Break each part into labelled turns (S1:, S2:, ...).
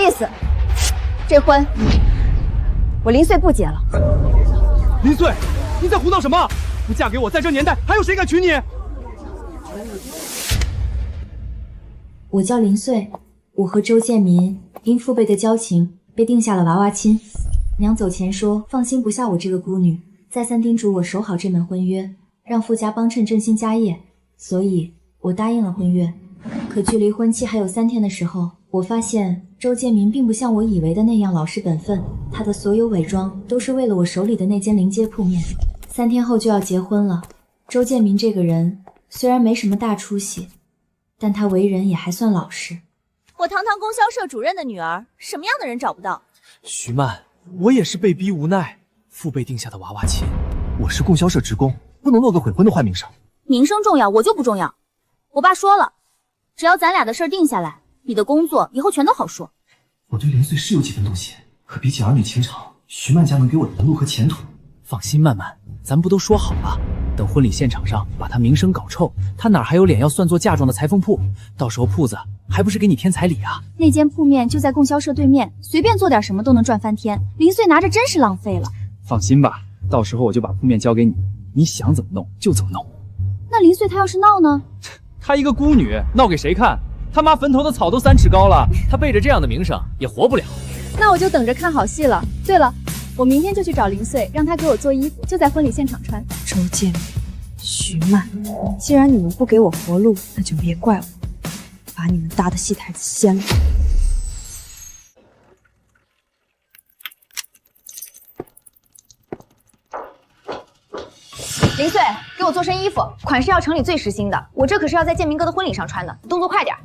S1: 意思，这婚我林穗不结了。
S2: 林穗，你在胡闹什么？不嫁给我，在这年代还有谁敢娶你？
S3: 我叫林穗，我和周建民因父辈的交情被定下了娃娃亲。娘走前说放心不下我这个孤女，再三叮嘱我守好这门婚约，让傅家帮衬振兴家业，所以我答应了婚约。可距离婚期还有3天的时候，我发现周建民并不像我以为的那样老实本分，他的所有伪装都是为了我手里的那间临街铺面。3天后就要结婚了，周建民这个人虽然没什么大出息，但他为人也还算老实。
S1: 我堂堂供销社主任的女儿，什么样的人找不到？
S2: 徐曼，我也是被逼无奈，父辈定下的娃娃亲。我是供销社职工，不能落个悔婚的坏名声。
S1: 名声重要，我就不重要。我爸说了，只要咱俩的事儿定下来，你的工作以后全都好说。
S4: 我对林穗是有几分动心，可比起儿女情长，徐曼家能给我的门路和前途。
S2: 放心，曼曼，咱不都说好了，等婚礼现场上把他名声搞臭，他哪还有脸要算作嫁妆的裁缝铺？到时候铺子还不是给你添彩礼啊？
S1: 那间铺面就在供销社对面，随便做点什么都能赚翻天。林穗拿着真是浪费了。
S2: 放心吧，到时候我就把铺面交给你，你想怎么弄就怎么弄。
S1: 那林穗她要是闹呢？
S2: 她一个孤女，闹给谁看？他妈坟头的草都3尺高了，她背着这样的名声也活不了。
S1: 那我就等着看好戏了。对了，我明天就去找林穗，让她给我做衣服，就在婚礼现场穿。
S5: 周建民、徐曼，既然你们不给我活路，那就别怪我，把你们搭的戏台子掀了。
S1: 林穗，给我做身衣服，款式要城里最时兴的，我这可是要在建民哥的婚礼上穿的，动作快点。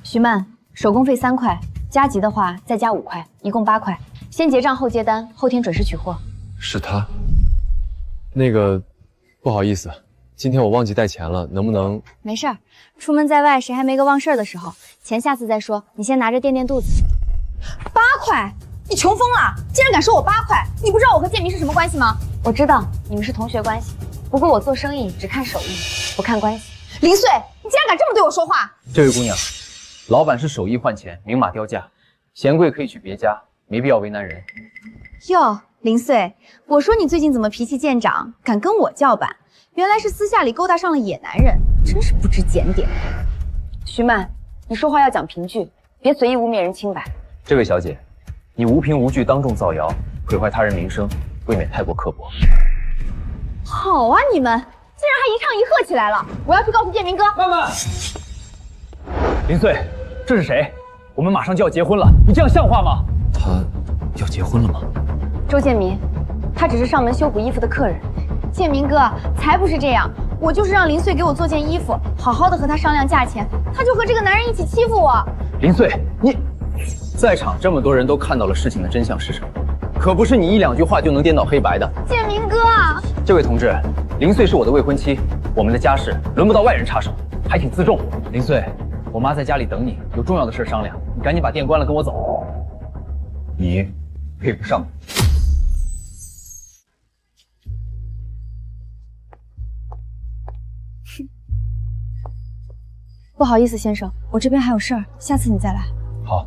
S1: 徐曼，手工费3块，加急的话再加5块，一共8块。先结账后接单，后天准时取货。
S6: 是他。那个，不好意思，今天我忘记带钱了，能不能？
S1: 没事儿，出门在外谁还没个忘事儿的时候？钱下次再说，你先拿着垫垫肚子。8块？你穷疯了！竟然敢收我8块！你不知道我和建民是什么关系吗？我知道你们是同学关系，不过我做生意只看手艺，不看关系。林穗，你竟然敢这么对我说话！
S7: 这位姑娘，老板是手艺换钱，明码标价，嫌贵可以去别家，没必要为难人。
S1: 哟，林穗，我说你最近怎么脾气见长，敢跟我叫板？原来是私下里勾搭上了野男人，真是不知检点。徐曼，你说话要讲凭据，别随意污蔑人清白。
S7: 这位小姐，你无凭无据当众造谣，毁坏他人名声，未免太过刻薄。
S1: 好啊，你们竟然还一唱一和起来了！我要去告诉建民哥。
S7: 慢慢，林穗，这是谁？我们马上就要结婚了，你这样像话吗？
S4: 他要结婚了吗？
S1: 周建民，他只是上门修补衣服的客人。建民哥才不是这样，我就是让林穗给我做件衣服，好好的和他商量价钱，他就和这个男人一起欺负我。
S7: 林穗，你在场这么多人都看到了事情的真相是什么，可不是你1、2句话就能颠倒黑白的。
S1: 建民哥，
S7: 这位同志，林穗是我的未婚妻，我们的家事轮不到外人插手，还请自重。林穗，我妈在家里等你，有重要的事商量，你赶紧把店关了，跟我走。你配不上。
S1: 不好意思，先生，我这边还有事儿，下次你再来。
S7: 好。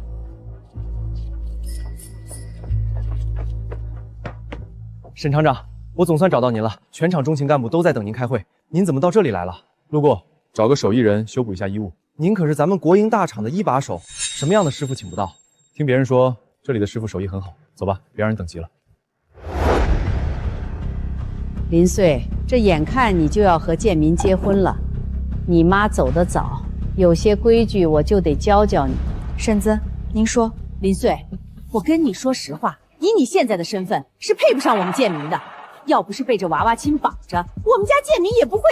S2: 沈厂长，我总算找到您了，全厂中情干部都在等您开会，您怎么到这里来了？
S6: 路过，找个手艺人修补一下衣物。
S2: 您可是咱们国营大厂的1把手，什么样的师傅请不到？
S6: 听别人说这里的师傅手艺很好，走吧，别让人等急了。
S8: 林穗，这眼看你就要和建民结婚了，你妈走得早，有些规矩我就得教教你。
S1: 婶子，您说。
S8: 林穗，我跟你说实话，以你现在的身份，是配不上我们建民的。要不是被这娃娃亲绑着，我们家建民也不会。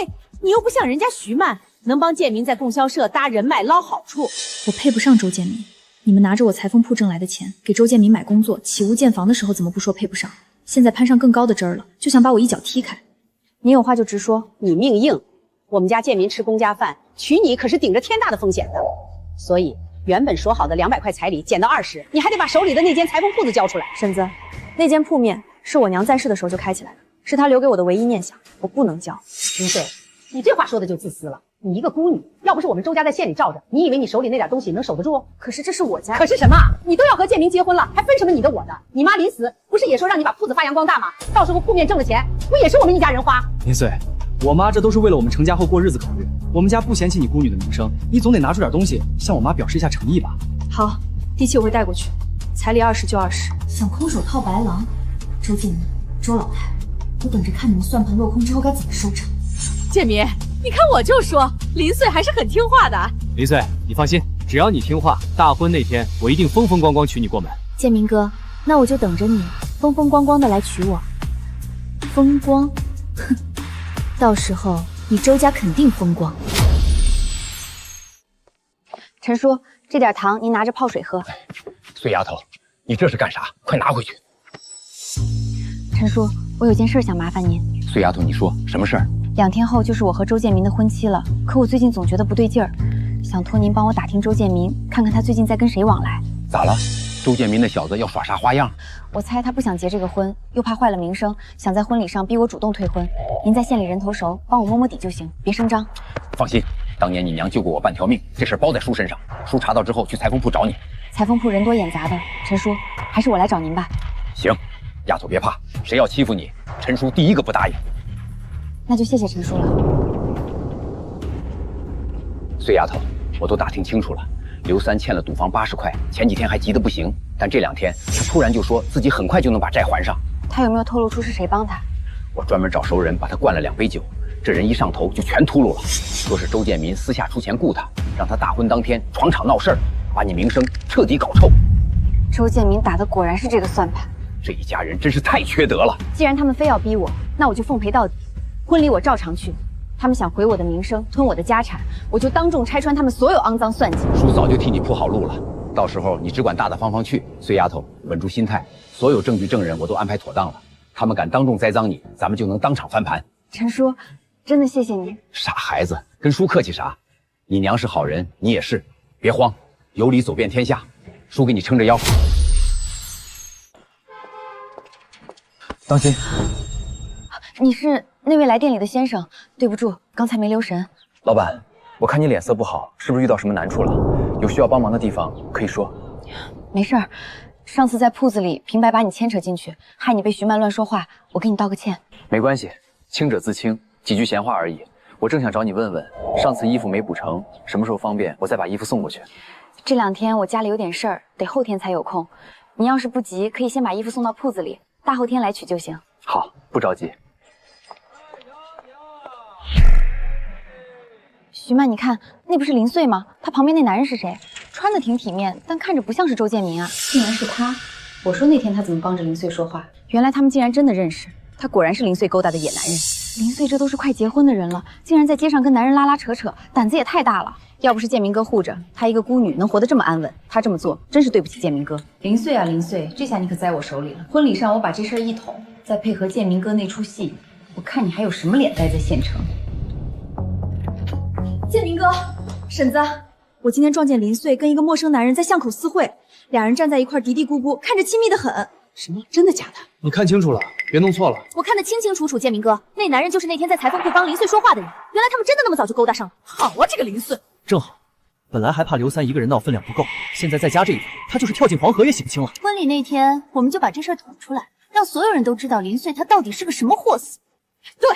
S8: 你又不像人家徐曼，能帮建民在供销社搭人脉捞好处。
S3: 我配不上周建民，你们拿着我裁缝铺挣来的钱给周建民买工作起屋建房的时候，怎么不说配不上？现在攀上更高的枝儿了，就想把我一脚踢开。
S1: 你有话就直说。
S8: 你命硬，我们家建民吃公家饭，娶你可是顶着天大的风险的。所以原本说好的200块彩礼减到20，你还得把手里的那间裁缝铺子交出来。
S1: 婶子，那间铺面是我娘在世的时候就开起来的，是她留给我的唯一念想，我不能交。
S8: 林穗，你这话说的就自私了。你一个孤女，要不是我们周家在县里罩着，你以为你手里那点东西能守得住？
S1: 可是这是我家，
S8: 可是什么？你都要和建明结婚了，还分什么你的我的？你妈临死不是也说让你把铺子发扬光大吗？到时候铺面挣的钱，不也是我们一家人花？
S2: 林穗，我妈这都是为了我们成家后过日子考虑。我们家不嫌弃你孤女的名声，你总得拿出点东西向我妈表示一下诚意吧。
S5: 好，地契我会带过去，彩礼20就20。
S3: 想空手套白狼，周建明、周老太，我等着看你们算盘落空之后该怎么收场。
S8: 建明，你看我就说林穗还是很听话的。
S2: 林穗，你放心，只要你听话，大婚那天我一定风风光光娶你过门。
S1: 建明哥，那我就等着你风风光光的来娶我。风光，哼，到时候你周家肯定风光。陈叔，这点糖您拿着泡水喝。
S7: 碎丫头，你这是干啥？快拿回去！
S1: 陈叔，我有件事想麻烦您。
S7: 碎丫头，你说什么事儿
S1: 2天后就是我和周建民的婚期了，可我最近总觉得不对劲儿，想托您帮我打听周建民，看看他最近在跟谁往来。
S7: 咋了？周建民那小子要耍啥花样？
S1: 我猜他不想结这个婚，又怕坏了名声，想在婚礼上逼我主动退婚。您在县里人头熟，帮我摸摸底就行，别声张。
S7: 放心，当年你娘救过我半条命，这事包在叔身上。叔查到之后去裁缝铺找你。
S1: 裁缝铺人多眼杂的，陈叔，还是我来找您吧。
S7: 行，丫头别怕，谁要欺负你，陈叔第一个不答应。
S1: 那就谢谢陈叔了。
S7: 碎丫头，我都打听清楚了，刘三欠了赌房80块，前几天还急得不行，但这2天他突然就说自己很快就能把债还上。
S1: 他有没有透露出是谁帮他？
S7: 我专门找熟人把他灌了2杯酒，这人一上头就全秃噜了，说是周建民私下出钱雇他，让他大婚当天闯场闹事儿，把你名声彻底搞臭。
S1: 周建民打的果然是这个算盘，
S7: 这一家人真是太缺德了。
S1: 既然他们非要逼我，那我就奉陪到底。婚礼我照常去，他们想毁我的名声，吞我的家产，我就当众拆穿他们所有肮脏算计。
S7: 叔早就替你铺好路了，到时候你只管大大方方去。碎丫头，稳住心态，所有证据证人我都安排妥当了，他们敢当众栽赃你，咱们就能当场翻盘。
S1: 陈叔，真的谢谢你。
S7: 傻孩子，跟叔客气啥？你娘是好人，你也是，别慌，有理走遍天下，叔给你撑着腰。
S6: 当心！
S1: 你是那位来店里的先生，对不住，刚才没留神。
S6: 老板，我看你脸色不好，是不是遇到什么难处了？有需要帮忙的地方可以说。
S1: 没事儿，上次在铺子里平白把你牵扯进去，害你被徐曼乱说话，我给你道个歉。
S6: 没关系，清者自清，几句闲话而已。我正想找你问问，上次衣服没补成，什么时候方便，我再把衣服送过去。
S1: 这2天我家里有点事儿，得后天才有空。你要是不急，可以先把衣服送到铺子里，大后天来取就行。
S6: 好，不着急。
S1: 徐曼，你看，那不是林穗吗？他旁边那男人是谁？穿的挺体面，但看着不像是周建民啊。竟然是他！我说那天他怎么帮着林穗说话？原来他们竟然真的认识。他果然是林穗勾搭的野男人。林穗这都是快结婚的人了，竟然在街上跟男人拉拉扯扯，胆子也太大了。要不是建明哥护着，她一个孤女能活得这么安稳，她这么做真是对不起建明哥。林穗啊林穗，这下你可栽我手里了。婚礼上我把这事儿一捅，再配合建明哥那出戏，我看你还有什么脸待在县城。
S5: 建明哥，婶子，我今天撞见林穗跟一个陌生男人在巷口私会，2人站在一块嘀嘀咕咕，看着亲密的很。
S8: 什么？真的假的？
S2: 你看清楚了，别弄错了。
S5: 我看得清清楚楚，建明哥，那男人就是那天在裁缝铺帮林穗说话的人。原来他们真的那么早就勾搭上了。
S8: 好啊，这个林穗，
S2: 正好，本来还怕刘三一个人闹分量不够，现在再加这一头，他就是跳进黄河也洗不清了。
S5: 婚礼那天，我们就把这事儿捅出来，让所有人都知道林穗他到底是个什么货色。
S8: 对，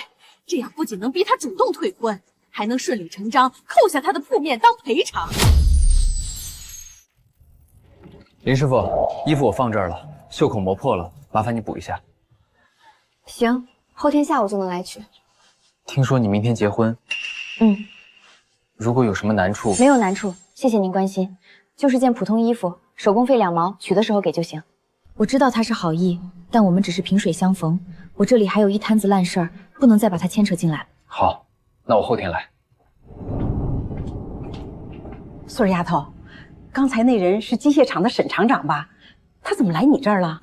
S8: 这样不仅能逼他主动退婚，还能顺理成章扣下他的铺面当赔偿。
S6: 林师傅，衣服我放这儿了，袖口磨破了，麻烦你补一下。
S1: 行，后天下午就能来取。
S6: 听说你明天结婚，如果有什么难处，
S1: 没有难处，谢谢您关心，就是件普通衣服，手工费2毛，取的时候给就行。我知道他是好意，但我们只是萍水相逢，我这里还有一摊子烂事儿，不能再把他牵扯进来。
S6: 好，那我后天来。
S8: 穗儿丫头，刚才那人是机械厂的沈厂长吧？他怎么来你这儿了？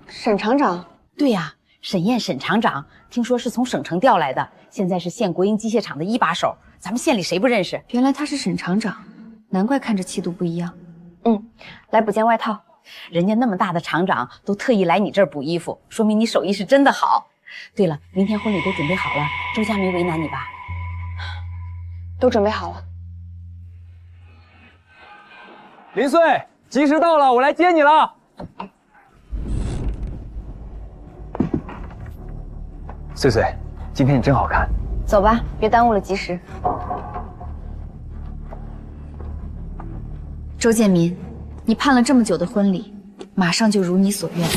S1: 沈厂长？
S8: 对呀，沈燕沈厂长，听说是从省城调来的，现在是县国营机械厂的1把手，咱们县里谁不认识？
S1: 原来他是沈厂长，难怪看着气度不一样。来补件外套。
S8: 人家那么大的厂长都特意来你这儿补衣服，说明你手艺是真的好。对了，明天婚礼都准备好了，周家没为难你吧？
S1: 都准备好了。
S7: 林穗，吉时到了，我来接你了。穗穗，今天你真好看。
S1: 走吧，别耽误了吉时。周建民，你盼了这么久的婚礼，马上就如你所愿。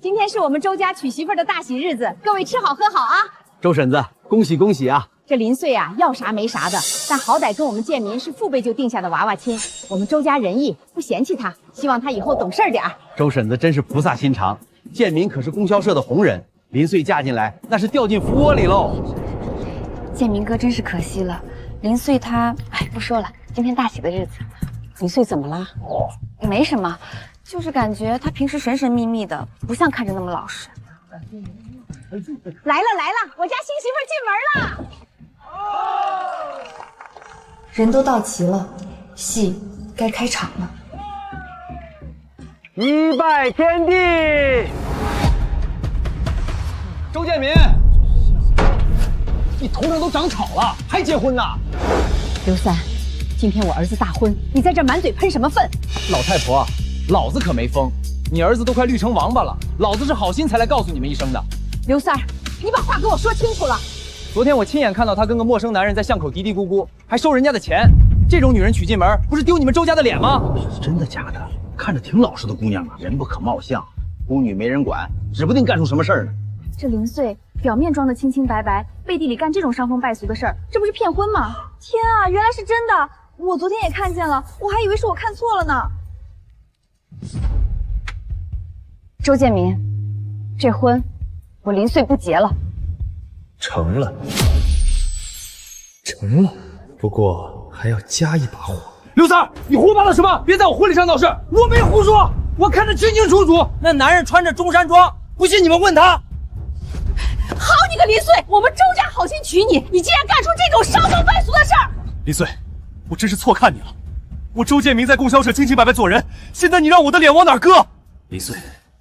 S8: 今天是我们周家娶媳妇的大喜日子，各位吃好喝好啊！
S7: 周婶子，恭喜恭喜啊！
S8: 这林穗啊，要啥没啥的，但好歹跟我们建民是父辈就定下的娃娃亲，我们周家仁义，不嫌弃他，希望他以后懂事点儿。
S7: 周婶子真是菩萨心肠，建民可是供销社的红人，林穗嫁进来那是掉进蜂窝里喽。
S1: 建民哥真是可惜了，林穗她，不说了，今天大喜的日子。
S8: 林穗怎么了？
S1: 没什么，就是感觉她平时神神秘秘的，不像看着那么老实。
S8: 来了来了，我家新媳妇进门了。
S3: 人都到齐了，戏该开场了。
S7: 一拜天地，周建民，你头上都长草了，还结婚呢？
S8: 刘三，今天我儿子大婚，你在这满嘴喷什么粪？
S7: 老太婆，老子可没疯，你儿子都快绿成王八了，老子是好心才来告诉你们一声的。
S8: 刘三儿，你把话给我说清楚了。
S7: 昨天我亲眼看到他跟个陌生男人在巷口嘀嘀咕咕，还收人家的钱。这种女人娶进门，不是丢你们周家的脸吗？
S4: 真的假的？看着挺老实的姑娘啊，人不可貌相，孤女没人管，指不定干出什么事儿呢。
S1: 这林穗表面装的清清白白，背地里干这种伤风败俗的事儿，这不是骗婚吗？天啊，原来是真的！我昨天也看见了，我还以为是我看错了呢。周建民，这婚我林穗不结了。
S4: 成了，成了，不过还要加一把火。
S7: 刘三儿，你胡八道什么？别在我婚礼上闹事！我没胡说，我看得清清楚楚，那男人穿着中山装，不信你们问他。
S8: 好你个林穗，我们周家好心娶你，你竟然干出这种伤风败俗的事儿！
S9: 林穗，我真是错看你了。我周建民在供销社清清白白做人，现在你让我的脸往哪搁？
S4: 林穗，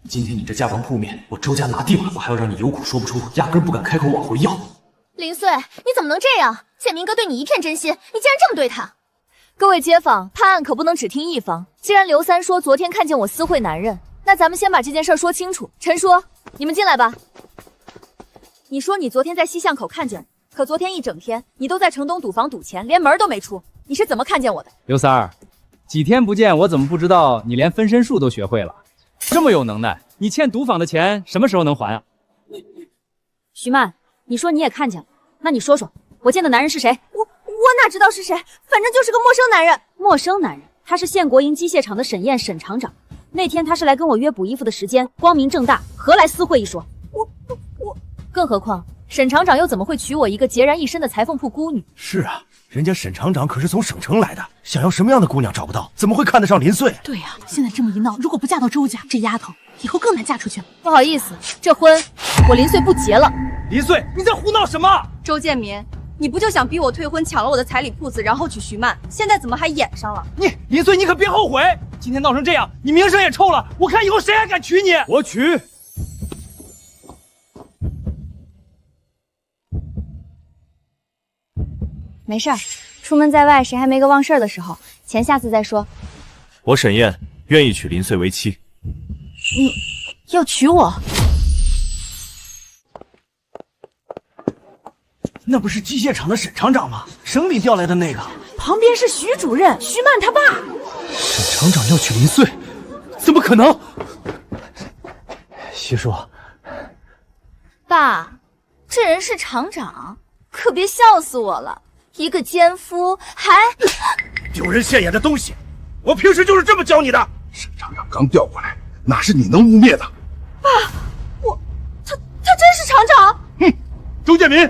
S4: 今天你这家房铺面，我周家拿定了，我还要让你有苦说不出，压根不敢开口往回要。
S1: 林穗，你怎么能这样？建民哥对你一片真心，你竟然这么对他！各位街坊，判案可不能只听一方。既然刘三说昨天看见我私会男人，那咱们先把这件事说清楚。陈叔，你们进来吧。你说你昨天在西巷口看见我，可昨天一整天你都在城东赌房赌钱，连门都没出，你是怎么看见我的？
S2: 刘三儿，几天不见，我怎么不知道你连分身术都学会了？这么有能耐，你欠赌坊的钱什么时候能还啊？
S1: 徐曼，你说你也看见了，那你说说，我见的男人是谁？我哪知道是谁，反正就是个陌生男人。陌生男人，他是县国营机械厂的沈燕沈厂长。那天他是来跟我约补衣服的时间，光明正大，何来私会一说？更何况沈厂长又怎么会娶我一个孑然一身的裁缝铺孤女？
S9: 是啊，人家沈厂长可是从省城来的，想要什么样的姑娘找不到，怎么会看得上林穗？
S5: 对呀，现在这么一闹，如果不嫁到周家，这丫头以后更难嫁出去了。
S1: 不好意思，这婚我林穗不结了。
S9: 林穗，你在胡闹什么？
S5: 周建民，你不就想逼我退婚，抢了我的彩礼铺子，然后娶徐曼？现在怎么还演上了？
S9: 你林穗，你可别后悔！今天闹成这样，你名声也臭了，我看以后谁还敢娶你？我娶。
S1: 没事儿，出门在外谁还没个忘事儿的时候？钱下次再说。
S9: 我沈燕愿意娶林穗为妻。
S1: 你要娶我？
S9: 那不是机械厂的沈厂长吗？省里调来的那个。
S8: 旁边是徐主任，徐曼他爸。
S9: 沈厂长要娶林穗，怎么可能？
S4: 徐叔，
S1: 爸，这人是厂长，可别笑死我了。一个奸夫还
S9: 丢人现眼的东西！我平时就是这么教你的。
S10: 沈厂长刚调过来，哪是你能污蔑的？
S1: 爸，他真是厂长！
S10: 哼，周建民，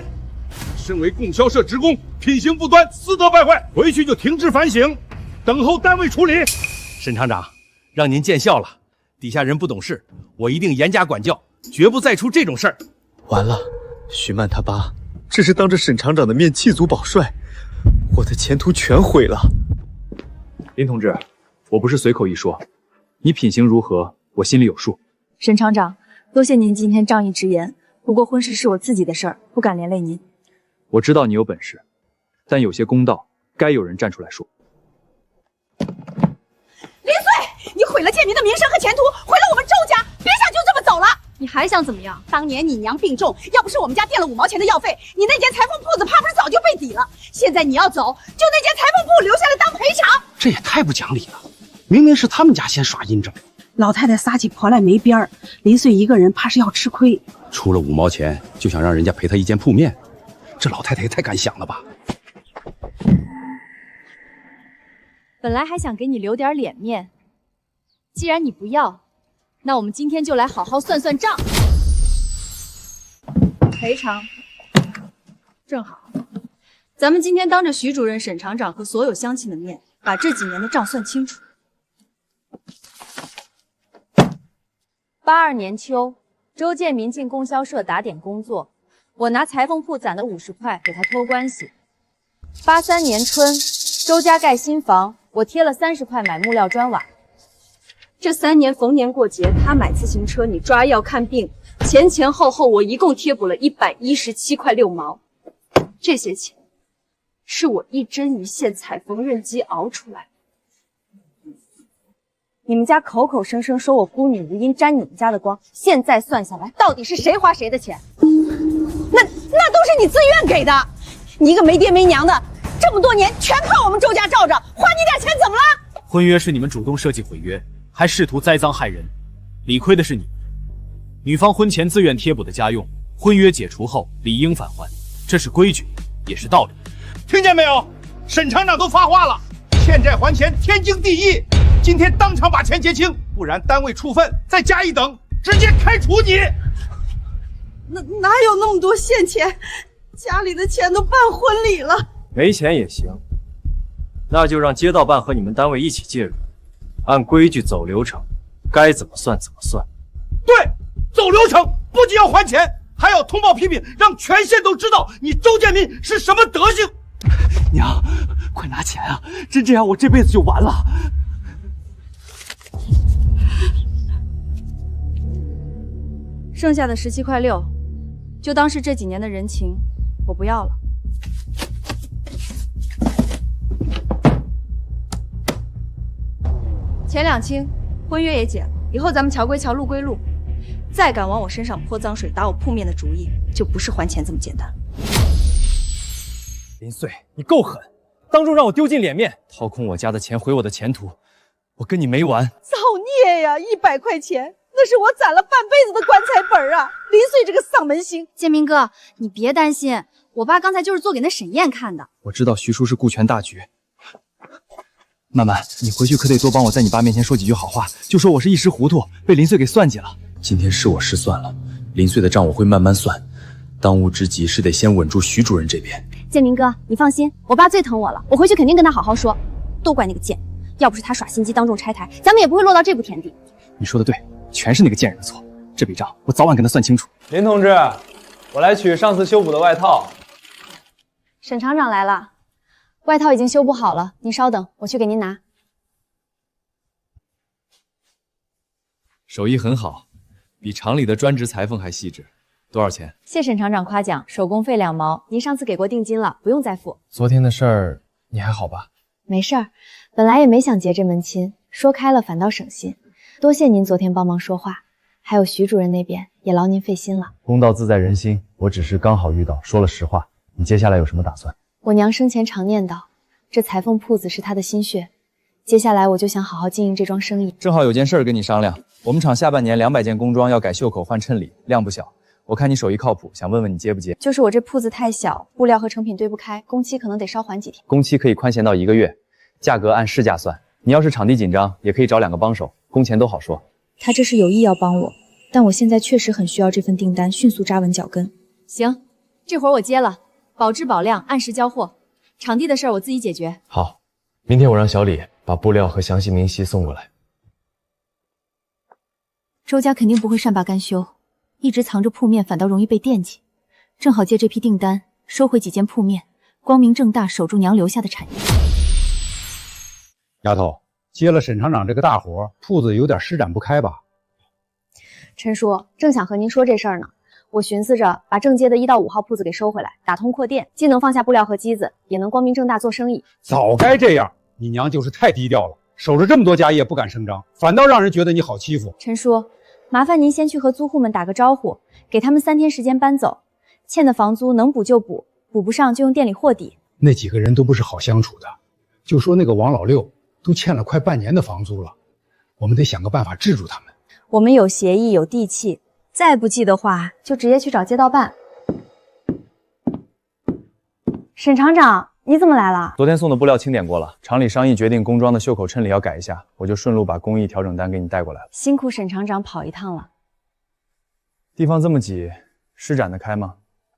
S10: 身为供销社职工，品行不端，私德败坏，回去就停职反省，等候单位处理。
S9: 沈厂长，让您见笑了。底下人不懂事，我一定严加管教，绝不再出这种事儿。
S11: 完了，徐曼他爸这是当着沈厂长的面弃祖保帅，我的前途全毁了。
S2: 林同志，我不是随口一说，你品行如何，我心里有数。
S5: 沈厂长，多谢您今天仗义直言，不过婚事是我自己的事儿，不敢连累您。
S2: 我知道你有本事，但有些公道该有人站出来说。
S8: 林穗，你毁了建民的名声和前途，毁了我们周家，别想就这么走了！你还想怎么样？当年你娘病重，要不是我们家垫了5毛钱的药费，你那间裁缝铺子怕不是早就被抵了。现在你要走，就那间裁缝铺留下来当赔偿。
S12: 这也太不讲理了！明明是他们家先耍阴招。
S5: 老太太撒起泼来没边儿，林穗一个人怕是要吃亏。
S12: 出了5毛钱就想让人家赔他一间铺面，这老太太也太敢想了吧！
S1: 本来还想给你留点脸面，既然你不要，那我们今天就来好好算算账。赔偿，正好，咱们今天当着徐主任、沈厂长和所有乡亲的面，把这几年的账算清楚。82年秋，周建民进供销社打点工作，我拿裁缝铺攒的50块给他托关系。83年春，周家盖新房，我贴了30块买木料砖瓦。这3年逢年过节，他买自行车，你抓药看病，前后我一共贴补了117块6毛。这些钱是我一针一线踩缝纫机熬出来的。你们家口口声声说我孤女无因沾你们家的光，现在算下来，到底是谁花谁的钱？那都是你自愿给的。你一个没爹没娘的，这么多年全靠我们周家罩着，花你点钱怎么了？
S2: 婚约是你们主动设计毁约，还试图栽赃害人，理亏的是你。女方婚前自愿贴补的家用，婚约解除后理应返还，这是规矩，也是道理。
S10: 听见没有？沈厂长都发话了，欠债还钱，天经地义。今天当场把钱结清，不然单位处分，再加一等，直接开除你。
S5: 哪有那么多现钱？家里的钱都办婚礼了。
S13: 没钱也行，那就让街道办和你们单位一起介入，按规矩走流程，该怎么算怎么算。
S10: 对，走流程，不仅要还钱，还要通报批评，让全县都知道你周建民是什么德行。
S2: 娘，快拿钱啊！真这样，我这辈子就完了。
S1: 剩下的17块6，就当是这几年的人情，我不要了。钱两清，婚约也解了，以后咱们桥归桥，路归路。再敢往我身上泼脏水、打我铺面的主意，就不是还钱这么简单。
S13: 林穗，你够狠，当众让我丢尽脸面，掏空我家的钱，毁我的前途，我跟你没完！
S5: 造孽呀！100块钱。那是我攒了半辈子的棺材本啊！林穗这个丧门星，
S1: 建民哥，你别担心，我爸刚才就是做给那沈燕看的。
S2: 我知道徐叔是顾全大局。曼曼，你回去可得多帮我在你爸面前说几句好话，就说我是一时糊涂，被林穗给算计了。
S11: 今天是我失算了，林穗的账我会慢慢算，当务之急是得先稳住徐主任这边。
S1: 建民哥，你放心，我爸最疼我了，我回去肯定跟他好好说。都怪那个贱，要不是他耍心机当众拆台，咱们也不会落到这步田地。
S2: 你说的对。全是那个贱人的错，这笔账我早晚跟他算清楚。
S13: 林同志，我来取上次修补的外套。
S1: 沈厂长来了，外套已经修补好了，您稍等，我去给您拿。
S2: 手艺很好，比厂里的专职裁缝还细致。多少钱？
S1: 谢沈厂长夸奖，手工费2毛，您上次给过定金了，不用再付。
S13: 昨天的事儿你还好吧？
S1: 没事儿，本来也没想结这门亲，说开了反倒省心。多谢您昨天帮忙说话，还有徐主任那边也劳您费心了。
S13: 公道自在人心，我只是刚好遇到，说了实话。你接下来有什么打算？
S1: 我娘生前常念叨，这裁缝铺子是她的心血，接下来我就想好好经营这桩生意。
S2: 正好有件事跟你商量，我们厂下半年200件工装要改袖口换衬里，量不小。我看你手艺靠谱，想问问你接不接？
S1: 就是我这铺子太小，布料和成品对不开，工期可能得稍缓几天。
S6: 工期可以宽限到1个月，价格按市价算。你要是场地紧张，也可以找2个帮手，工钱都好说。
S3: 他这是有意要帮我，但我现在确实很需要这份订单，迅速扎稳脚跟。
S1: 行，这活我接了，保质保量，按时交货。场地的事儿我自己解决。
S13: 好，明天我让小李把布料和详细明细送过来。
S3: 周家肯定不会善罢甘休，一直藏着铺面反倒容易被惦记。正好借这批订单收回几件铺面，光明正大守住娘留下的产业。
S12: 丫头，接了沈厂长这个大活，铺子有点施展不开吧？
S1: 陈叔，正想和您说这事儿呢。我寻思着把正街的1到5号铺子给收回来，打通扩店，既能放下布料和机子，也能光明正大做生意。
S12: 早该这样，你娘就是太低调了，守着这么多家业不敢声张，反倒让人觉得你好欺负。
S1: 陈叔，麻烦您先去和租户们打个招呼，给他们3天时间搬走，欠的房租能补就补，补不上就用店里货抵。
S12: 那几个人都不是好相处的，就说那个王老六都欠了快半年的房租了，我们得想个办法制住他们。
S1: 我们有协议，有地契，再不济的话就直接去找街道办。沈厂长，你怎么来了？
S7: 昨天送的布料清点过了，厂里商议决定工装的袖口衬里要改一下，我就顺路把工艺调整单给你带过来了。
S1: 辛苦沈厂长跑一趟了。
S7: 地方这么挤，施展得开吗？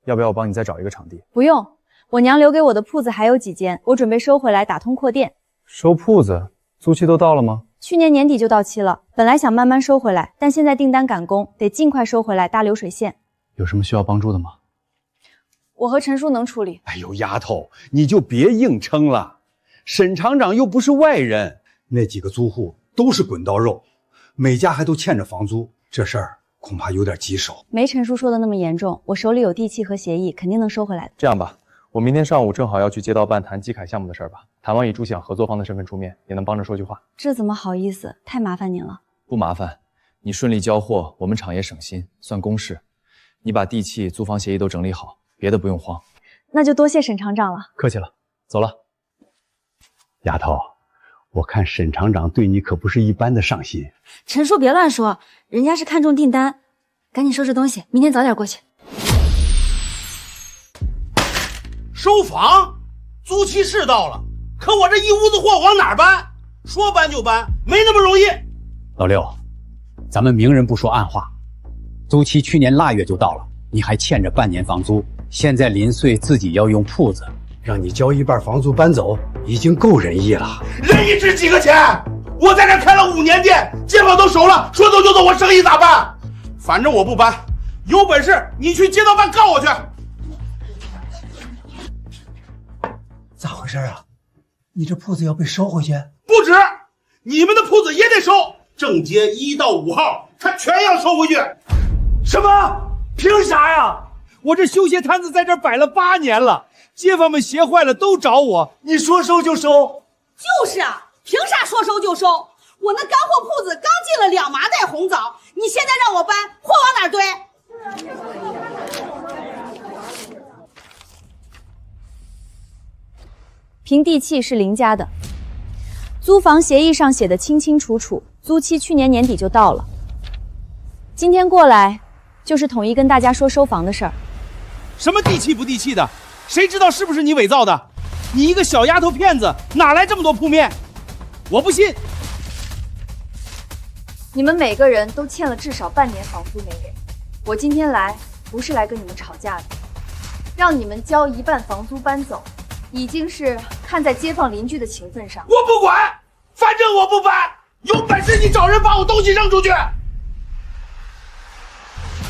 S7: 要不要我帮你再找一个场地？
S1: 不用，我娘留给我的铺子还有几间，我准备收回来打通扩店。
S7: 收铺子，租期都到了吗？
S1: 去年年底就到期了，本来想慢慢收回来，但现在订单赶工，得尽快收回来搭流水线。
S7: 有什么需要帮助的吗？
S1: 我和陈叔能处理。
S12: 哎呦，丫头，你就别硬撑了。沈厂长又不是外人，那几个租户都是滚刀肉，每家还都欠着房租，这事儿恐怕有点棘手。
S1: 没陈叔说的那么严重，我手里有地契和协议，肯定能收回来的。
S7: 这样吧，我明天上午正好要去街道办谈基凯项目的事儿吧，谈完以朱想合作方的身份出面，也能帮着说句话。
S1: 这怎么好意思，太麻烦您了。
S7: 不麻烦，你顺利交货，我们厂也省心，算公事。你把地契、租房协议都整理好，别的不用慌。
S1: 那就多谢沈厂长了。
S7: 客气了，走了。
S12: 丫头，我看沈厂长对你可不是一般的上心。
S1: 陈叔别乱说，人家是看中订单，赶紧收拾东西，明天早点过去。
S10: 收房，租期是到了，可我这一屋子货往哪儿搬？说搬就搬，没那么容易。
S11: 老六，咱们明人不说暗话，租期去年腊月就到了，你还欠着半年房租，现在林穗自己要用铺子，让你交一半房租搬走，已经够仁义了。
S10: 仁义值几个钱？我在这开了5年店，街坊都熟了，说走就走，我生意咋办？反正我不搬，有本事你去街道办告我去。
S4: 咋回事啊？你这铺子要被收回去？
S10: 不止，你们的铺子也得收，正街1到5号，他全要收回去。
S9: 什么？凭啥呀？我这修鞋摊子在这儿摆了8年了，街坊们鞋坏了都找我，你说收就收。
S8: 就是啊，凭啥说收就收？我那干货铺子刚进了2麻袋红枣，你现在让我搬，货往哪儿堆？
S1: 凭地契是林家的，租房协议上写的清清楚楚，租期去年年底就到了。今天过来就是统一跟大家说收房的事儿。
S9: 什么地契不地契的，谁知道是不是你伪造的？你一个小丫头片子，哪来这么多铺面？我不信。
S1: 你们每个人都欠了至少半年房租没给，我今天来不是来跟你们吵架的，让你们交一半房租搬走，已经是看在街坊邻居的情分上。
S10: 我不管，反正我不搬，有本事你找人把我东西扔出去。我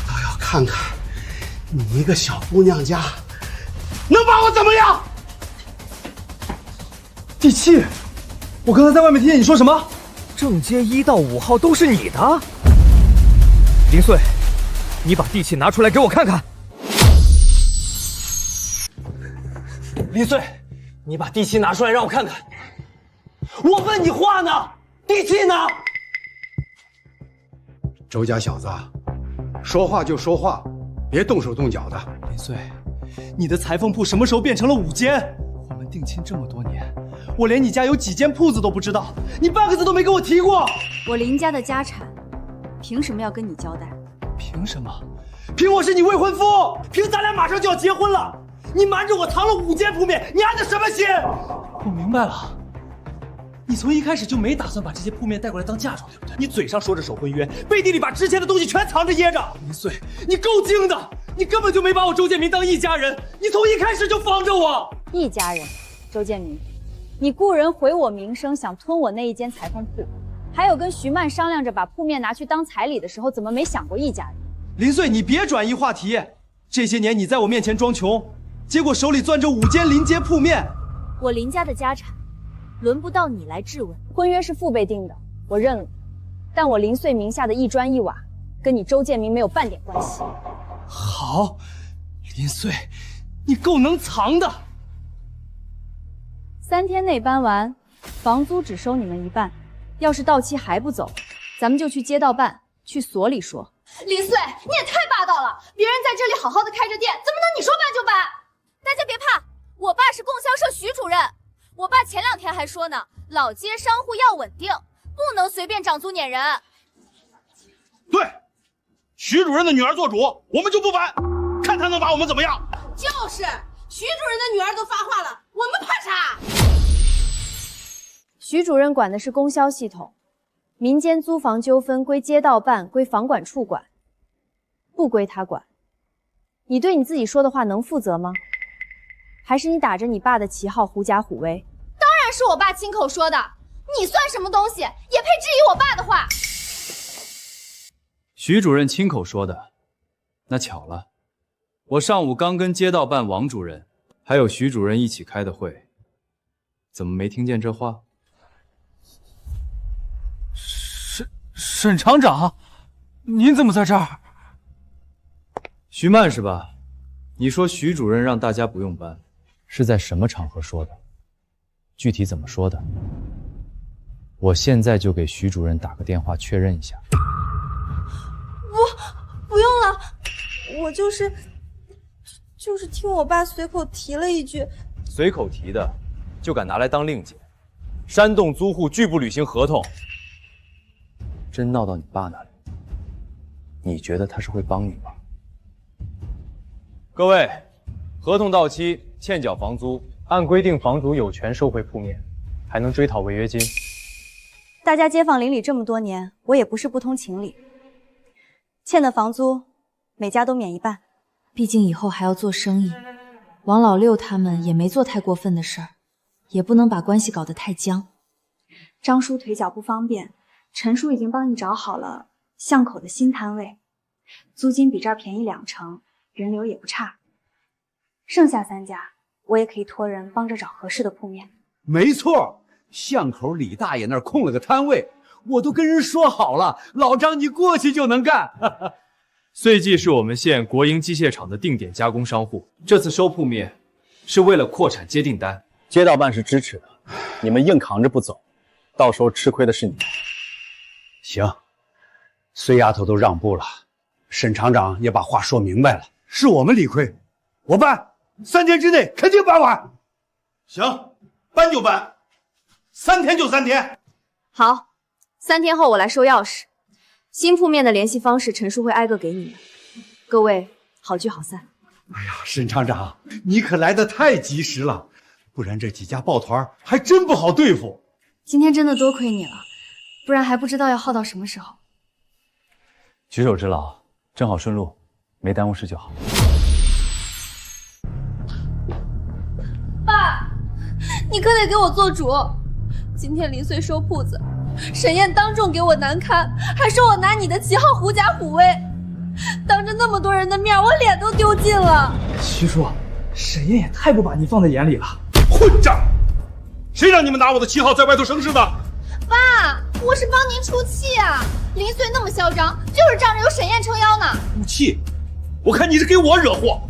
S10: 倒要看看你一个小姑娘家能把我怎么样。
S4: 地契，我刚才在外面听见你说什么？
S14: 正街1到5号都是你的？林穗，你把地契拿出来给我看看。
S4: 林穗，你把地契拿出来让我看看。我问你话呢，地契呢？
S12: 周家小子，说话就说话，别动手动脚的。
S9: 林穗，你的裁缝铺什么时候变成了5间？我们定亲这么多年，我连你家有几间铺子都不知道，你半个字都没跟我提过。
S1: 我林家的家产，凭什么要跟你交代？
S9: 凭什么？凭我是你未婚夫，凭咱俩马上就要结婚了，你瞒着我藏了5间铺面，你安的什么心？我明白了，你从一开始就没打算把这些铺面带过来当嫁妆，对不对？你嘴上说着守婚约，背地里把值钱的东西全藏着掖着。林穗，你够精的，你根本就没把我周建民当一家人，你从一开始就防着我。
S1: 一家人，周建民，你雇人毁我名声，想吞我那一间裁缝铺，还有跟徐曼商量着把铺面拿去当彩礼的时候，怎么没想过一家人？
S9: 林穗，你别转移话题。这些年你在我面前装穷，结果手里攥着5间临街铺面。
S1: 我林家的家产，轮不到你来质问。婚约是父辈定的，我认了。但我林穗名下的一砖一瓦，跟你周建民没有半点关系。
S9: 好，林穗，你够能藏的。
S1: 3天内搬完，房租只收你们一半。要是到期还不走，咱们就去街道办，去所里说。
S15: 林穗，你也太霸道了！别人在这里好好的开着店，怎么能你说搬就搬？
S1: 大家别怕，我爸是供销社徐主任。我爸前2天还说呢，老街商户要稳定，不能随便涨租撵人。
S10: 对，徐主任的女儿做主，我们就不搬，看他能把我们怎么样。
S8: 就是，徐主任的女儿都发话了，我们怕啥？
S1: 徐主任管的是供销系统，民间租房纠纷归街道办、归房管处管，不归他管。你对你自己说的话能负责吗？还是你打着你爸的旗号狐假虎威？
S15: 当然是我爸亲口说的，你算什么东西，也配质疑我爸的话？
S13: 徐主任亲口说的，那巧了，我上午刚跟街道办王主任还有徐主任一起开的会，怎么没听见这话？
S9: 沈厂长，您怎么在这儿？
S13: 徐曼是吧？你说徐主任让大家不用搬，是在什么场合说的？具体怎么说的？我现在就给徐主任打个电话确认一下。
S5: 不用了，我就是听我爸随口提了一句。
S13: 随口提的，就敢拿来当令箭，煽动租户拒不履行合同。真闹到你爸那里，你觉得他是会帮你吗？各位，合同到期欠缴房租，按规定房主有权收回铺面，还能追讨违约金。
S1: 大家街坊邻里这么多年，我也不是不通情理。欠的房租，每家都免一半。
S3: 毕竟以后还要做生意，王老六他们也没做太过分的事儿，也不能把关系搞得太僵。
S5: 张叔腿脚不方便，陈叔已经帮你找好了巷口的新摊位，租金比这儿便宜20%，人流也不差。剩下3家，我也可以托人帮着找合适的铺面。
S12: 没错，巷口李大爷那儿空了个摊位，我都跟人说好了，老张你过去就能干。
S13: 岁季是我们县国营机械厂的定点加工商户，这次收铺面是为了扩产接订单。
S7: 街道办是支持的，你们硬扛着不走，到时候吃亏的是你。
S12: 行，孙丫头都让步了，沈厂长也把话说明白了，是我们理亏，我办，3天之内肯定办完。
S10: 行，搬就搬，3天就3天。
S1: 好，3天后我来收钥匙。新铺面的联系方式，陈叔会挨个给你们。各位好聚好散。
S12: 哎呀，沈厂长，你可来得太及时了，不然这几家抱团还真不好对付。
S1: 今天真的多亏你了，不然还不知道要耗到什么时候。
S13: 举手之劳，正好顺路，没耽误事就好。
S15: 爸，你可得给我做主。今天林穗收铺子，沈燕当众给我难堪，还说我拿你的旗号狐假虎威，当着那么多人的面，我脸都丢尽了。
S9: 徐叔，沈燕也太不把你放在眼里了。
S10: 混账！谁让你们拿我的旗号在外头生事的？
S15: 爸，我是帮您出气啊！林穗那么嚣张，就是仗着有沈燕撑腰呢。
S10: 出气？我看你是给我惹祸。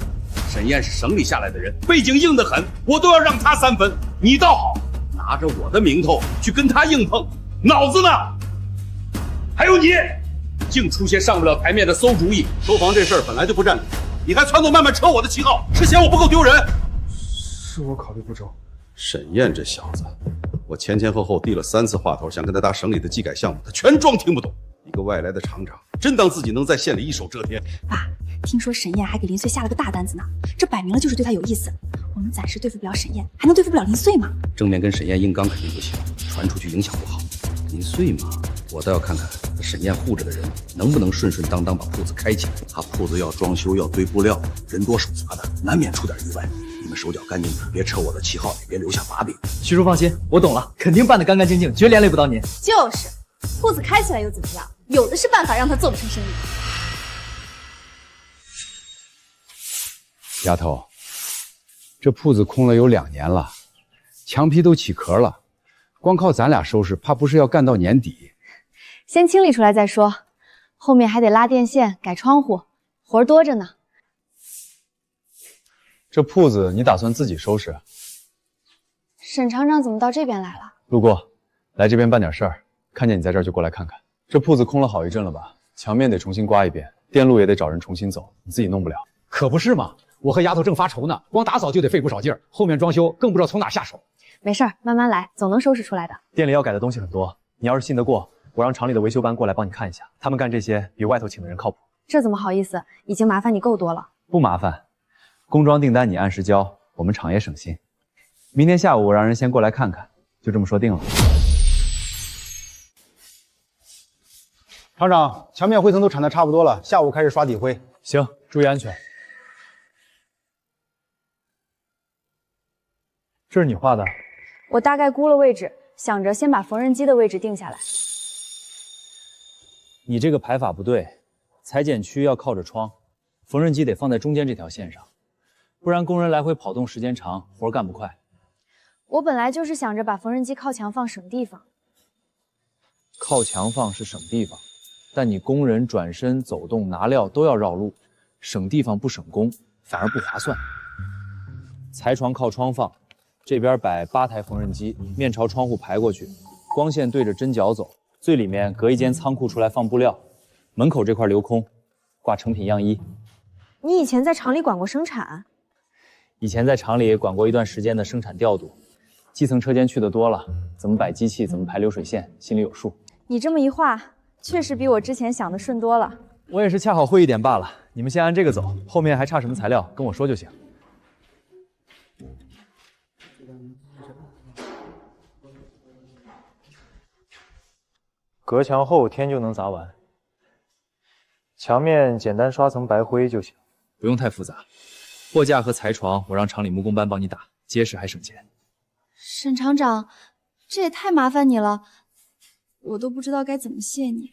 S10: 沈燕是省里下来的人，背景硬得很，我都要让她3分。你倒好，拿着我的名头去跟她硬碰，脑子呢？还有你，净出些上不了台面的馊主意。收房这事儿本来就不占理，你还撺掇慢慢扯我的旗号，是嫌我不够丢人？
S9: 是我考虑不周。
S10: 沈燕这小子，我前后递了3次话头，想跟他搭省里的技改项目，他全装听不懂。一个外来的厂长，真当自己能在县里一手遮天？
S5: 爸，听说沈燕还给林穗下了个大单子呢，这摆明了就是对他有意思。我们暂时对付不了沈燕，还能对付不了林穗吗？
S10: 正面跟沈燕硬刚肯定不行，传出去影响不好。林穗嘛，我倒要看看沈燕护着的人能不能顺顺当当把铺子开起来。他铺子要装修，要堆布料，人多手杂的，难免出点意外。你们手脚干净点，别扯我的旗号，也别留下把柄。
S9: 徐叔放心，我懂了，肯定办得干干净净，绝连累不到您。
S15: 就是，铺子开起来又怎么样？有的是办法让他做不成生意。
S11: 丫头，这铺子空了有2年了，墙皮都起壳了，光靠咱俩收拾，怕不是要干到年底。
S1: 先清理出来再说，后面还得拉电线、改窗户，活儿多着呢。
S13: 这铺子你打算自己收拾？
S1: 沈厂长怎么到这边来了？
S13: 路过，来这边办点事儿，看见你在这儿就过来看看。这铺子空了好一阵了吧？墙面得重新刮一遍，电路也得找人重新走，你自己弄不了。
S11: 可不是嘛，我和丫头正发愁呢，光打扫就得费不少劲儿，后面装修更不知道从哪下手。
S1: 没事儿，慢慢来，总能收拾出来的。
S13: 店里要改的东西很多，你要是信得过，我让厂里的维修班过来帮你看一下，他们干这些比外头请的人靠谱。
S1: 这怎么好意思？已经麻烦你够多了。
S13: 不麻烦，工装订单你按时交，我们厂也省心。明天下午我让人先过来看看，就这么说定了。
S12: 厂长，墙面灰层都铲得差不多了，下午开始刷底灰。
S13: 行，注意安全。这是你画的？
S1: 我大概估了位置，想着先把缝纫机的位置定下来。
S13: 你这个排法不对，裁剪区要靠着窗，缝纫机得放在中间这条线上，不然工人来回跑动时间长，活干不快。
S1: 我本来就是想着把缝纫机靠墙放，省地方。
S13: 靠墙放是省地方，但你工人转身、走动、拿料都要绕路，省地方不省工，反而不划算。裁床靠窗放，这边摆8台缝纫机，面朝窗户排过去，光线对着针脚走。最里面隔一间仓库出来放布料，门口这块留空，挂成品样衣。
S1: 你以前在厂里管过生产？
S13: 以前在厂里管过一段时间的生产调度，基层车间去的多了，怎么摆机器，怎么排流水线，心里有数。
S1: 你这么一画，确实比我之前想的顺多了。
S13: 我也是恰好会一点罢了。你们先按这个走，后面还差什么材料跟我说就行。隔墙后天就能砸完，墙面简单刷层白灰就行，不用太复杂。货架和裁床我让厂里木工班帮你打，结实还省钱。
S1: 沈厂长，这也太麻烦你了，我都不知道该怎么谢你。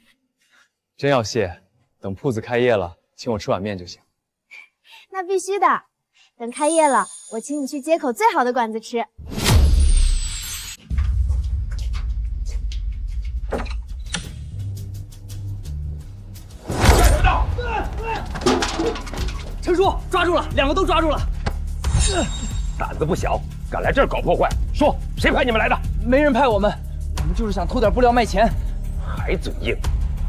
S13: 真要谢，等铺子开业了，请我吃碗面就行。
S1: 那必须的，等开业了，我请你去街口最好的馆子吃。
S14: 陈叔，抓住了，2个都抓住了。
S10: 胆子不小，敢来这儿搞破坏，说谁派你们来的？
S14: 没人派我们，我们就是想偷点布料卖钱。
S10: 还嘴硬，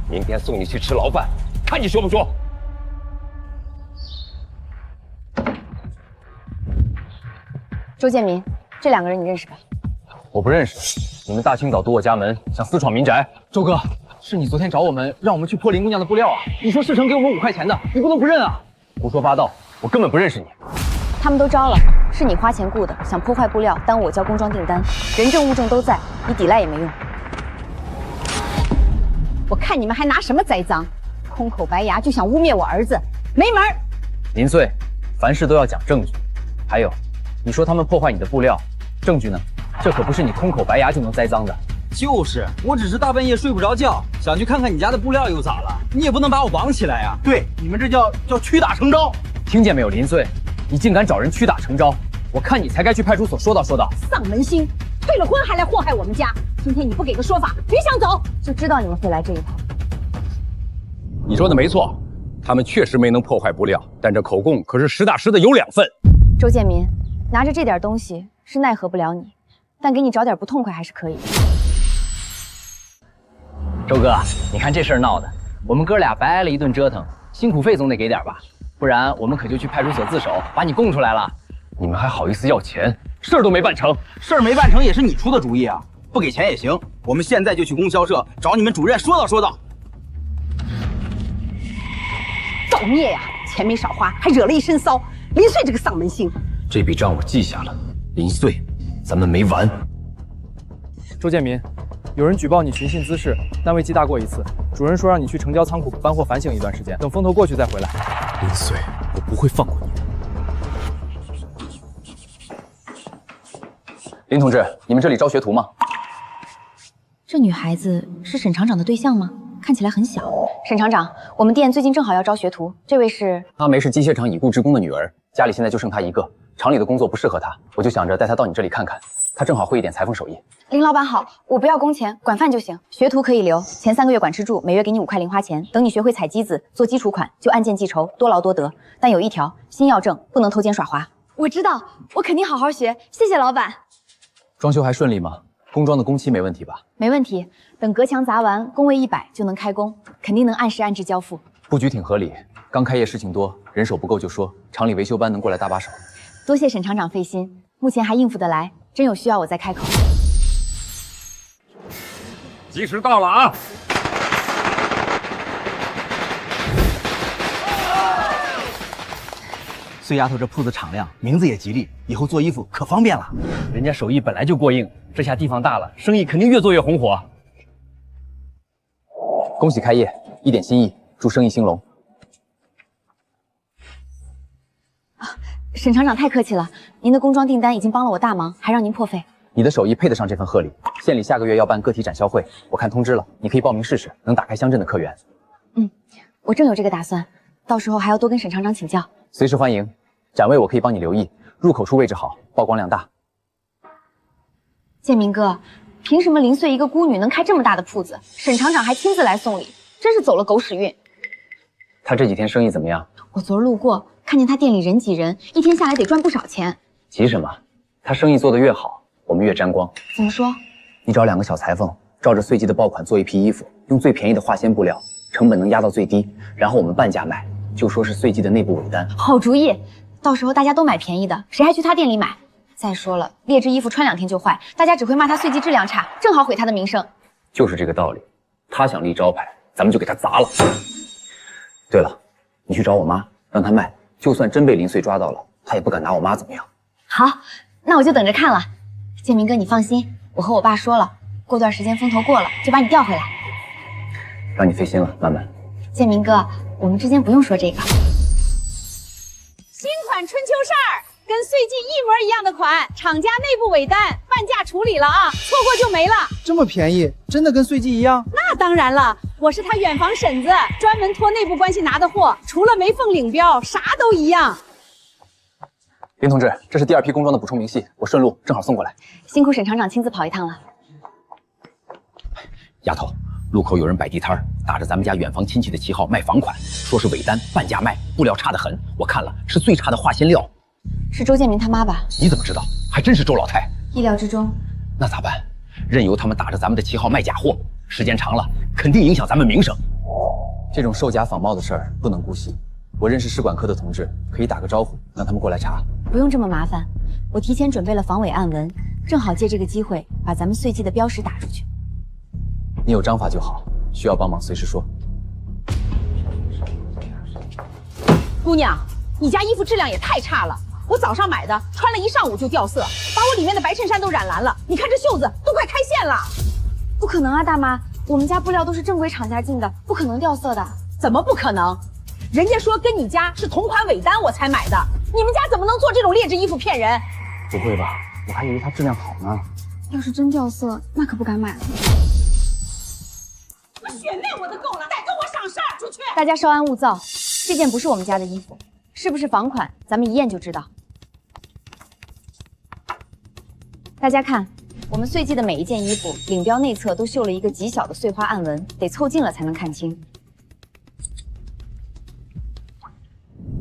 S10: 明天送你去吃牢饭，看你说不说。
S1: 周建民，这2个人你认识吧？
S6: 我不认识，你们大清早堵我家门，想私闯民宅。
S14: 周哥，是你昨天找我们，让我们去破林姑娘的布料啊！你说市城给我们5块钱的，你不能不认啊！
S6: 胡说八道，我根本不认识你。
S1: 他们都招了，是你花钱雇的，想破坏布料，耽误我交工装订单，人证物证都在，你抵赖也没用。
S8: 我看你们还拿什么栽赃？空口白牙就想污蔑我儿子，没门儿！
S6: 林穗，凡事都要讲证据。还有，你说他们破坏你的布料，证据呢？这可不是你空口白牙就能栽赃的。
S14: 就是，我只是大半夜睡不着觉，想去看看你家的布料又咋了？你也不能把我绑起来呀！
S9: 对，你们这叫屈打成招。
S6: 听见没有，林穗？你竟敢找人屈打成招，我看你才该去派出所说道说道。
S8: 丧门星，退了婚还来祸害我们家，今天你不给个说法，别想走！
S1: 就知道你们会来这一套。
S10: 你说的没错，他们确实没能破坏布料，但这口供可是实打实的有2份。
S1: 周建民，拿着这点东西是奈何不了你，但给你找点不痛快还是可以的。
S6: 周哥，你看这事儿闹的，我们哥俩白挨了一顿折腾，辛苦费总得给点吧，不然我们可就去派出所自首，把你供出来了。你们还好意思要钱？事儿都没办成。
S9: 事儿没办成也是你出的主意啊！不给钱也行，我们现在就去供销社找你们主任说道说道。
S8: 造孽呀！钱没少花，还惹了一身骚。林穗这个丧门星，
S10: 这笔账我记下了。林穗，咱们没完。
S13: 周建民，有人举报你寻衅滋事，单位记大过一次。主任说让你去城郊仓库搬货反省一段时间，等风头过去再回来。
S2: 林穗，我不会放过你的。
S6: 林同志，你们这里招学徒吗？
S1: 这女孩子是沈厂长的对象吗？看起来很小。沈厂长，我们店最近正好要招学徒，这位是？
S6: 阿梅是机械厂已故职工的女儿，家里现在就剩她一个，厂里的工作不适合她，我就想着带她到你这里看看，她正好会一点裁缝手艺。
S1: 林老板好，我不要工钱，管饭就行。学徒可以留，前3个月管吃住，每月给你5块零花钱。等你学会踩机子、做基础款，就按件计酬，多劳多得。但有一条，薪要挣，不能偷奸耍滑。我知道，我肯定好好学，谢谢老板。
S6: 装修还顺利吗？工装的工期没问题吧？
S1: 没问题，等隔墙砸完，工位100就能开工，肯定能按时按质交付。
S6: 布局挺合理。刚开业事情多，人手不够就说，厂里维修班能过来搭把手。
S1: 多谢沈厂长费心，目前还应付得来，真有需要我再开口。
S10: 计时到了啊！
S7: 碎丫头这铺子敞亮，名字也吉利，以后做衣服可方便了。
S6: 人家手艺本来就过硬，这下地方大了，生意肯定越做越红火。恭喜开业，一点心意，祝生意兴隆。
S1: 沈厂长太客气了，您的工装订单已经帮了我大忙，还让您破费。
S6: 你的手艺配得上这份贺礼。县里下个月要办个体展销会，我看通知了，你可以报名试试，能打开乡镇的客源。
S1: 我正有这个打算，到时候还要多跟沈厂长请教。
S6: 随时欢迎，展位我可以帮你留意，入口处位置好，曝光量大。
S1: 建明哥，凭什么林穗一个孤女能开这么大的铺子？沈厂长还亲自来送礼，真是走了狗屎运。
S6: 他这几天生意怎么样？
S1: 我昨儿路过，看见他店里人挤人，一天下来得赚不少钱。
S6: 急什么？他生意做得越好，我们越沾光。
S1: 怎么说？
S6: 你找2个小裁缝，照着岁季的爆款做一批衣服，用最便宜的化纤布料，成本能压到最低，然后我们半价卖，就说是岁季的内部尾单。
S1: 好主意，到时候大家都买便宜的，谁还去他店里买？再说了，劣质衣服穿2天就坏，大家只会骂他岁季质量差，正好毁他的名声。
S6: 就是这个道理，他想立招牌，咱们就给他砸了。对了，你去找我妈，让她卖，就算真被林穗抓到了，她也不敢拿我妈怎么样。
S1: 好，那我就等着看了。建明哥，你放心，我和我爸说了，过段时间风头过了，就把你调回来。
S6: 让你费心了，慢慢。
S1: 建明哥，我们之间不用说这个。
S8: 新款春秋衫儿跟岁季一模一样的款，厂家内部尾单，半价处理了啊，错过就没了。
S9: 这么便宜，真的跟岁季一样？
S8: 那当然了，我是他远房婶子，专门托内部关系拿的货，除了没缝领标，啥都一样。
S6: 林同志，这是第2批工装的补充明细，我顺路正好送过来。
S1: 辛苦沈厂长亲自跑一趟了。
S6: 丫头，路口有人摆地摊，打着咱们家远房亲戚的旗号卖仿款，说是尾单半价卖，布料差得很，我看了是最差的化纤料。
S1: 是周建明他妈吧？
S6: 你怎么知道？还真是周老太。
S1: 意料之中。
S6: 那咋办？任由他们打着咱们的旗号卖假货，时间长了肯定影响咱们名声。这种售假仿冒的事儿不能姑息。我认识市管科的同志，可以打个招呼，让他们过来查。
S1: 不用这么麻烦，我提前准备了防伪暗文，正好借这个机会把咱们岁季的标识打出去。
S6: 你有章法就好，需要帮忙随时说。
S8: 姑娘，你家衣服质量也太差了，我早上买的，穿了一上午就掉色，把我里面的白衬衫都染蓝了。你看这袖子都快开线了。
S1: 不可能啊，大妈，我们家布料都是正规厂家进的，不可能掉色的。
S8: 怎么不可能？人家说跟你家是同款尾单，我才买的。你们家怎么能做这种劣质衣服骗人？
S6: 不会吧？我还以为它质量好呢。
S1: 要是真掉色，那可不敢买了。
S8: 我血泪我都够了，再跟我省事儿，出去！
S1: 大家稍安勿躁，这件不是我们家的衣服，是不是仿款，咱们一验就知道。大家看，我们岁季的每一件衣服领标内侧都绣了一个极小的碎花暗纹，得凑近了才能看清。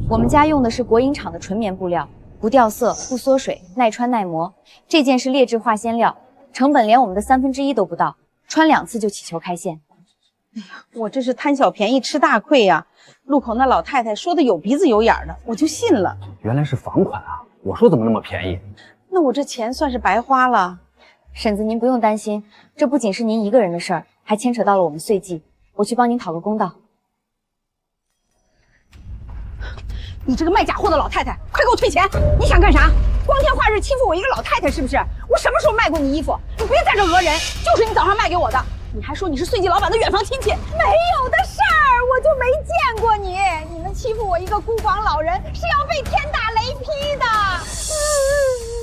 S1: 我们家用的是国营厂的纯棉布料，不掉色、不缩水、耐穿耐磨。这件是劣质化纤料，成本连我们的1/3都不到，穿2次就起球开线。
S8: 哎呀，我这是贪小便宜吃大亏呀！路口那老太太说的有鼻子有眼的，我就信了。
S6: 原来是仿款啊！我说怎么那么便宜？
S8: 那我这钱算是白花了。
S1: 婶子，您不用担心，这不仅是您一个人的事儿，还牵扯到了我们岁季。我去帮您讨个公道。
S8: 你这个卖假货的老太太，快给我退钱！你想干啥？光天化日欺负我一个老太太是不是？我什么时候卖过你衣服？你别在这讹人，就是你早上卖给我的。你还说你是岁季老板的远房亲戚，没有的事儿，我就没见过你。你们欺负我一个孤寡老人，是要被天打雷劈的。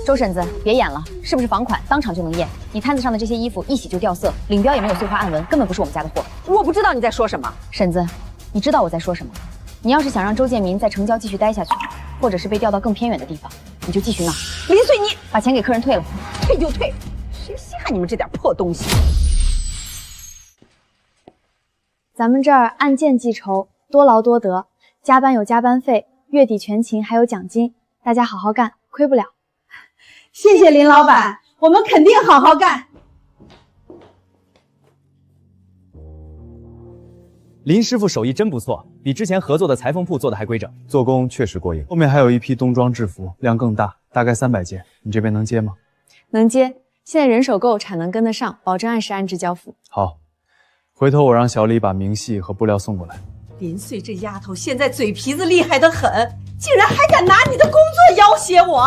S1: 周婶子，别演了，是不是仿款？当场就能验。你摊子上的这些衣服一洗就掉色，领标也没有碎花暗纹，根本不是我们家的货。
S8: 我不知道你在说什么。
S1: 婶子，你知道我在说什么？你要是想让周建民在城郊继续待下去，或者是被调到更偏远的地方，你就继续闹。
S8: 林穗，你
S1: 把钱给客人退了。
S8: 退就退，谁稀罕你们这点破东西？
S5: 咱们这儿按件计酬，多劳多得，加班有加班费，月底全勤还有奖金，大家好好干，
S1: 亏不了。
S8: 谢谢林老板，我们肯定好好干。
S13: 林师傅手艺真不错，比之前合作的裁缝铺做的还规整，做工确实过硬。后面还有一批冬装制服，量更大，大概300件，你这边能接吗？
S1: 能接，现在人手够，产能跟得上，保证按时按质交付。
S13: 好，回头我让小李把明细和布料送过来。
S8: 林穗这丫头现在嘴皮子厉害得很，竟然还敢拿你的工作要挟我！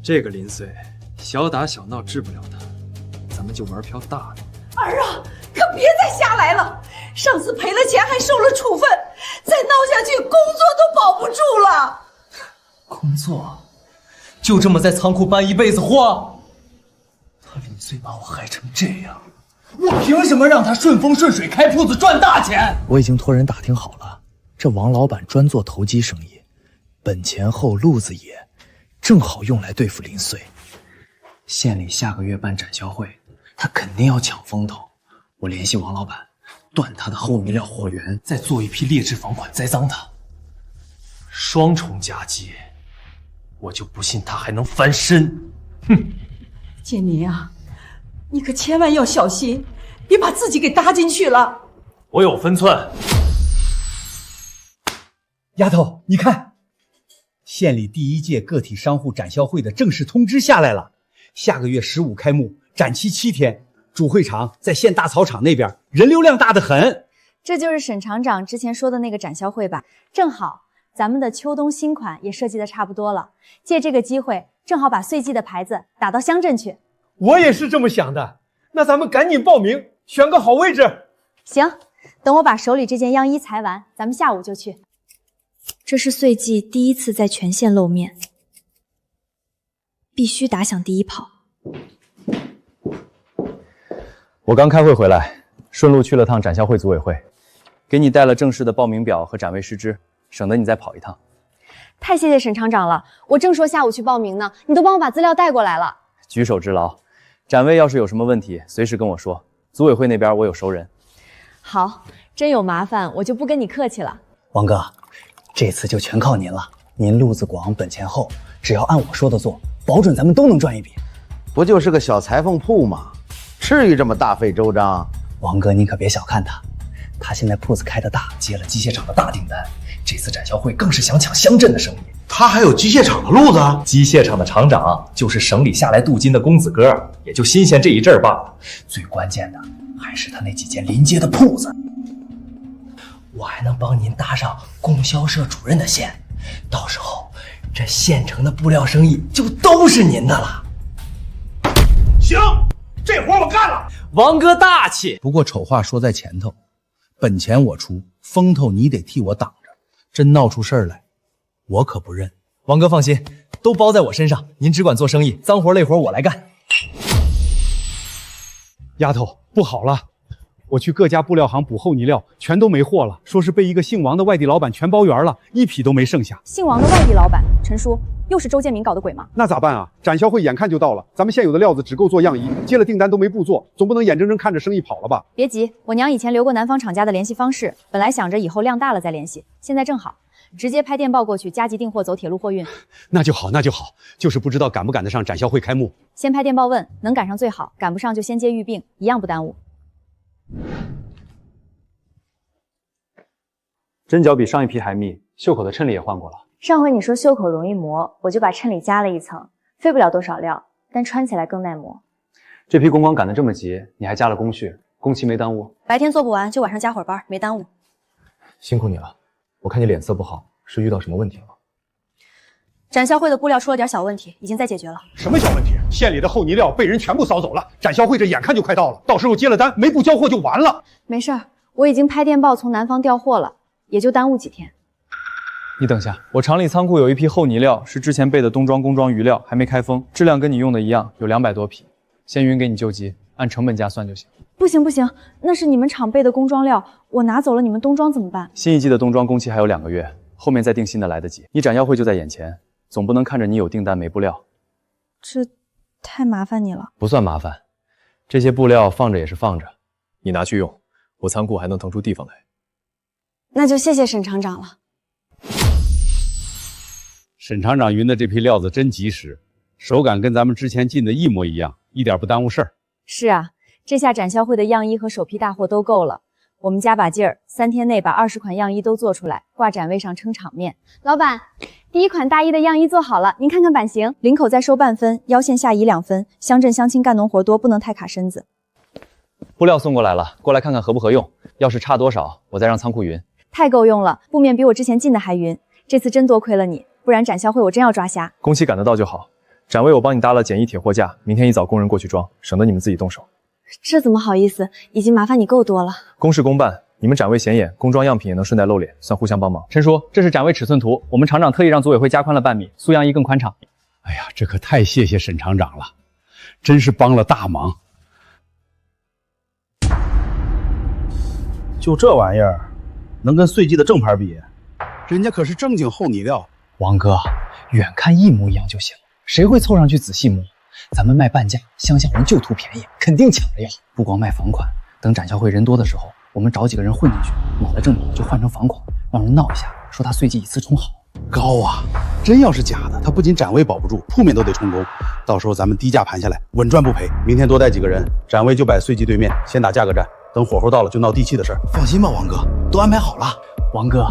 S9: 这个林穗，小打小闹治不了他，咱们就玩票大的。
S8: 儿啊，可别再瞎来了！上次赔了钱还受了处分，再闹下去，工作都保不住了。
S9: 工作就这么在仓库搬一辈子货？他林穗把我害成这样，我凭什么让他顺风顺水开铺子赚大钱？
S16: 我已经托人打听好了，这王老板专做投机生意，本钱后路子野，正好用来对付林穗。县里下个月办展销会，他肯定要抢风头。我联系王老板，断他的后米料货源，
S9: 再做一批劣质房款栽赃他，双重夹击，我就不信他还能翻身。哼！
S8: 建民啊，你可千万要小心，别把自己给搭进去了。
S9: 我有分寸。
S12: 丫头，你看，县里第1届个体商户展销会的正式通知下来了，下个月15开幕，展期7天。主会场在县大草场那边，人流量大得很。
S1: 这就是沈厂长之前说的那个展销会吧？正好咱们的秋冬新款也设计的差不多了，借这个机会，正好把岁季的牌子打到乡镇去。
S9: 我也是这么想的，那咱们赶紧报名，选个好位置。
S1: 行，等我把手里这件样衣裁完，咱们下午就去。这是岁季第1次在全县露面，必须打响第一炮。
S13: 我刚开会回来，顺路去了趟展销会组委会，给你带了正式的报名表和展位须知，省得你再跑一趟。
S1: 太谢谢沈厂长了，我正说下午去报名呢，你都帮我把资料带过来了。
S13: 举手之劳，展位要是有什么问题，随时跟我说，组委会那边我有熟人。
S1: 好，真有麻烦我就不跟你客气了。
S16: 王哥，这次就全靠您了，您路子广，本钱厚，只要按我说的做，保准咱们都能赚一笔。
S17: 不就是个小裁缝铺吗？至于这么大费周章？
S16: 王哥，你可别小看他，他现在铺子开得大，接了机械厂的大订单，这次展销会更是想抢乡镇的生意。
S17: 他还有机械厂的路子？
S9: 机械厂的厂长就是省里下来镀金的公子哥，也就新鲜这一阵儿罢了。
S16: 最关键的还是他那几间临街的铺子，我还能帮您搭上供销社主任的线，到时候这县城的布料生意就都是您的了。
S10: 行，这活我干了。
S9: 王哥大气。
S16: 不过丑话说在前头，本钱我出，风头你得替我挡着，真闹出事儿来，我可不认。
S9: 王哥放心，都包在我身上，您只管做生意，脏活累活我来干。
S12: 丫头，不好了，我去各家布料行补厚呢料，全都没货了，说是被一个姓王的外地老板全包圆了，一匹都没剩下。
S1: 姓王的外地老板，陈叔，又是周建民搞的鬼吗？
S12: 那咋办啊？展销会眼看就到了，咱们现有的料子只够做样衣，接了订单都没布做，总不能眼睁睁看着生意跑了吧？
S1: 别急，我娘以前留过南方厂家的联系方式，本来想着以后量大了再联系，现在正好，直接拍电报过去，加急订货，走铁路货运。
S12: 那就好，那就好，就是不知道赶不赶得上展销会开幕。
S1: 先拍电报问，能赶上最好，赶不上就先接预并，一样不耽误。
S13: 针脚比上一批还密，袖口的衬里也换过了。
S1: 上回你说袖口容易磨，我就把衬里加了一层，费不了多少料，但穿起来更耐磨。
S13: 这批工光赶得这么急，你还加了工序，工期没耽误？
S1: 白天做不完就晚上加会儿班，没耽误。
S13: 辛苦你了，我看你脸色不好，是遇到什么问题了吗？
S1: 展销会的布料出了点小问题，已经在解决了。
S12: 什么小问题？县里的厚呢料被人全部扫走了，展销会这眼看就快到了，到时候接了单没布交货就完了。
S1: 没事儿，我已经拍电报从南方调货了，也就耽误几天。
S13: 你等下，我厂里仓库有一批厚呢料，是之前备的冬装工装余料，还没开封，质量跟你用的一样，有200多匹，先匀给你救急，按成本价算就行。
S1: 不行不行，那是你们厂备的工装料，我拿走了你们冬装怎么办？
S13: 新一季的冬装工期还有2个月，后面再订新的来得及。你展销会就在眼前，总不能看着你有订单没布料。
S1: 这太麻烦你了。
S13: 不算麻烦，这些布料放着也是放着，你拿去用，我仓库还能腾出地方来。
S1: 那就谢谢沈厂长了。
S11: 沈厂长匀的这批料子真及时，手感跟咱们之前进的一模一样，一点不耽误事儿。
S1: 是啊，这下展销会的样衣和首批大货都够了。我们加把劲儿，3天内把20款样衣都做出来，挂展位上撑场面。老板，第1款大衣的样衣做好了，您看看版型，领口再收半分，腰线下移2分，乡镇乡亲干农活多，不能太卡身子。
S7: 布料送过来了，过来看看合不合用。要是差多少，我再让仓库匀。
S1: 太够用了，布面比我之前进的还匀。这次真多亏了你，不然展销会我真要抓瞎。
S16: 工期赶得到就好。展位我帮你搭了简易铁货架，明天一早工人过去装，省得你们自己动手。
S1: 这怎么好意思，已经麻烦你够多了。
S16: 公事公办，你们展位显眼，工装样品也能顺带露脸，算互相帮忙。
S7: 陈叔，这是展位尺寸图，我们厂长特意让组委会加宽了半米，塑样衣更宽敞。
S11: 哎呀，这可太谢谢沈厂长了，真是帮了大忙。
S18: 就这玩意儿，能跟岁季的正牌比？人家可是正经厚泥料。
S16: 王哥，远看一模一样就行，谁会凑上去仔细摸？咱们卖半价，乡下人就图便宜，肯定抢着要。不光卖房款，等展销会人多的时候，我们找几个人混进去，抹了正品就换成房款，让人闹一下，说他岁季以次充好。
S18: 高啊！真要是假的，他不仅展位保不住，铺面都得充公。到时候咱们低价盘下来，稳赚不赔。明天多带几个人，展位就摆岁季对面，先打价格战。等火候到了就闹地气的事儿。放心吧，王哥，都安排好了。
S16: 王哥，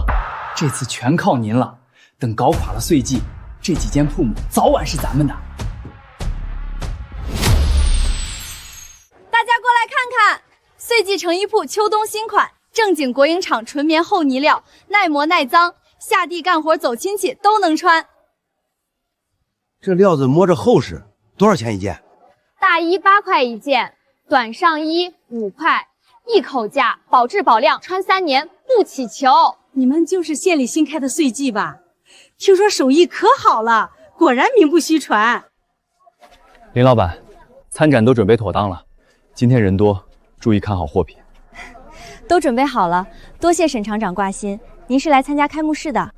S16: 这次全靠您了。等搞垮了岁季，这几间铺母早晚是咱们的。
S15: 大家过来看看，岁季成衣铺秋冬新款，正经国营厂纯棉厚呢料，耐磨耐脏，下地干活走亲戚都能穿。
S17: 这料子摸着厚实，多少钱一件？
S1: 大衣8块一件，短上衣5块，一口价，保质保量，穿3年不起球。
S8: 你们就是县里新开的岁季吧？听说手艺可好了，果然名不虚传。
S16: 林老板，参展都准备妥当了，今天人多，注意看好货品。
S1: 都准备好了，多谢沈厂长挂心。您是来参加开幕式的？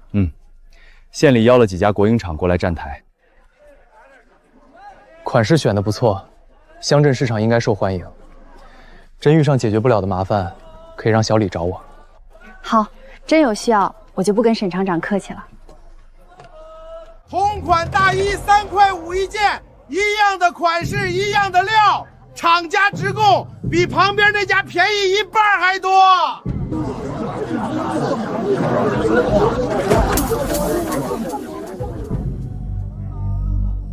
S16: 县里邀了几家国营厂过来站台。款式选的不错，乡镇市场应该受欢迎。真遇上解决不了的麻烦，可以让小李找我。
S5: 好，真有需要，我就不跟沈厂长客气了。
S19: 同款大衣3块5一件，一样的款式，一样的料，厂家直供比旁边那家便宜1半还多。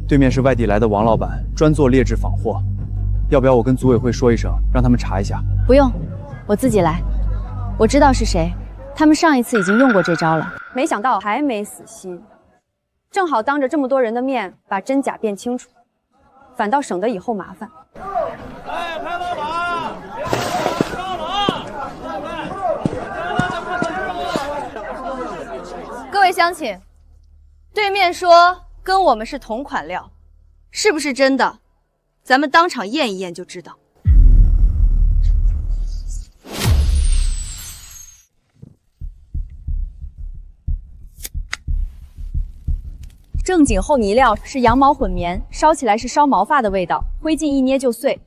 S16: 对面是外地来的王老板，专做劣质仿货，要不要我跟组委会说一声，让他们查一下？
S1: 不用，我自己来。我知道是谁，他们上一次已经用过这招了，没想到还没死心。正好当着这么多人的面把真假辨清楚，反倒省得以后麻烦。
S19: 哎，潘老板，上马！
S15: 各位乡亲，对面说跟我们是同款料，是不是真的？咱们当场验一验就知道。
S1: 正经厚呢料是羊毛混棉，烧起来是烧毛发的味道，灰烬一捏就碎。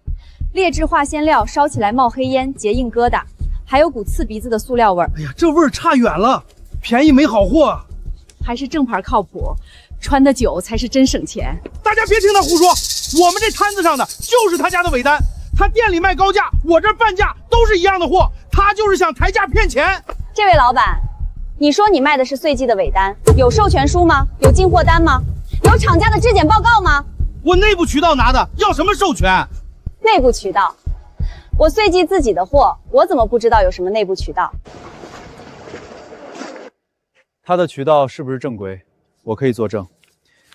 S1: 劣质化纤料烧起来冒黑烟，结硬疙瘩，还有股刺鼻子的塑料味儿。
S18: 哎呀，这味儿差远了，便宜没好货。
S8: 还是正牌靠谱，穿得久才是真省钱。
S19: 大家别听他胡说，我们这摊子上的就是他家的尾单，他店里卖高价，我这半价，都是一样的货，他就是想抬价骗钱。
S1: 这位老板，你说你卖的是岁季的尾单，有授权书吗？有进货单吗？有厂家的质检报告吗？
S19: 我内部渠道拿的，要什么授权？
S1: 内部渠道？我岁季自己的货，我怎么不知道有什么内部渠道？
S16: 他的渠道是不是正规？我可以作证。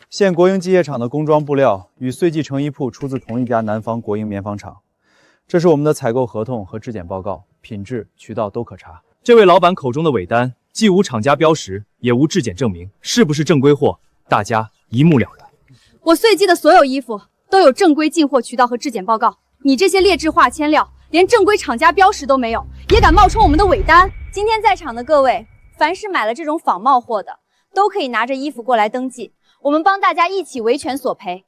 S16: 现国营机械厂的工装布料与岁季成衣铺出自同一家南方国营棉纺厂，这是我们的采购合同和质检报告，品质、渠道都可查。这位老板口中的尾单，既无厂家标识，也无质检证明，是不是正规货？大家一目了然。
S15: 我岁季的所有衣服都有正规进货渠道和质检报告，你这些劣质化纤料，连正规厂家标识都没有，也敢冒充我们的尾单？今天在场的各位，凡是买了这种仿冒货的，都可以拿着衣服过来登记，我们帮大家一起维权索赔。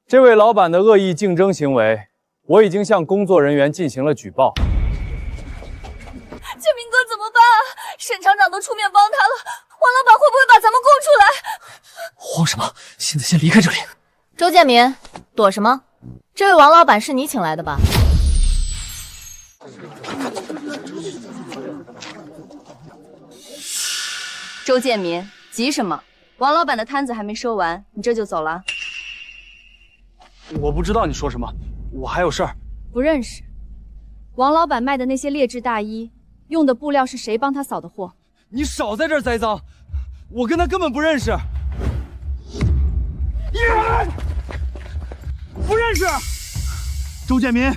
S16: 这位老板的恶意竞争行为，我已经向工作人员进行了举报。
S15: 建明哥怎么办啊？沈厂长都出面帮他了，
S1: 王老板会不会把咱们供出来？
S16: 慌什么？现在先离开这里。
S20: 周建民，躲什么？这位王老板是你请来的吧？
S1: 周建民，急什么？王老板的摊子还没收完，你这就走了？
S13: 我不知道你说什么，我还有事儿。
S1: 不认识。王老板卖的那些劣质大衣，用的布料是谁帮他扫的货？
S13: 你少在这儿栽赃，我跟他根本不认识。
S19: 不认识。周建民，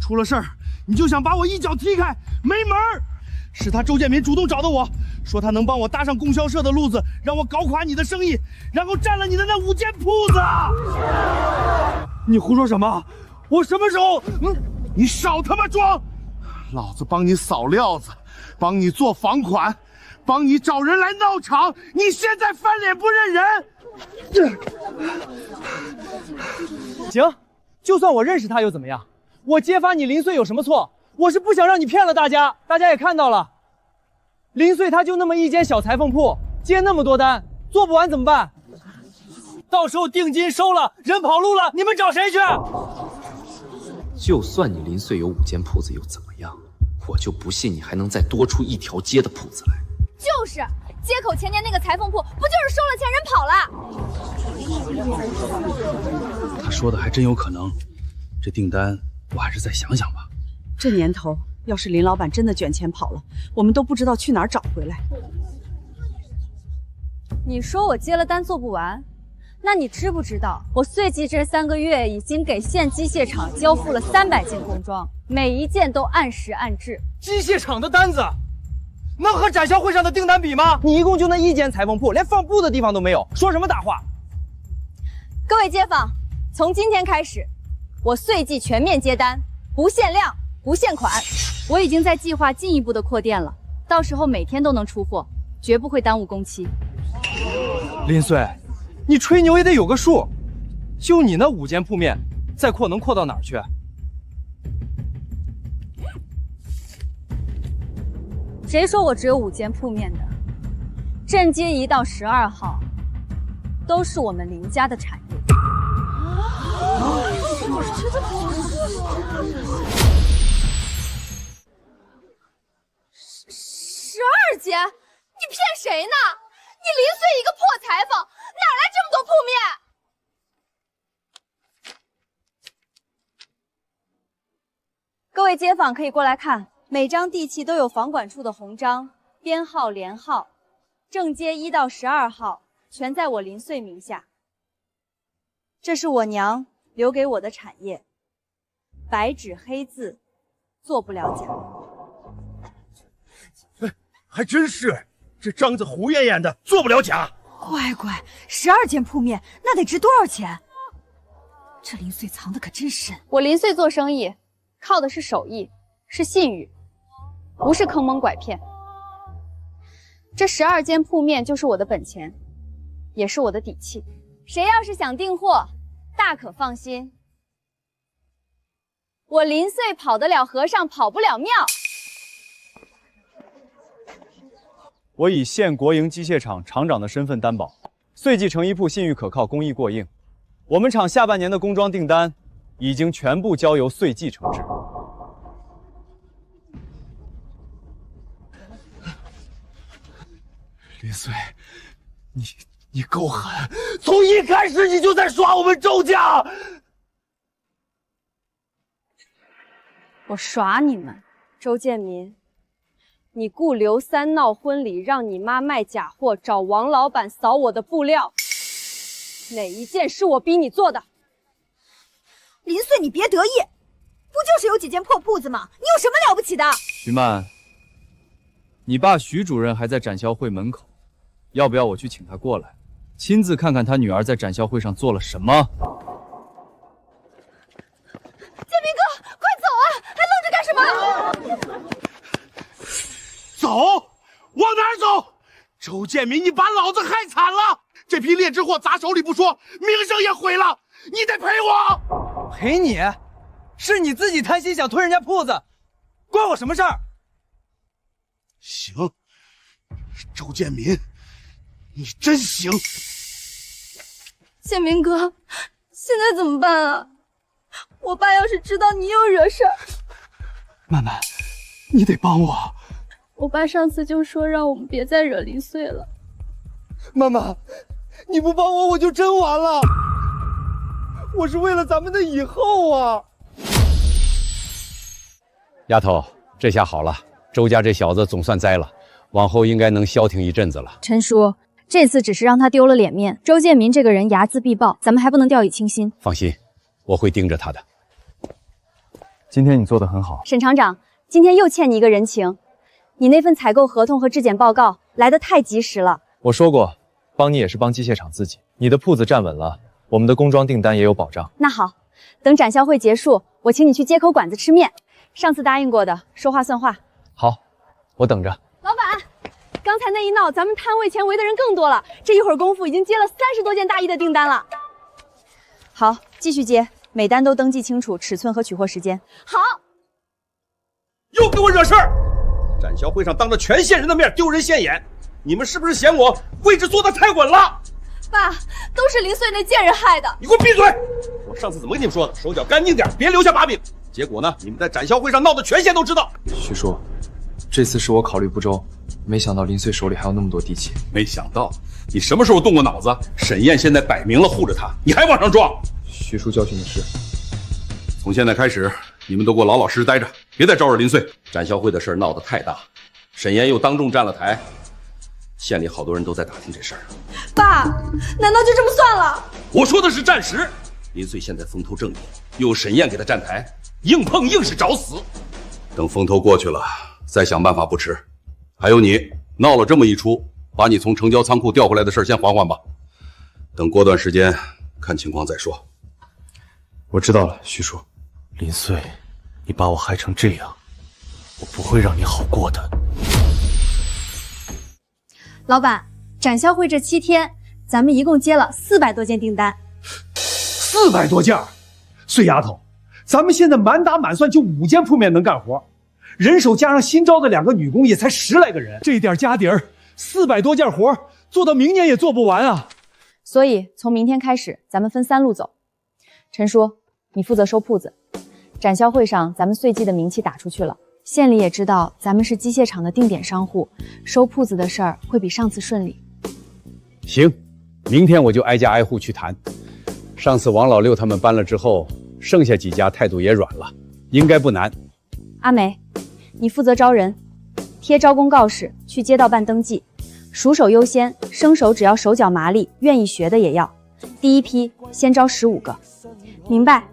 S19: 出了事儿，你就想把我一脚踢开，没门儿！是他周建民主动找的我，说他能帮我搭上供销社的路子，让我搞垮你的生意，然后占了你的那5间铺子。你胡说什么？我什么时候？你少他妈装！老子帮你扫料子，帮你做房款，帮你找人来闹场，你现在翻脸不认人！
S13: 行，就算我认识他又怎么样？我揭发你林穗有什么错？我是不想让你骗了大家，大家也看到了，林穗他就那么一间小裁缝铺，接那么多单，做不完怎么办？到时候定金收了，人跑路了，你们找谁去？
S21: 就算你林穗有5间铺子又怎么样？我就不信你还能再多出一条街的铺子来。
S1: 就是街口前年那个裁缝铺，不就是收了钱人跑了？
S18: 他说的还真有可能，这订单我还是再想想吧。
S8: 这年头，要是林老板真的卷钱跑了，我们都不知道去哪儿找回来。
S1: 你说我接了单做不完，那你知不知道，我岁季这3个月已经给县机械厂交付了300件工装，每一件都按时按质。
S13: 机械厂的单子能和展销会上的订单比吗？你一共就那1间裁缝铺，连放布的地方都没有，说什么大话？
S1: 各位街坊，从今天开始，我岁季全面接单，不限量，不限款。我已经在计划进一步的扩店了，到时候每天都能出货，绝不会耽误工期。
S13: 林穗，你吹牛也得有个数，就你那5间铺面，再扩能扩到哪儿去？
S1: 谁说我只有5间铺面的？镇街1到12号都是我们林家的产业。12间？你骗谁呢？你林穗一个破裁缝，哪来这么多铺面？各位街坊可以过来看，每张地契都有房管处的红章，编号、连号，正街1到12号全在我林穗名下。这是我娘留给我的产业，白纸黑字，做不了假。
S19: 还真是，这章子胡艳艳的，做不了假。
S5: 乖乖，12间铺面那得值多少钱？这林穗藏的可真深。
S1: 我林穗做生意，靠的是手艺，是信誉，不是坑蒙拐骗。这12间铺面就是我的本钱，也是我的底气。谁要是想订货，大可放心，我林穗跑得了和尚跑不了庙。
S13: 我以县国营机械厂厂长的身份担保，岁季成衣铺信誉可靠，工艺过硬。我们厂下半年的工装订单已经全部交由岁季承制。
S19: 林穗，你够狠，从一开始你就在耍我们周家。
S1: 我耍你们，周建民。你雇刘三闹婚礼，让你妈卖假货，找王老板扫我的布料，哪一件是我逼你做的？
S5: 林穗，你别得意，不就是有几间破铺子吗？你有什么了不起的？
S13: 徐曼，你爸徐主任还在展销会门口，要不要我去请他过来，亲自看看他女儿在展销会上做了什么？
S1: 建民哥，快走啊！还愣着干什么？
S19: 走，往哪儿走？周建民，你把老子害惨了！这批劣质货砸手里不说，名声也毁了，你得赔我。
S13: 赔你？是你自己贪心想吞人家铺子，关我什么事儿？
S19: 行，周建民，你真行！
S15: 建明哥，现在怎么办啊？我爸要是知道你又惹事儿，
S19: 曼曼，你得帮我。
S15: 我爸上次就说让我们别再惹林穗了。
S19: 曼曼，你不帮我，我就真完了。我是为了咱们的以后啊！
S11: 丫头，这下好了，周家这小子总算栽了，往后应该能消停一阵子了。
S1: 陈叔，这次只是让他丢了脸面，周建民这个人睚眦必报，咱们还不能掉以轻心。
S11: 放心，我会盯着他的。
S13: 今天你做得很好，
S1: 沈厂长，今天又欠你一个人情，你那份采购合同和质检报告来得太及时了。
S13: 我说过，帮你也是帮机械厂自己。你的铺子站稳了，我们的工装订单也有保障。
S1: 那好，等展销会结束，我请你去街口馆子吃面。上次答应过的，说话算话。
S13: 好，我等着。
S1: 老板，刚才那一闹，咱们摊位前围的人更多了，这一会儿功夫已经接了30多件大衣的订单了。好，继续接，每单都登记清楚尺寸和取货时间。好。
S10: 又给我惹事儿！展销会上当着全县人的面丢人现眼，你们是不是嫌我位置坐得太稳了？
S15: 爸，都是林穗那贱人害的。
S10: 你给我闭嘴！我上次怎么跟你们说的？手脚干净点，别留下把柄。结果呢，你们在展销会上闹得全县都知道。
S13: 徐叔，这次是我考虑不周，没想到林穗手里还有那么多地契。
S10: 没想到你什么时候动过脑子？沈燕现在摆明了护着他，你还往上撞。
S13: 徐叔教训的是，
S10: 从现在开始，你们都给我老老实实待着，别再招惹林穗。展销会的事闹得太大，沈燕又当众站了台，县里好多人都在打听这事儿。
S15: 爸，难道就这么算了？
S10: 我说的是暂时。林穗现在风头正劲，又有沈燕给他站台，硬碰硬是找死。等风头过去了，再想办法不迟。还有你，闹了这么一出，把你从成交仓库调回来的事先缓缓吧。等过段时间看情况再说。
S16: 我知道了，徐叔。林穗，你把我害成这样，我不会让你好过的。
S1: 老板，展销会这7天，咱们一共接了400多件订单。
S12: 400多件，穗丫头，咱们现在满打满算就5间铺面能干活，人手加上新招的2个女工也才10来个人，这点家底儿，400多件活做到明年也做不完啊！
S1: 所以从明天开始，咱们分3路走。陈叔，你负责收铺子。展销会上，咱们穗记的名气打出去了，县里也知道咱们是机械厂的定点商户，收铺子的事儿会比上次顺利。
S11: 行，明天我就挨家挨户去谈。上次王老六他们搬了之后，剩下几家态度也软了，应该不难。
S1: 阿梅，你负责招人，贴招工告示，去街道办登记，熟手优先，生手只要手脚麻利，愿意学的也要。第一批先招15个，明白？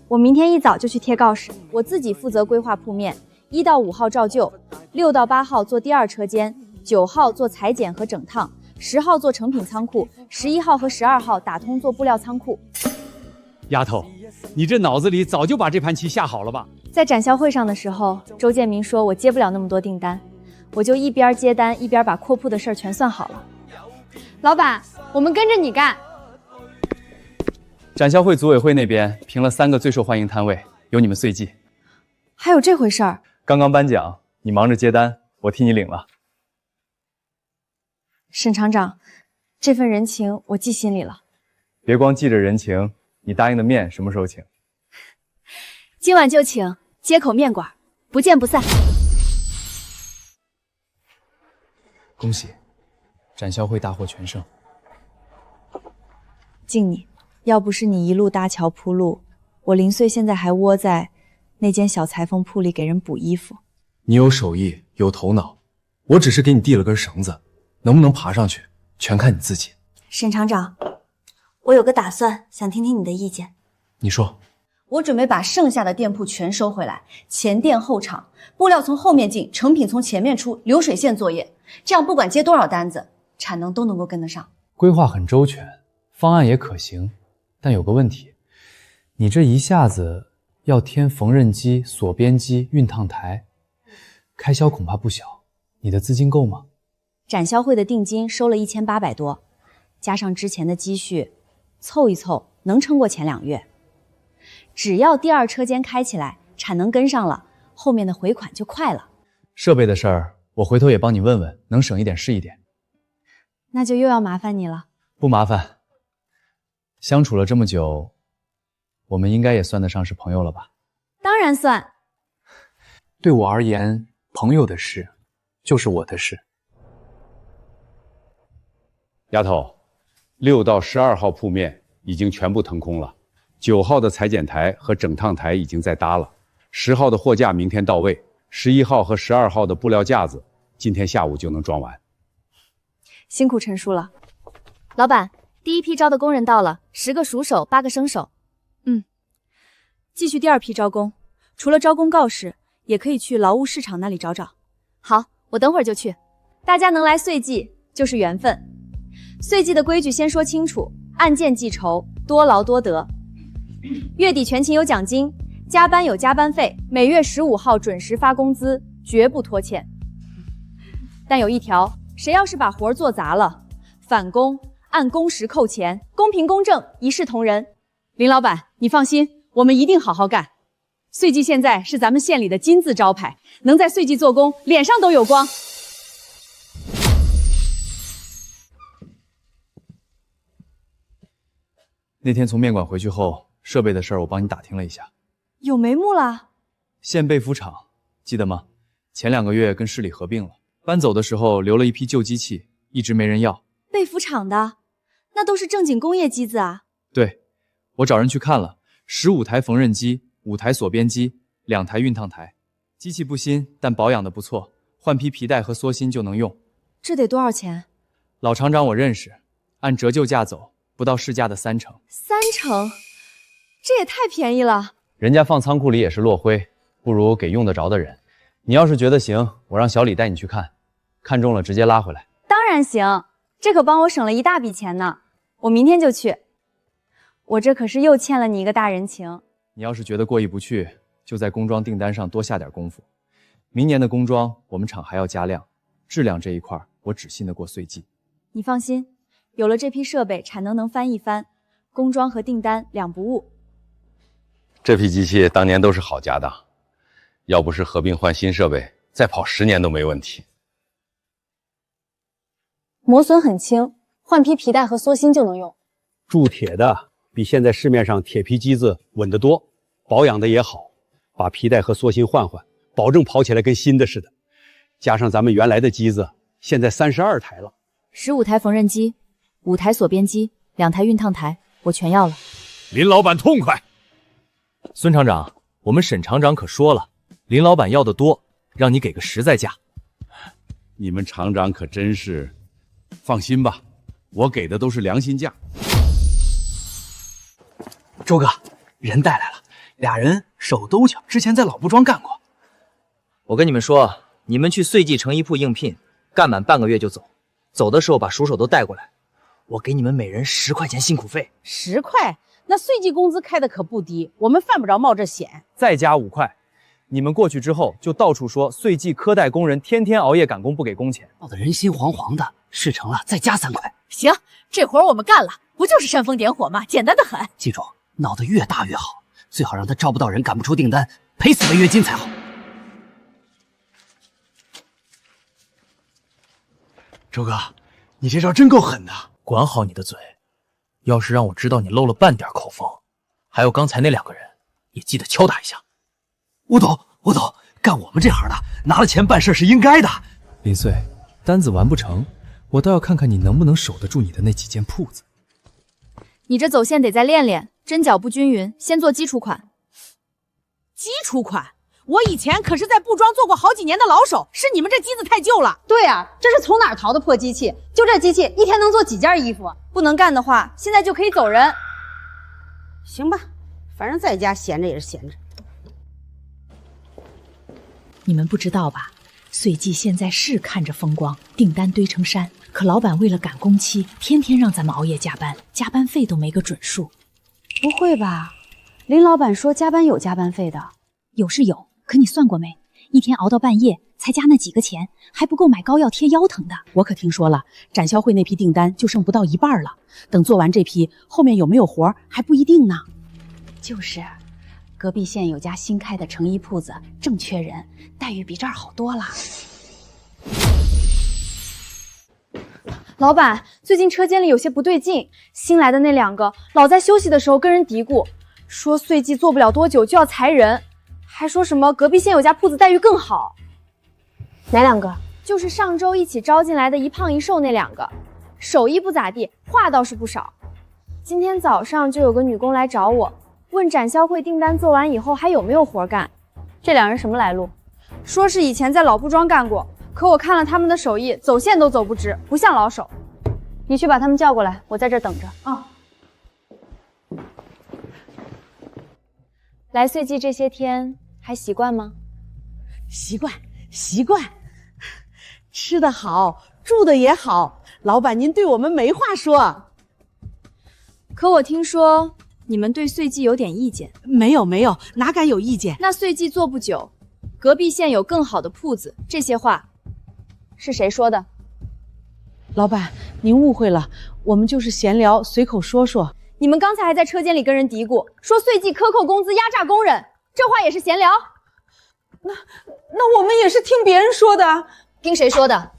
S1: 我明天一早就去贴告示，我自己负责规划铺面，1到5号照旧，6到8号做第2车间，9号做裁剪和整烫，10号做成品仓库，11号和12号打通做布料仓库。
S11: 丫头，你这脑子里早就把这盘棋下好了吧？
S1: 在展销会上的时候，周建明说我接不了那么多订单，我就一边接单一边把扩铺的事儿全算好了。老板，我们跟着你干。
S13: 展销会组委会那边评了3个最受欢迎摊位，有你们穗记。
S1: 还有这回事儿？
S13: 刚刚颁奖，你忙着接单，我替你领了。
S1: 沈厂长，这份人情我记心里了。
S13: 别光记着人情，你答应的面什么时候请？
S1: 今晚就请，街口面馆，不见不散。
S13: 恭喜，展销会大获全胜。
S1: 敬你，要不是你一路搭桥铺路，我林穗现在还窝在那间小裁缝铺里给人补衣服。
S13: 你有手艺，有头脑，我只是给你递了根绳子，能不能爬上去，全看你自己。
S5: 沈厂长，我有个打算，想听听你的意见。
S13: 你说。
S8: 我准备把剩下的店铺全收回来，前店后厂，布料从后面进，成品从前面出，流水线作业，这样不管接多少单子，产能都能够跟得上。
S13: 规划很周全，方案也可行，但有个问题，你这一下子要添缝纫机、锁边机、熨烫台，开销恐怕不小，你的资金够吗？
S1: 展销会的定金收了1800多，加上之前的积蓄，凑一凑能撑过前2月。只要第2车间开起来，产能跟上了，后面的回款就快了。
S13: 设备的事儿，我回头也帮你问问，能省一点是一点。
S1: 那就又要麻烦你了。
S13: 不麻烦，相处了这么久，我们应该也算得上是朋友了吧？
S1: 当然算。
S16: 对我而言，朋友的事就是我的事。
S10: 丫头，6到12号铺面已经全部腾空了，9号的裁剪台和整烫台已经在搭了，10号的货架明天到位，11号和12号的布料架子今天下午就能装完。
S1: 辛苦陈叔了。
S20: 老板，第一批招的工人到了，10个熟手，8个生手。
S5: 继续第2批招工，除了招工告示，也可以去劳务市场那里找找。
S20: 好，我等会儿就去。
S1: 大家能来岁季就是缘分。岁季的规矩先说清楚，按件计酬，多劳多得。月底全勤有奖金，加班有加班费，每月15号准时发工资，绝不拖欠。但有一条，谁要是把活做砸了，返工按工时扣钱，公平公正，一视同仁。
S8: 林老板，你放心，我们一定好好干。岁季现在是咱们县里的金字招牌，能在岁季做工，脸上都有光。
S13: 那天从面馆回去后，设备的事儿我帮你打听了一下，
S5: 有眉目了。
S13: 县被服厂记得吗？前2个月跟市里合并了，搬走的时候留了一批旧机器，一直没人要。
S5: 被服厂的，那都是正经工业机子啊。
S13: 对，我找人去看了，15台缝纫机，5台锁边机，2台熨烫台，机器不新，但保养的不错，换批皮带和缩芯就能用。
S5: 这得多少钱？
S13: 老厂长我认识，按折旧价走，不到市价的3成。
S5: 3成？这也太便宜了。
S13: 人家放仓库里也是落灰，不如给用得着的人。你要是觉得行，我让小李带你去看，看中了直接拉回来。
S1: 当然行，这可帮我省了一大笔钱呢。我明天就去。我这可是又欠了你一个大人情。
S13: 你要是觉得过意不去，就在工装订单上多下点功夫。明年的工装我们厂还要加量，质量这一块我只信得过岁季。
S1: 你放心，有了这批设备，产能能翻一番，工装和订单两不误。
S10: 这批机器当年都是好家当，要不是合并换新设备，再跑10年都没问题。
S1: 磨损很轻，换批皮带和缩芯就能用。
S12: 铸铁的比现在市面上铁皮机子稳得多，保养的也好，把皮带和缩芯换换，保证跑起来跟新的似的。加上咱们原来的机子，现在32台了。
S20: 15台缝纫机，5台锁边机，2台熨烫台，我全要了。
S2: 林老板痛快。
S13: 孙厂长，我们沈厂长可说了，林老板要的多，让你给个实在价。
S10: 你们厂长可真是，放心吧，我给的都是良心价。
S16: 周哥，人带来了，2人手都巧，之前在老布庄干过。
S7: 我跟你们说，你们去岁季成衣铺应聘，干满半个月就走，走的时候把熟手都带过来，我给你们每人10块钱辛苦费。
S8: 10块？那岁季工资开的可不低，我们犯不着冒这险。
S13: 再加5块，你们过去之后就到处说岁季科代工人天天熬夜赶工不给工钱，
S4: 闹得人心惶惶的。事成了再加3块。
S8: 行，这活我们干了，不就是煽风点火吗？简单的很。
S4: 记住，闹得越大越好，最好让他招不到人，赶不出订单，赔死违约金才好。
S16: 周哥，你这招真够狠的。
S7: 管好你的嘴，要是让我知道你漏了半点口风，还有刚才那2个人，也记得敲打一下。
S16: 我懂，干我们这行的，拿了钱办事是应该的。
S13: 林穗，单子完不成，我倒要看看你能不能守得住你的那几间铺子。
S1: 你这走线得再练练，针脚不均匀，先做基础款。
S8: 基础款？我以前可是在布庄做过好几年的老手，是你们这机子太旧了。
S1: 对啊，这是从哪儿淘的破机器？就这机器，一天能做几件衣服？不能干的话，现在就可以走人。
S22: 行吧，反正在家闲着也是闲着。
S8: 你们不知道吧？岁季现在是看着风光，订单堆成山，可老板为了赶工期，天天让咱们熬夜加班，加班费都没个准数。
S5: 不会吧？林老板说加班有加班费的。
S8: 有是有，可你算过没？一天熬到半夜，才加那几个钱，还不够买膏药贴腰疼的。我可听说了，展销会那批订单就剩不到一半了，等做完这批，后面有没有活还不一定呢。
S22: 就是，隔壁县有家新开的成衣铺子，正缺人，待遇比这儿好多了。
S1: 老板，最近车间里有些不对劲，新来的那2个老在休息的时候跟人嘀咕，说岁季做不了多久就要裁人，还说什么隔壁县有家铺子待遇更好。
S3: 哪2个？
S1: 就是上周一起招进来的一胖一瘦那2个，手艺不咋地，话倒是不少。今天早上就有个女工来找我，问展销会订单做完以后还有没有活干。
S3: 这2人什么来路？
S1: 说是以前在老布庄干过，可我看了他们的手艺，走线都走不直，不像老手。
S3: 你去把他们叫过来，我在这等着。
S1: 啊。来岁季这些天还习惯吗？
S8: 习惯。吃得好，住的也好，老板您对我们没话说。
S1: 可我听说你们对岁季有点意见。
S8: 没有，哪敢有意见？
S1: 那岁季做不久，隔壁县有更好的铺子，这些话是谁说的？
S8: 老板，您误会了，我们就是闲聊，随口说说。
S1: 你们刚才还在车间里跟人嘀咕，说岁季克扣工资压榨工人，这话也是闲聊？
S8: 那我们也是听别人说的。
S1: 听谁说的？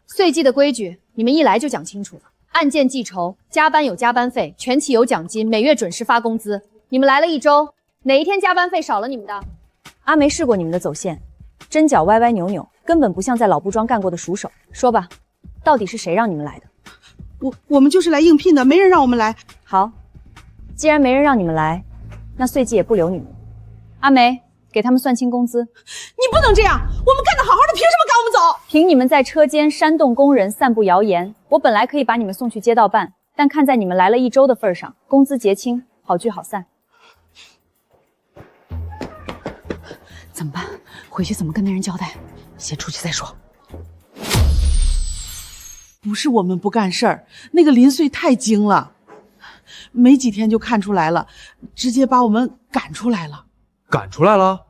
S1: 岁季的规矩，你们一来就讲清楚了。按件计酬，加班有加班费，全期有奖金，每月准时发工资。你们来了1周，哪一天加班费少了你们的？阿梅试过你们的走线，针脚歪歪扭扭，根本不像在老布庄干过的熟手。说吧，到底是谁让你们来的？
S8: 我们就是来应聘的，没人让我们来。
S1: 好，既然没人让你们来，那岁季也不留你们。阿梅，给他们算清工资。
S8: 你不能这样，我们干得好好的，凭什么赶我们走？
S1: 凭你们在车间煽动工人、散布谣言，我本来可以把你们送去街道办，但看在你们来了1周的份上，工资结清，好聚好散。
S22: 怎么办？回去怎么跟那人交代？先出去再说。
S8: 不是我们不干事儿，那个林穗太精了，没几天就看出来了，直接把我们赶出来了。
S13: 赶出来了？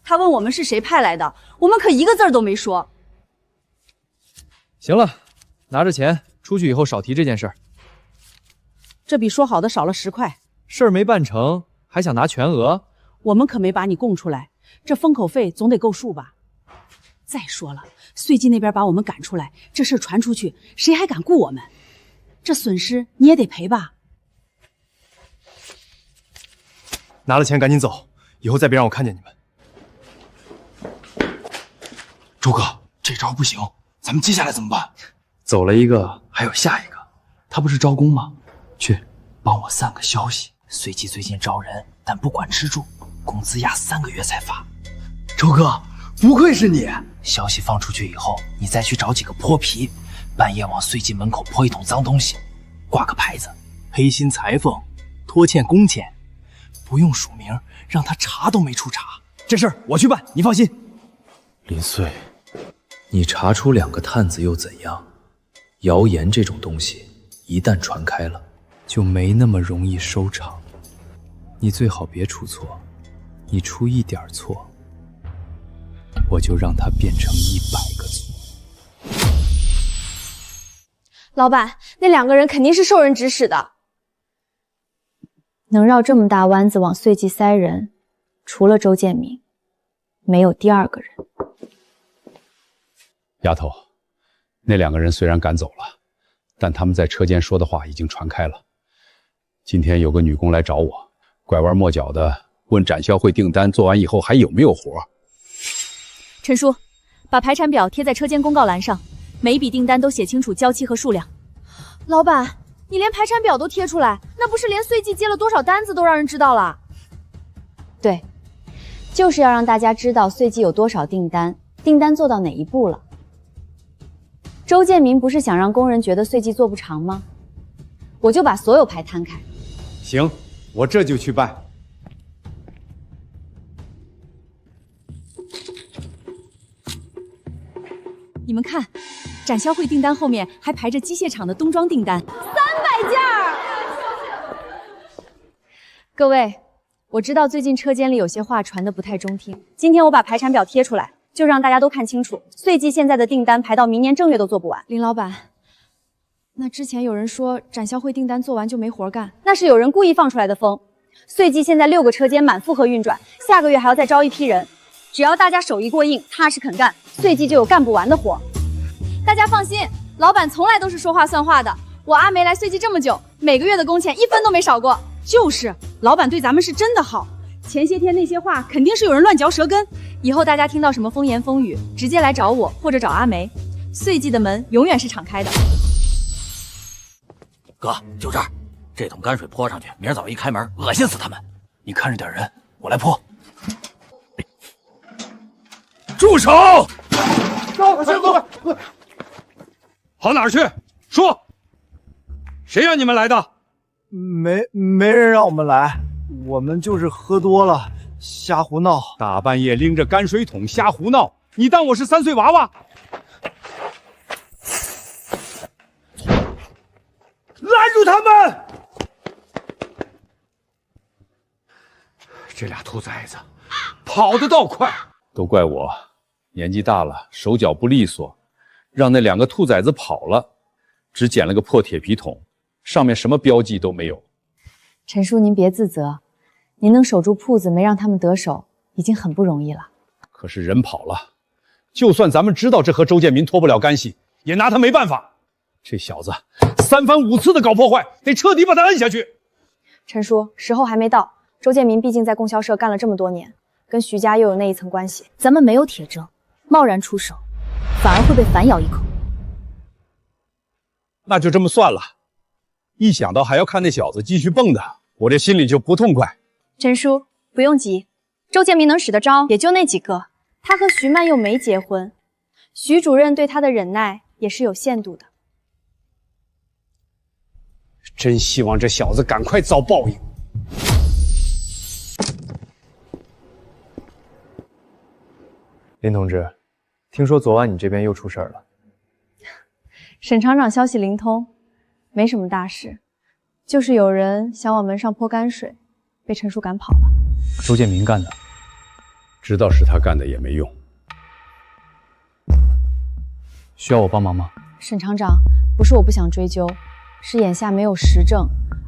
S1: 他问我们是谁派来的，我们可一个字都没说。
S13: 行了，拿着钱出去以后少提这件事儿。
S8: 这比说好的少了10块，
S13: 事儿没办成，还想拿全额？
S8: 我们可没把你供出来，这封口费总得够数吧？再说了，岁季那边把我们赶出来，这事儿传出去，谁还敢雇我们？这损失你也得赔吧？
S13: 拿了钱赶紧走，以后再别让我看见你们。
S19: 周哥，这招不行，咱们接下来怎么办？
S16: 走了一个，还有下一个。他不是招工吗？去，帮我散个消息。岁季最近招人，但不管吃住，工资压3个月才发。
S19: 周哥，不愧是你。
S16: 消息放出去以后，你再去找几个泼皮，半夜往岁季门口泼一桶脏东西，挂个牌子，黑心裁缝，拖欠工钱，不用署名，让他查都没处查。
S13: 这事儿我去办，你放心。
S21: 林穗，你查出2个探子又怎样？谣言这种东西，一旦传开了，就没那么容易收场。你最好别出错，你出一点错，我就让它变成100个错。
S1: 老板，那2个人肯定是受人指使的。能绕这么大弯子往岁季塞人，除了周建明，没有第2个人。
S11: 丫头，那2个人虽然赶走了，但他们在车间说的话已经传开了。今天有个女工来找我，拐弯抹角的问展销会订单做完以后还有没有活。
S1: 陈叔，把排产表贴在车间公告栏上，每一笔订单都写清楚交期和数量。老板，你连排产表都贴出来，那不是连岁季接了多少单子都让人知道了？对，就是要让大家知道岁季有多少订单，订单做到哪一步了。周建明不是想让工人觉得岁季做不长吗？我就把所有牌摊开。
S12: 行，我这就去办。
S1: 你们看，展销会订单后面还排着机械厂的冬装订单，300件儿。各位，我知道最近车间里有些话传得不太中听，今天我把排产表贴出来，就让大家都看清楚，岁季现在的订单排到明年正月都做不完。林老板，那之前有人说展销会订单做完就没活干，那是有人故意放出来的风。岁季现在6个车间满负荷运转，下个月还要再招一批人。只要大家手艺过硬，踏实肯干，岁季就有干不完的活。大家放心，老板从来都是说话算话的。我阿梅来岁季这么久，每个月的工钱1分都没少过。
S8: 就是，老板对咱们是真的好。前些天那些话，肯定是有人乱嚼舌根。
S1: 以后大家听到什么风言风语，直接来找我或者找阿梅，岁季的门永远是敞开的。
S4: 哥，就这儿，这桶泔水泼上去，明儿早一开门，恶心死他们。你看着点人，我来泼。
S10: 住手！跑哪儿去？说，谁让你们来的？
S9: 没人让我们来，我们就是喝多了，瞎胡闹。
S2: 大半夜拎着泔水桶瞎胡闹，你当我是3岁娃娃？
S10: 拦住他们！
S2: 这俩兔崽子跑得倒快，都怪我年纪大了，手脚不利索，让那2个兔崽子跑了，只捡了个破铁皮桶，上面什么标记都没有。
S3: 陈叔，您别自责，您能守住铺子，没让他们得手，已经很不容易了。
S2: 可是人跑了，就算咱们知道这和周建民脱不了干系，也拿他没办法。这小子3番5次的搞破坏，得彻底把他摁下去。
S3: 陈叔，时候还没到。周建民毕竟在供销社干了这么多年，跟徐家又有那一层关系，
S20: 咱们没有铁证，贸然出手，反而会被反咬一口。
S2: 那就这么算了。一想到还要看那小子继续蹦跶，我这心里就不痛快。
S3: 陈叔，不用急，周建民能使的招也就那几个，他和徐曼又没结婚，徐主任对他的忍耐也是有限度的。
S2: 真希望这小子赶快遭报应。
S13: 林同志，听说昨晚你这边又出事了。
S3: 沈厂长消息灵通，没什么大事，就是有人想往门上泼泔水，被陈叔赶跑了。
S13: 周建民干的，
S2: 知道是他干的也没用。
S13: 需要我帮忙吗？
S3: 沈厂长，不是我不想追究，是眼下没有实证，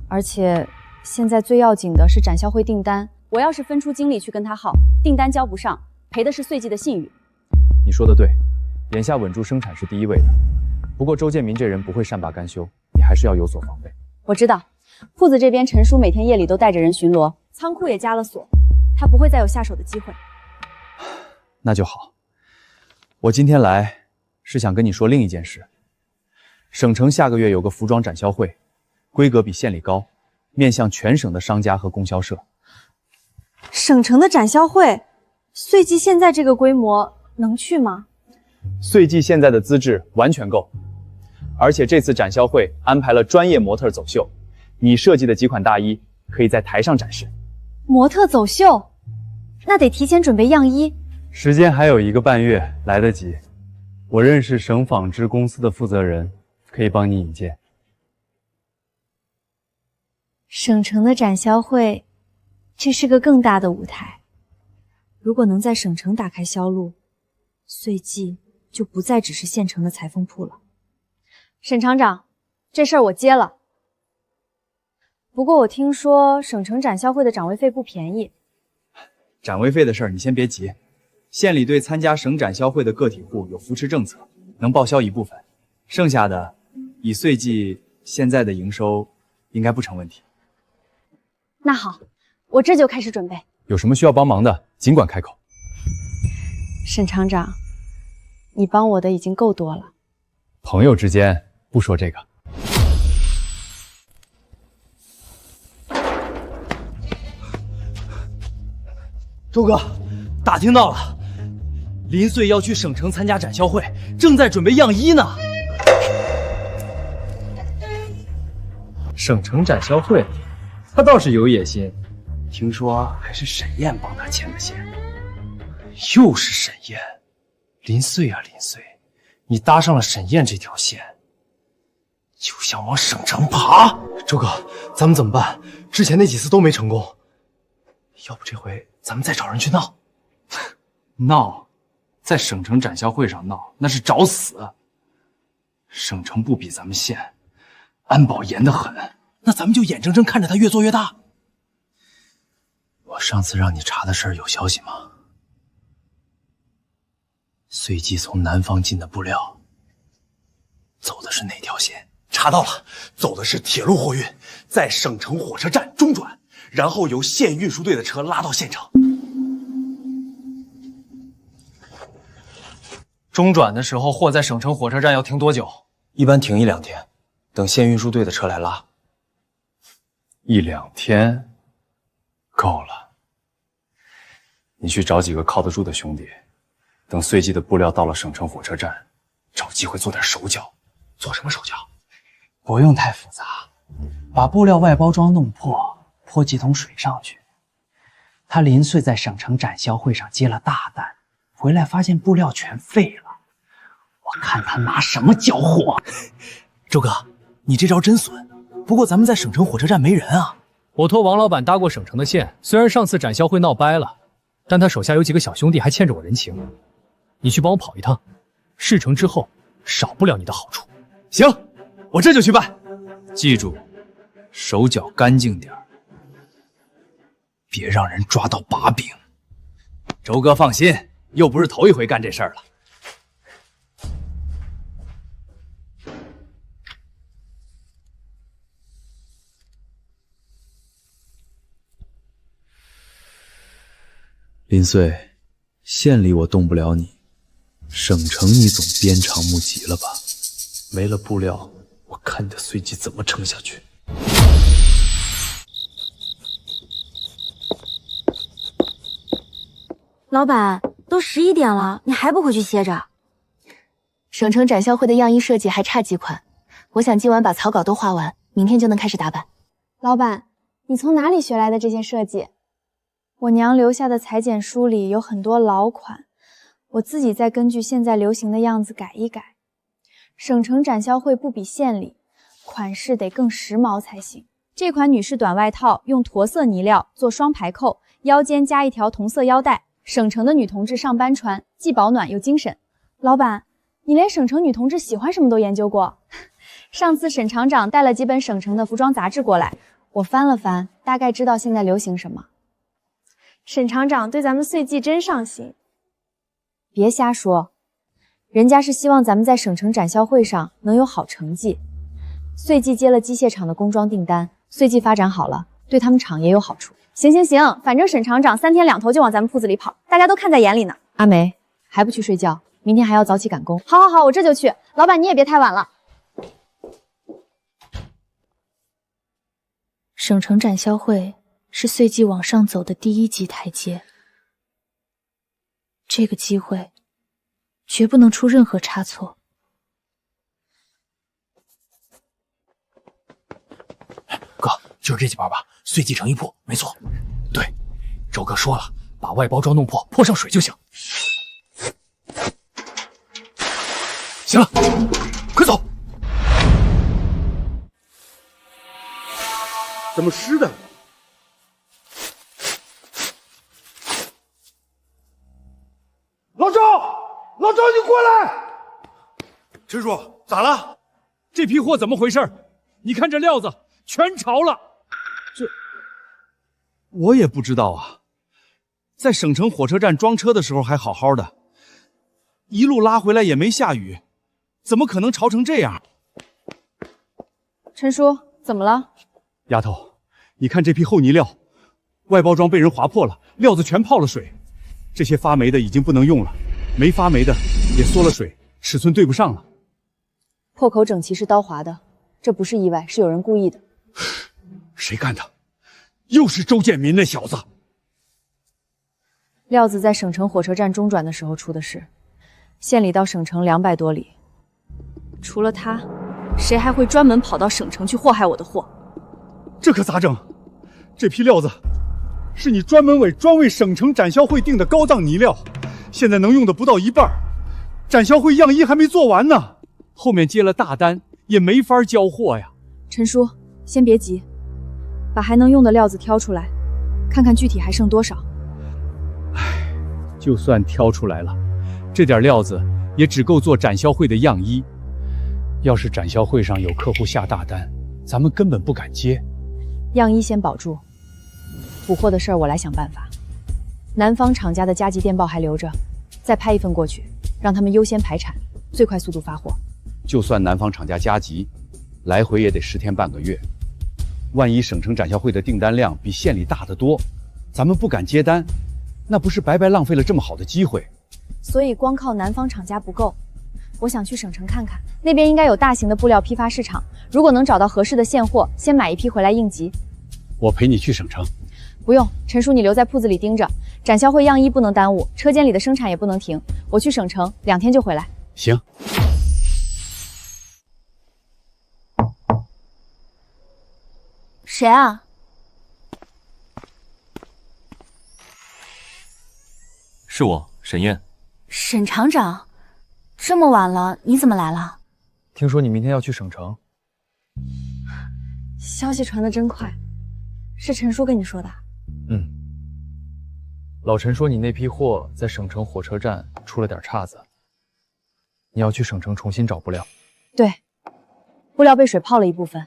S3: 而且现在最要紧的是展销会订单，我要是分出精力去跟他耗，订单交不上，赔的是岁季的信誉。
S13: 你说的对，眼下稳住生产是第一位的。不过周建民这人不会善罢甘休，你还是要有所防备。
S3: 我知道，铺子这边陈叔每天夜里都带着人巡逻，仓库也加了锁，他不会再有下手的机会。
S13: 那就好。我今天来是想跟你说另一件事。省城下个月有个服装展销会，规格比县里高，面向全省的商家和供销社。
S3: 省城的展销会，岁季现在这个规模能去吗？
S13: 岁季现在的资质完全够，而且这次展销会安排了专业模特走秀，你设计的几款大衣可以在台上展示。
S3: 模特走秀，那得提前准备样衣。
S13: 时间还有1个半月，来得及。我认识省纺织公司的负责人，可以帮你引荐。
S3: 省城的展销会，这是个更大的舞台。如果能在省城打开销路，岁季就不再只是县城的裁缝铺了。沈厂长，这事儿我接了。不过我听说省城展销会的展位费不便宜。
S13: 展位费的事儿你先别急，县里对参加省展销会的个体户有扶持政策，能报销一部分，剩下的以岁季现在的营收应该不成问题。
S3: 那好，我这就开始准备。
S13: 有什么需要帮忙的，尽管开口。
S3: 沈厂长，你帮我的已经够多了。
S13: 朋友之间不说这个。
S9: 周哥，打听到了，林穗要去省城参加展销会，正在准备样衣呢。
S13: 省城展销会，他倒是有野心。
S9: 听说还是沈燕帮他牵的线。又是沈燕，林穗啊林穗，你搭上了沈燕这条线，就想往省城爬。周哥，咱们怎么办？之前那几次都没成功，要不这回咱们再找人去闹？
S13: 闹，在省城展销会上闹，那是找死。省城不比咱们县，安保严得很，
S9: 那咱们就眼睁睁看着他越做越大。
S16: 我上次让你查的事儿有消息吗？岁季从南方进的布料，走的是哪条线？
S19: 查到了，走的是铁路货运，在省城火车站中转，然后由县运输队的车拉到县城。
S16: 中转的时候，货在省城火车站要停多久？
S13: 一般停1-2天，等县运输队的车来拉。1-2天，够了。你去找几个靠得住的兄弟，等碎记的布料到了省城火车站，找机会做点手脚。
S16: 做什么手脚？不用太复杂，把布料外包装弄破，泼几桶水上去。他林穗在省城展销会上接了大单，回来发现布料全废了。我看他拿什么交货。
S9: 周哥，你这招真损。不过咱们在省城火车站没人啊。
S13: 我托王老板搭过省城的线，虽然上次展销会闹掰了，但他手下有几个小兄弟还欠着我人情。你去帮我跑一趟，事成之后少不了你的好处。
S9: 行，我这就去办。
S13: 记住，手脚干净点，
S16: 别让人抓到把柄。
S9: 周哥放心，又不是头一回干这事儿了。
S21: 林穗，县里我动不了你，省城你总鞭长莫及了吧？没了布料，我看你的碎记怎么撑下去。
S1: 老板，都11点了，你还不回去歇着？省城展销会的样衣设计还差几款，我想今晚把草稿都画完，明天就能开始打版。
S3: 老板，你从哪里学来的这些设计？我娘留下的裁剪书里有很多老款，我自己再根据现在流行的样子改一改。省城展销会不比县里，款式得更时髦才行。这款女士短外套用驼色呢料做双排扣，腰间加一条同色腰带，省城的女同志上班穿，既保暖又精神。老板，你连省城女同志喜欢什么都研究过。上次沈厂长带了几本省城的服装杂志过来，我翻了翻，大概知道现在流行什么。沈厂长对咱们碎记真上心。别瞎说，人家是希望咱们在省城展销会上能有好成绩。碎记接了机械厂的工装订单，碎记发展好了，对他们厂也有好处。行，反正沈厂长3天2头就往咱们铺子里跑，大家都看在眼里呢。阿梅，还不去睡觉？明天还要早起赶工。好，我这就去。老板，你也别太晚了。省城展销会是碎记往上走的第1级台阶，这个机会绝不能出任何差错。
S9: 哥，就是这几包吧，碎记成衣铺，没错。对，周哥说了，把外包装弄破，泼上水就行。行了，快走。
S19: 怎么湿的？老周，你过来！
S2: 陈叔，咋了？这批货怎么回事？你看这料子全潮了。
S12: 我也不知道啊。在省城火车站装车的时候还好好的，一路拉回来也没下雨，怎么可能潮成这样？
S3: 陈叔，怎么了？
S12: 丫头，你看这批厚呢料，外包装被人划破了，料子全泡了水。这些发霉的已经不能用了，没发霉的也缩了水，尺寸对不上了。
S3: 破口整齐是刀划的，这不是意外，是有人故意的。
S12: 谁干的？又是周建民那小子。
S3: 料子在省城火车站中转的时候出的事，县里到省城200多里，除了他，谁还会专门跑到省城去祸害我的货？
S12: 这可咋整？这批料子是你专门专为省城展销会订的高档呢料，现在能用的不到一半，展销会样衣还没做完呢，后面接了大单也没法交货呀。
S3: 陈叔，先别急，把还能用的料子挑出来，看看具体还剩多少。
S12: 就算挑出来了，这点料子也只够做展销会的样衣。要是展销会上有客户下大单，咱们根本不敢接。
S3: 样衣先保住，补货的事儿我来想办法。南方厂家的加急电报还留着，再拍一份过去，让他们优先排产，最快速度发货。
S2: 就算南方厂家加急，来回也得10天半个月。万一省城展销会的订单量比县里大得多，咱们不敢接单，那不是白白浪费了这么好的机会？
S3: 所以光靠南方厂家不够，我想去省城看看，那边应该有大型的布料批发市场，如果能找到合适的现货，先买一批回来应急。
S2: 我陪你去省城。
S3: 不用，陈叔你留在铺子里盯着，展销会样衣不能耽误，车间里的生产也不能停。我去省城2天就回来。
S2: 行。
S20: 谁啊？
S6: 是我，沈燕。
S20: 沈厂长，这么晚了，你怎么来了？
S13: 听说你明天要去省城。
S3: 消息传得真快，是陈叔跟你说的？
S13: 嗯。老陈说你那批货在省城火车站出了点岔子，你要去省城重新找布料。
S3: 对，布料被水泡了一部分，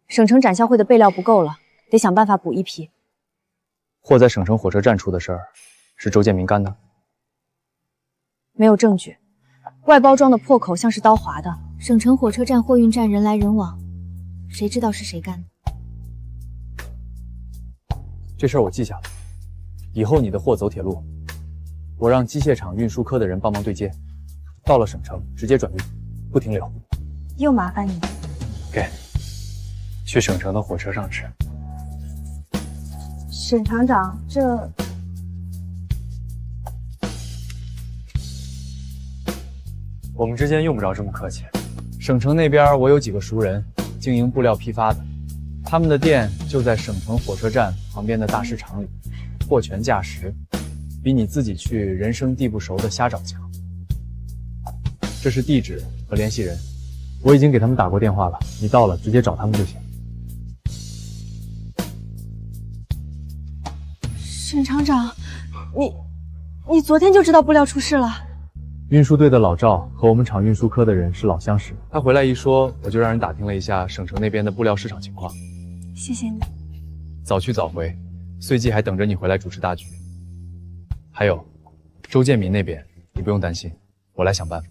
S3: 省城展销会的备料不够了，得想办法补一批。
S13: 货在省城火车站出的事儿，是周建明干的？
S3: 没有证据，外包装的破口像是刀划的。
S20: 省城火车站货运站人来人往，谁知道是谁干的？
S13: 这事儿我记下了，以后你的货走铁路，我让机械厂运输科的人帮忙对接，到了省城直接转运，不停留。
S5: 又麻烦你。
S13: 给，去省城的火车上吃。
S5: 沈厂长，这……
S13: 我们之间用不着这么客气。省城那边我有几个熟人，经营布料批发的，他们的店就在省城火车站旁边的大市场里，货全价实，比你自己去人生地不熟的瞎找强。这是地址和联系人，我已经给他们打过电话了，你到了直接找他们就行。
S3: 沈厂长，你昨天就知道布料出事了？
S13: 运输队的老赵和我们厂运输科的人是老相识，他回来一说，我就让人打听了一下省城那边的布料市场情况。
S3: 谢谢你。
S13: 早去早回，岁季还等着你回来主持大局。还有，周建民那边你不用担心，我来想办法。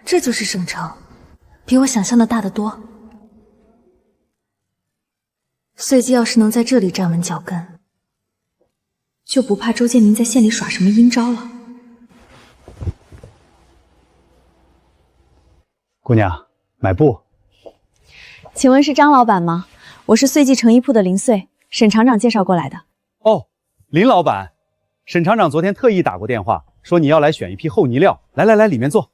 S20: 这就是省城，比我想象的大得多。岁季要是能在这里站稳脚跟，就不怕周建明在县里耍什么阴招了。
S12: 姑娘，买布。
S3: 请问是张老板吗？我是岁季成衣铺的林穗，沈厂长介绍过来的。
S12: 哦，林老板，沈厂长昨天特意打过电话，说你要来选一批厚呢料。来，里面坐。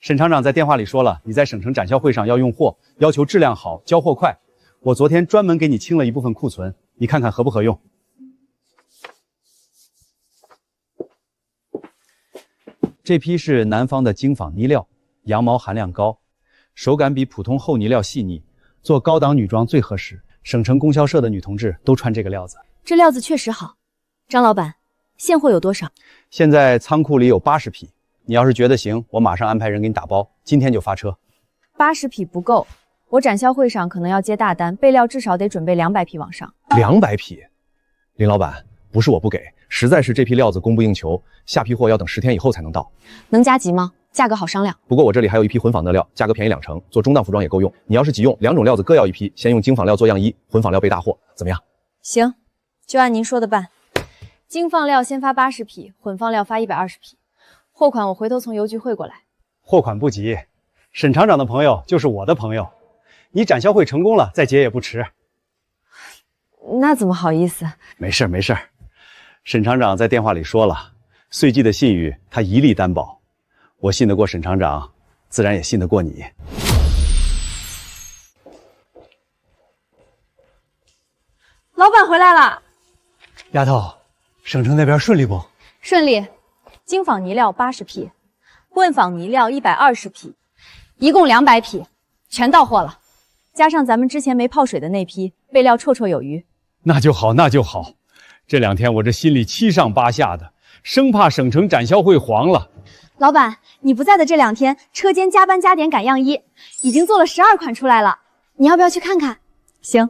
S12: 沈厂长在电话里说了，你在省城展销会上要用货，要求质量好，交货快。我昨天专门给你清了一部分库存，你看看合不合用？这批是南方的精纺呢料，羊毛含量高，手感比普通厚呢料细腻，做高档女装最合适。省城供销社的女同志都穿这个料子。
S3: 这料子确实好。张老板，现货有多少？
S12: 现在仓库里有80匹，你要是觉得行，我马上安排人给你打包，今天就发车。
S3: 80匹不够。我展销会上可能要接大单，备料至少得准备200匹往上。
S12: 200匹，林老板，不是我不给，实在是这批料子供不应求，下批货要等10天以后才能到。
S3: 能加急吗？价格好商量。
S12: 不过我这里还有一批混纺的料，价格便宜2成，做中档服装也够用。你要是急用，2种料子各要一批，先用精纺料做样衣，混纺料备大货，怎么样？
S3: 行，就按您说的办。精纺料先发80匹，混纺料发120匹，货款我回头从邮局汇过来。
S12: 货款不急，沈厂长的朋友就是我的朋友。你展销会成功了，再结也不迟。
S3: 那怎么好意思？
S12: 没事，沈厂长在电话里说了，岁季的信誉他一力担保。我信得过沈厂长，自然也信得过你。
S3: 老板回来了。
S12: 丫头，省城那边顺利不？
S3: 顺利。精纺呢料80匹，混纺呢料120匹，一共200匹，全到货了。加上咱们之前没泡水的那批，备料绰绰有余。
S12: 那就好。这2天我这心里7上8下的，生怕省城展销会黄了。
S3: 老板，你不在的这2天，车间加班加点赶样衣，已经做了12款出来了。你要不要去看看？行，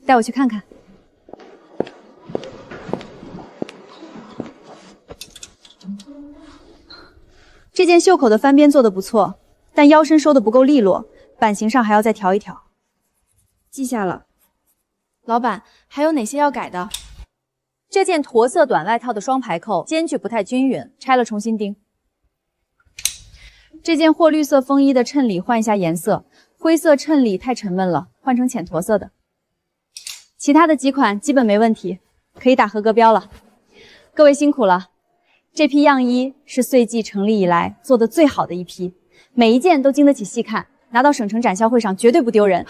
S3: 带我去看看。
S5: 这件袖口的翻边做的不错，但腰身收的不够利落，版型上还要再调一调。记下了。
S3: 老板，还有哪些要改的？
S1: 这件驼色短外套的双排扣间距不太均匀，拆了重新钉。这件货绿色风衣的衬里换一下颜色，灰色衬里太沉闷了，换成浅驼色的。其他的几款基本没问题，可以打合格标了。各位辛苦了，这批样衣是岁季成立以来做的最好的一批，每一件都经得起细看，拿到省城展销会上绝对不丢人。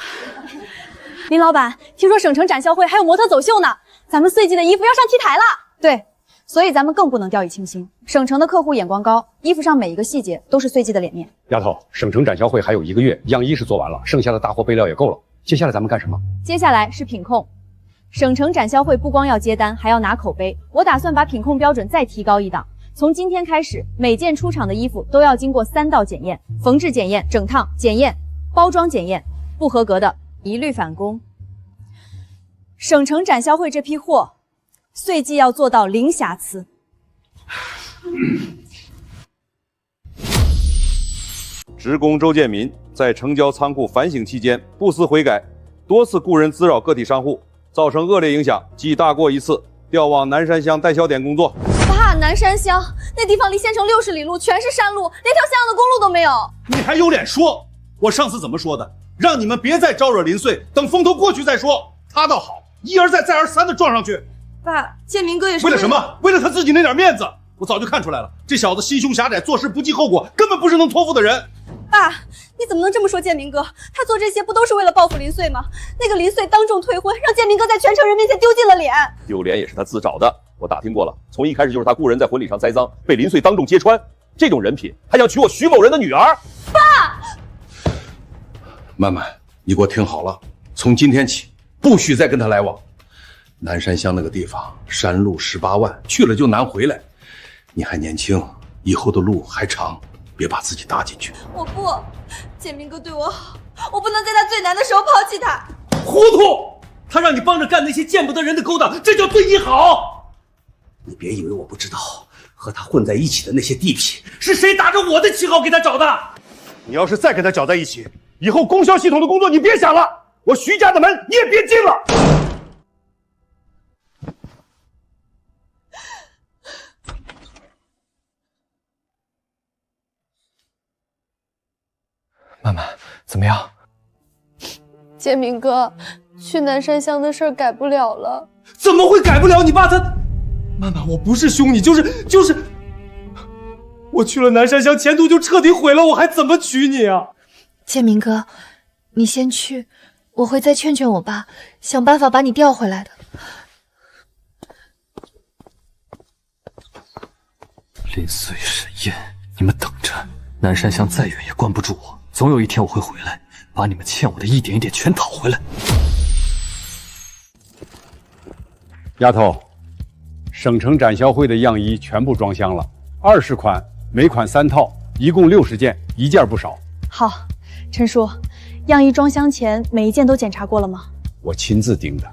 S1: 林老板，听说省城展销会还有模特走秀呢，咱们岁季的衣服要上 T 台了。对，所以咱们更不能掉以轻心。省城的客户眼光高，衣服上每一个细节都是岁季的脸面。
S2: 丫头，省城展销会还有1个月，样衣是做完了，剩下的大货备料也够了。接下来咱们干什么？
S1: 接下来是品控。省城展销会不光要接单，还要拿口碑。我打算把品控标准再提高一档，从今天开始，每件出厂的衣服都要经过3道检验：缝制检验、整烫检验、包装检验，不合格的一律返工。省城展销会这批货，岁季要做到零瑕疵。
S10: 职工周建民在城郊仓库反省期间不思悔改，多次雇人滋扰个体商户，造成恶劣影响，记大过一次，调往南山乡代销点工作。
S15: 爸，南山乡那地方离县城60里路，全是山路，连条像样的公路都没有。
S19: 你还有脸说？我上次怎么说的？让你们别再招惹林穗，等风头过去再说。他倒好，一而再再而三的撞上去。
S15: 爸，建民哥也是
S19: 为了什么？为了他自己那点面子。我早就看出来了，这小子心胸狭窄，做事不计后果，根本不是能托付的人。
S15: 爸，你怎么能这么说建民哥？他做这些不都是为了报复林穗吗？那个林穗当众退婚，让建民哥在全城人面前丢尽了脸。
S10: 丢脸也是他自找的，我打听过了，从一开始就是他雇人在婚礼上栽赃，被林穗当众揭穿。这种人品还想娶我徐某人的女儿？
S15: 爸，
S10: 曼曼，你给我听好了，从今天起不许再跟他来往。南山乡那个地方，山路18万，去了就难回来。你还年轻，以后的路还长，别把自己搭进去。
S15: 我不，建民哥对我好，我不能在他最难的时候抛弃他。
S9: 糊涂！他让你帮着干那些见不得人的勾当，这叫对你好。你别以为我不知道，和他混在一起的那些地痞是谁打着我的旗号给他找的。
S19: 你要是再跟他搅在一起，以后供销系统的工作你别想了，我徐家的门你也别进了。
S16: 曼曼，怎么样？
S15: 建民哥，去南山乡的事改不了了。
S9: 怎么会改不了？你爸他……曼曼，我不是凶你，就是……我去了南山乡，前途就彻底毁了，我还怎么娶你啊？
S20: 建民哥，你先去，我会再劝劝我爸，想办法把你调回来的。
S16: 林穗、沈燕，你们等着，南山乡再远也关不住我。总有一天我会回来，把你们欠我的一点一点全讨回来。
S2: 丫头，省城展销会的样衣全部装箱了，20款，每款3套，一共60件，1件不少。
S5: 好，陈叔，样衣装箱前每一件都检查过了吗？
S2: 我亲自盯的，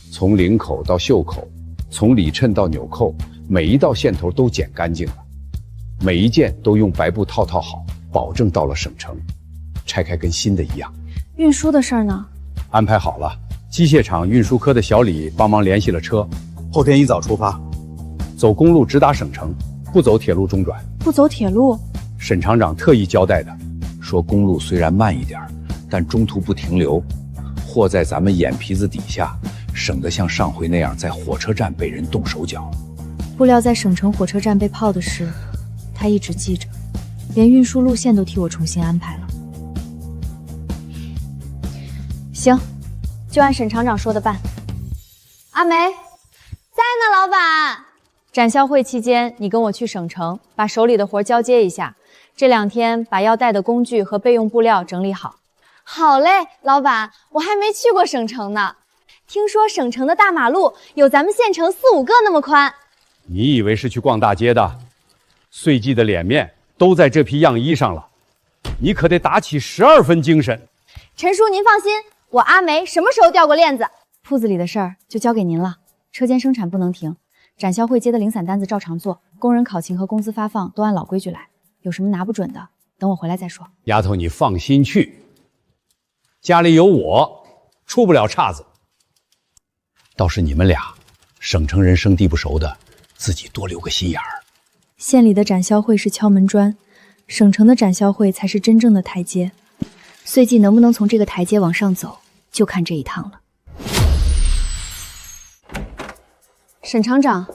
S2: 从领口到袖口，从里衬到纽扣，每一道线头都剪干净了，每一件都用白布套好，保证到了省城，拆开跟新的一样。
S5: 运输的事儿呢？
S2: 安排好了，机械厂运输科的小李帮忙联系了车，
S18: 后天一早出发，
S2: 走公路直达省城，不走铁路中转。
S5: 不走铁路？
S2: 沈厂长特意交代的，说公路虽然慢一点，但中途不停留，货在咱们眼皮子底下，省得像上回那样在火车站被人动手脚。
S3: 布料在省城火车站被泡的事，他一直记着，连运输路线都替我重新安排了。
S1: 行，就按沈厂长说的办。阿梅，在呢，老板。展销会期间，你跟我去省城，把手里的活交接一下。这2天把要带的工具和备用布料整理好。好嘞，老板，我还没去过省城呢。听说省城的大马路有咱们县城4、5个那么宽。
S2: 你以为是去逛大街的？岁季的脸面都在这批样衣上了，你可得打起12分精神。
S1: 陈叔，您放心，我阿梅什么时候掉过链子？
S3: 铺子里的事儿就交给您了，车间生产不能停，展销会接的零散单子照常做，工人考勤和工资发放都按老规矩来。有什么拿不准的，等我回来再说。
S11: 丫头，你放心去，家里有我，出不了岔子。倒是你们俩，省城人生地不熟的，自己多留个心眼儿。
S3: 县里的展销会是敲门砖，省城的展销会才是真正的台阶。岁季能不能从这个台阶往上走，就看这一趟了。
S1: 沈厂长，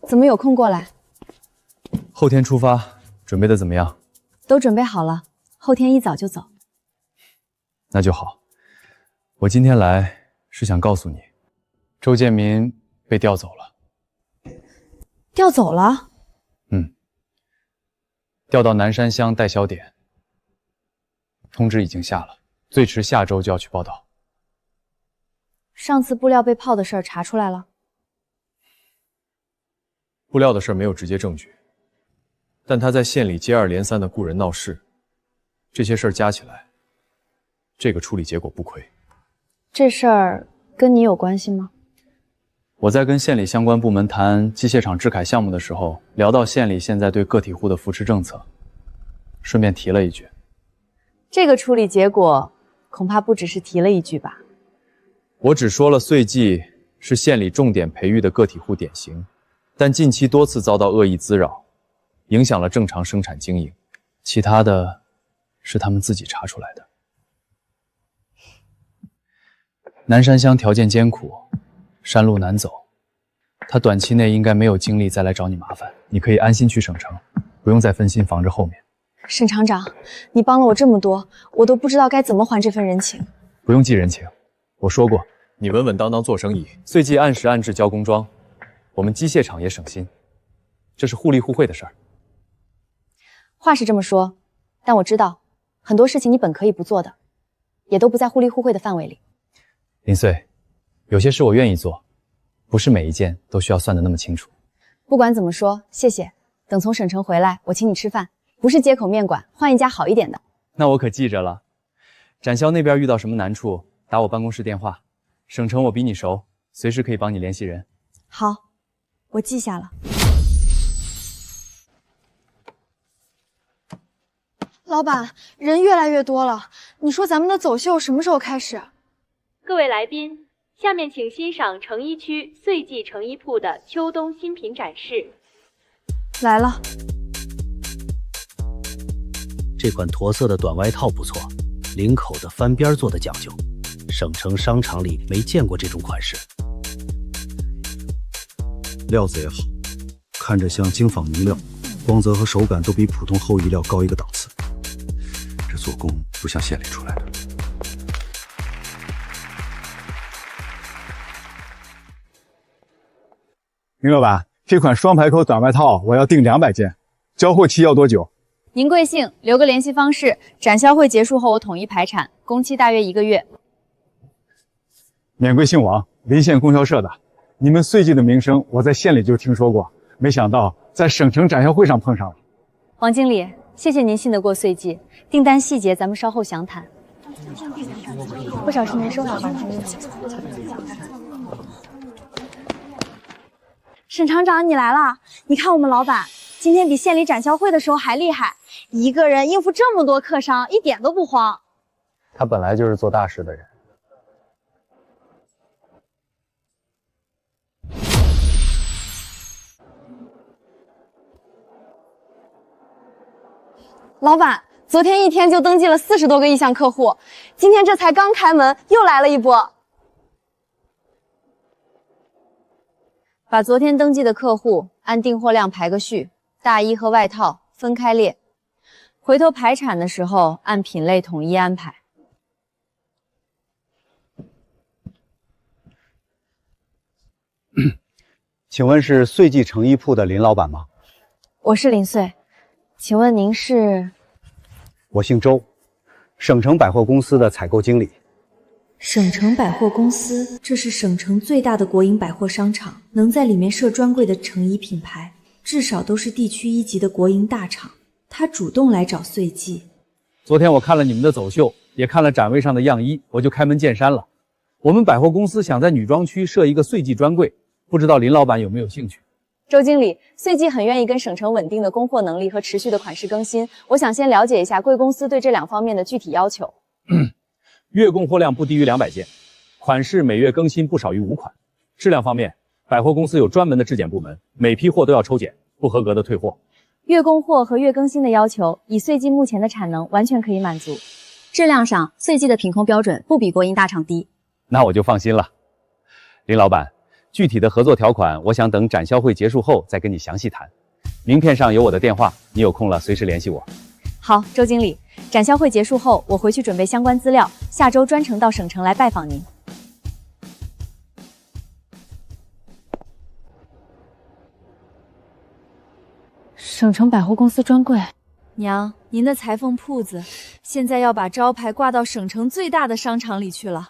S1: 怎么有空过来？
S13: 后天出发，准备的怎么样？
S1: 都准备好了，后天一早就走。
S13: 那就好。我今天来是想告诉你，周建民被调走了。
S1: 调走了？
S13: 调到南山乡代销点，通知已经下了，最迟下周就要去报道。
S1: 上次布料被泡的事儿查出来了？
S13: 布料的事没有直接证据，但他在县里接二连三的雇人闹事，这些事儿加起来，这个处理结果不亏。
S1: 这事儿跟你有关系吗？
S13: 我在跟县里相关部门谈机械厂制凯项目的时候，聊到县里现在对个体户的扶持政策，顺便提了一句。
S1: 这个处理结果恐怕不只是提了一句吧？
S13: 我只说了岁季是县里重点培育的个体户典型，但近期多次遭到恶意滋扰，影响了正常生产经营，其他的是他们自己查出来的。南山乡条件艰苦，山路难走，他短期内应该没有精力再来找你麻烦，你可以安心去省城，不用再分心防着后面。
S1: 沈厂长，你帮了我这么多，我都不知道该怎么还这份人情。
S13: 不用记人情，我说过，你稳稳当当做生意，岁季按时按质交工装，我们机械厂也省心，这是互利互惠的事儿。
S1: 话是这么说，但我知道很多事情你本可以不做的，也都不在互利互惠的范围里。
S13: 林穗，有些事我愿意做，不是每一件都需要算得那么清楚。
S1: 不管怎么说，谢谢。等从省城回来，我请你吃饭，不是街口面馆，换一家好一点的。
S13: 那我可记着了。展销那边遇到什么难处，打我办公室电话。省城我比你熟，随时可以帮你联系人。
S1: 好，我记下了。
S5: 老板，人越来越多了，你说咱们的走秀什么时候开始？
S14: 各位来宾，下面请欣赏成衣区岁季成衣铺的秋冬新品展示。
S5: 来了。
S17: 这款驼色的短外套不错，领口的翻边做的讲究，省城商场里没见过这种款式。
S18: 料子也好，看着像精纺呢料，光泽和手感都比普通厚衣料高一个档次。这做工不像县里出来的。
S23: 林老板，这款双排口短外套我要订200件，交货期要多久？
S1: 您贵姓？留个联系方式，展销会结束后我统一排产，工期大约1个月。
S23: 免贵姓王，临县供销社的。你们岁季的名声我在县里就听说过，没想到在省城展销会上碰上了。
S1: 王经理，谢谢您信得过岁季，订单细节咱们稍后详谈。不少是您收好吧？
S5: 沈厂长，你来了！你看我们老板今天比县里展销会的时候还厉害，一个人应付这么多客商，一点都不慌。
S13: 他本来就是做大事的人。
S5: 老板，昨天一天就登记了40多个意向客户，今天这才刚开门，又来了一波。
S1: 把昨天登记的客户按订货量排个序，大衣和外套分开列，回头排产的时候按品类统一安排。
S12: 请问是岁季成衣铺的林老板吗？
S1: 我是林穗，请问您是？
S12: 我姓周，省城百货公司的采购经理。
S3: 省城百货公司，这是省城最大的国营百货商场，能在里面设专柜的成衣品牌，至少都是地区1级的国营大厂。他主动来找岁季。
S2: 昨天我看了你们的走秀，也看了展位上的样衣，我就开门见山了。我们百货公司想在女装区设一个岁季专柜，不知道林老板有没有兴趣？
S1: 周经理，岁季很愿意跟省城稳定的供货能力和持续的款式更新，我想先了解一下贵公司对这两方面的具体要求。
S2: 月供货量不低于200件，款式每月更新不少于5款。质量方面，百货公司有专门的质检部门，每批货都要抽检，不合格的退货。
S1: 月供货和月更新的要求，以岁季目前的产能完全可以满足。质量上，岁季的品控标准不比国营大厂低。
S2: 那我就放心了。林老板，具体的合作条款，我想等展销会结束后再跟你详细谈。名片上有我的电话，你有空了随时联系我。
S1: 好，周经理，展销会结束后，我回去准备相关资料，下周专程到省城来拜访您。
S3: 省城百货公司专柜，娘，您的裁缝铺子现在要把招牌挂到省城最大的商场里去了。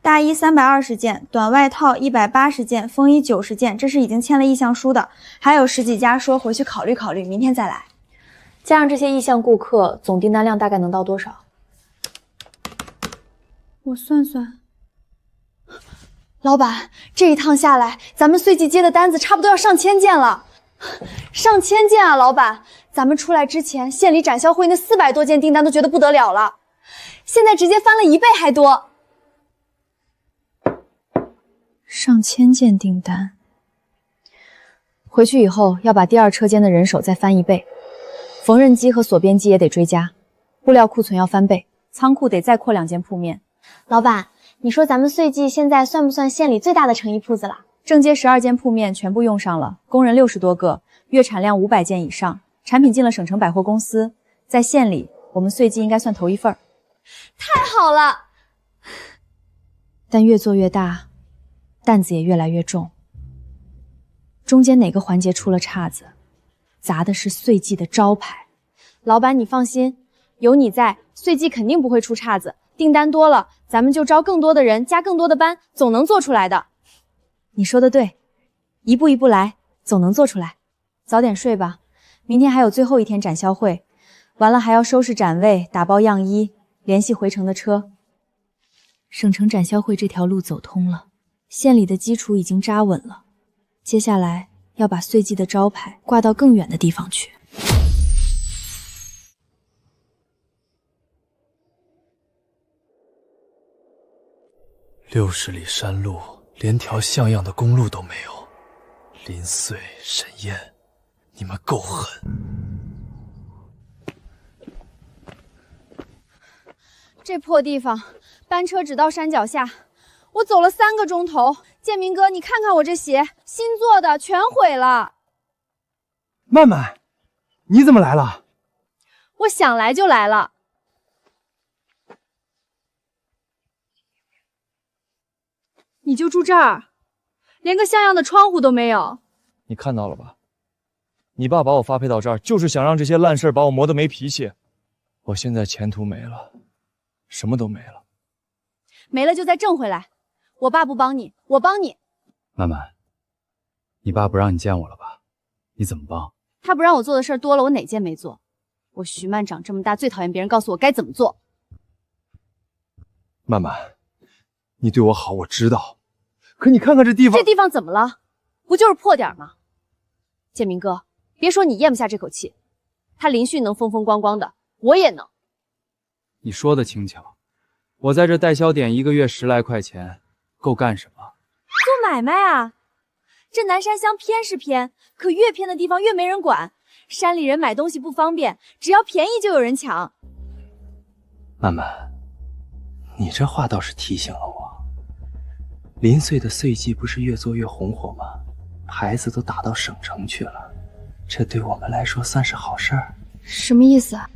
S5: 大衣320件，短外套180件，风衣90件，这是已经签了意向书的，还有10几家说回去考虑考虑，明天再来。
S1: 加上这些意向顾客，总订单量大概能到多少？
S5: 我算算。老板，这一趟下来，咱们岁季接的单子差不多要上千件了。上千件啊，老板！咱们出来之前，县里展销会那400多件订单都觉得不得了了，现在直接翻了1倍还多。
S3: 上千件订单，
S1: 回去以后要把第2车间的人手再翻1倍，缝纫机和锁边机也得追加，布料库存要翻倍，仓库得再扩2间铺面。老板，你说咱们岁季现在算不算县里最大的成衣铺子了？正街12间铺面全部用上了，工人60多个，月产量500件以上，产品进了省城百货公司，在县里我们岁季应该算头一份。
S5: 太好了！
S1: 但越做越大，担子也越来越重。中间哪个环节出了岔子，砸的是岁季的招牌。老板，你放心，有你在，岁季肯定不会出岔子。订单多了，咱们就招更多的人，加更多的班，总能做出来的。你说的对，一步一步来，总能做出来。早点睡吧，明天还有最后一天展销会，完了还要收拾展位，打包样衣，联系回程的车。省城展销会这条路走通了，县里的基础已经扎稳了，接下来要把岁季的招牌挂到更远的地方去。
S16: 60里山路，连条像样的公路都没有。林穗、沈燕，你们够狠！
S1: 这破地方，班车只到山脚下，我走了3个钟头。建明哥，你看看我这鞋，新做的，全毁了。
S9: 曼曼，你怎么来了？
S1: 我想来就来了。你就住这儿，连个像样的窗户都没有。
S13: 你看到了吧？你爸把我发配到这儿，就是想让这些烂事把我磨得没脾气。我现在前途没了，什么都没了。
S1: 没了就再挣回来。我爸不帮你，我帮你。
S11: 曼曼，你爸不让你见我了吧？你怎么帮？
S1: 他不让我做的事儿多了，我哪件没做？我徐曼长这么大，最讨厌别人告诉我该怎么做。
S13: 曼曼，你对我好，我知道。可你看看这地方，
S1: 这地方怎么了？不就是破点吗？建明哥，别说你咽不下这口气，他林旭能风风光光的，我也能。
S13: 你说的轻巧，我在这代销点1个月10来块钱，够干什么？
S1: 做买卖啊！这南山乡偏是偏，可越偏的地方越没人管，山里人买东西不方便，只要便宜就有人抢。
S16: 曼曼，你这话倒是提醒了我。林穗的岁季不是越做越红火吗？牌子都打到省城去了，这对我们来说算是好事儿。
S1: 什么意思啊？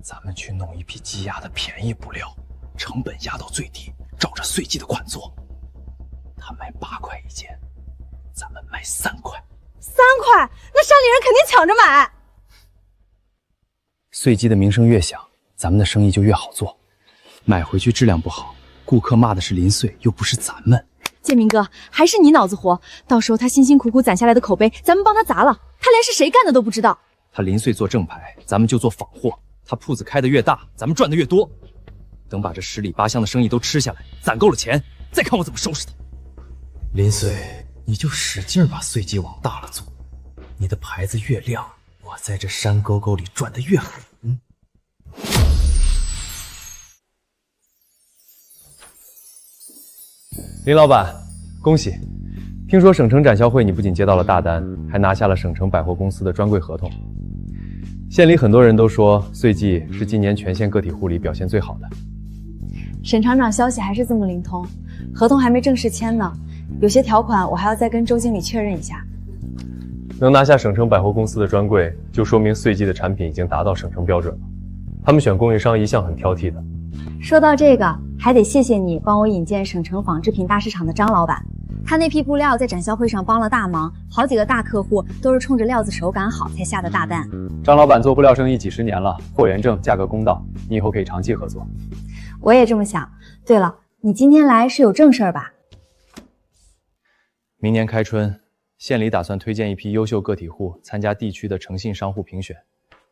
S16: 咱们去弄一批积压的便宜布料，成本压到最低，照着岁季的款做。他卖8块1件，咱们卖3块。
S1: 3块？那山里人肯定抢着买。
S11: 岁季的名声越响，咱们的生意就越好做。买回去质量不好，顾客骂的是林穗，又不是咱们。
S1: 建明哥，还是你脑子活，到时候他辛辛苦苦攒下来的口碑，咱们帮他砸了，他连是谁干的都不知道。
S13: 他林穗做正牌，咱们就做仿货。他铺子开得越大，咱们赚得越多。等把这10里8乡的生意都吃下来，攒够了钱，再看我怎么收拾他。
S16: 林穗，你就使劲把碎记往大了做，你的牌子越亮，我在这山沟沟里转得越狠。
S13: 林老板，恭喜！听说省城展销会你不仅接到了大单，还拿下了省城百货公司的专柜合同。县里很多人都说岁季是今年全县个体户里表现最好的。
S3: 沈厂长消息还是这么灵通，合同还没正式签呢，有些条款我还要再跟周经理确认一下。
S13: 能拿下省城百货公司的专柜，就说明岁季的产品已经达到省城标准了。他们选供应商一向很挑剔的。
S3: 说到这个，还得谢谢你帮我引荐省城纺织品大市场的张老板，他那批布料在展销会上帮了大忙，好几个大客户都是冲着料子手感好才下的大单。
S13: 张老板做布料生意几十年了，货源正，价格公道，你以后可以长期合作。
S3: 我也这么想。对了，你今天来是有正事儿吧？
S13: 明年开春，县里打算推荐一批优秀个体户参加地区的诚信商户评选，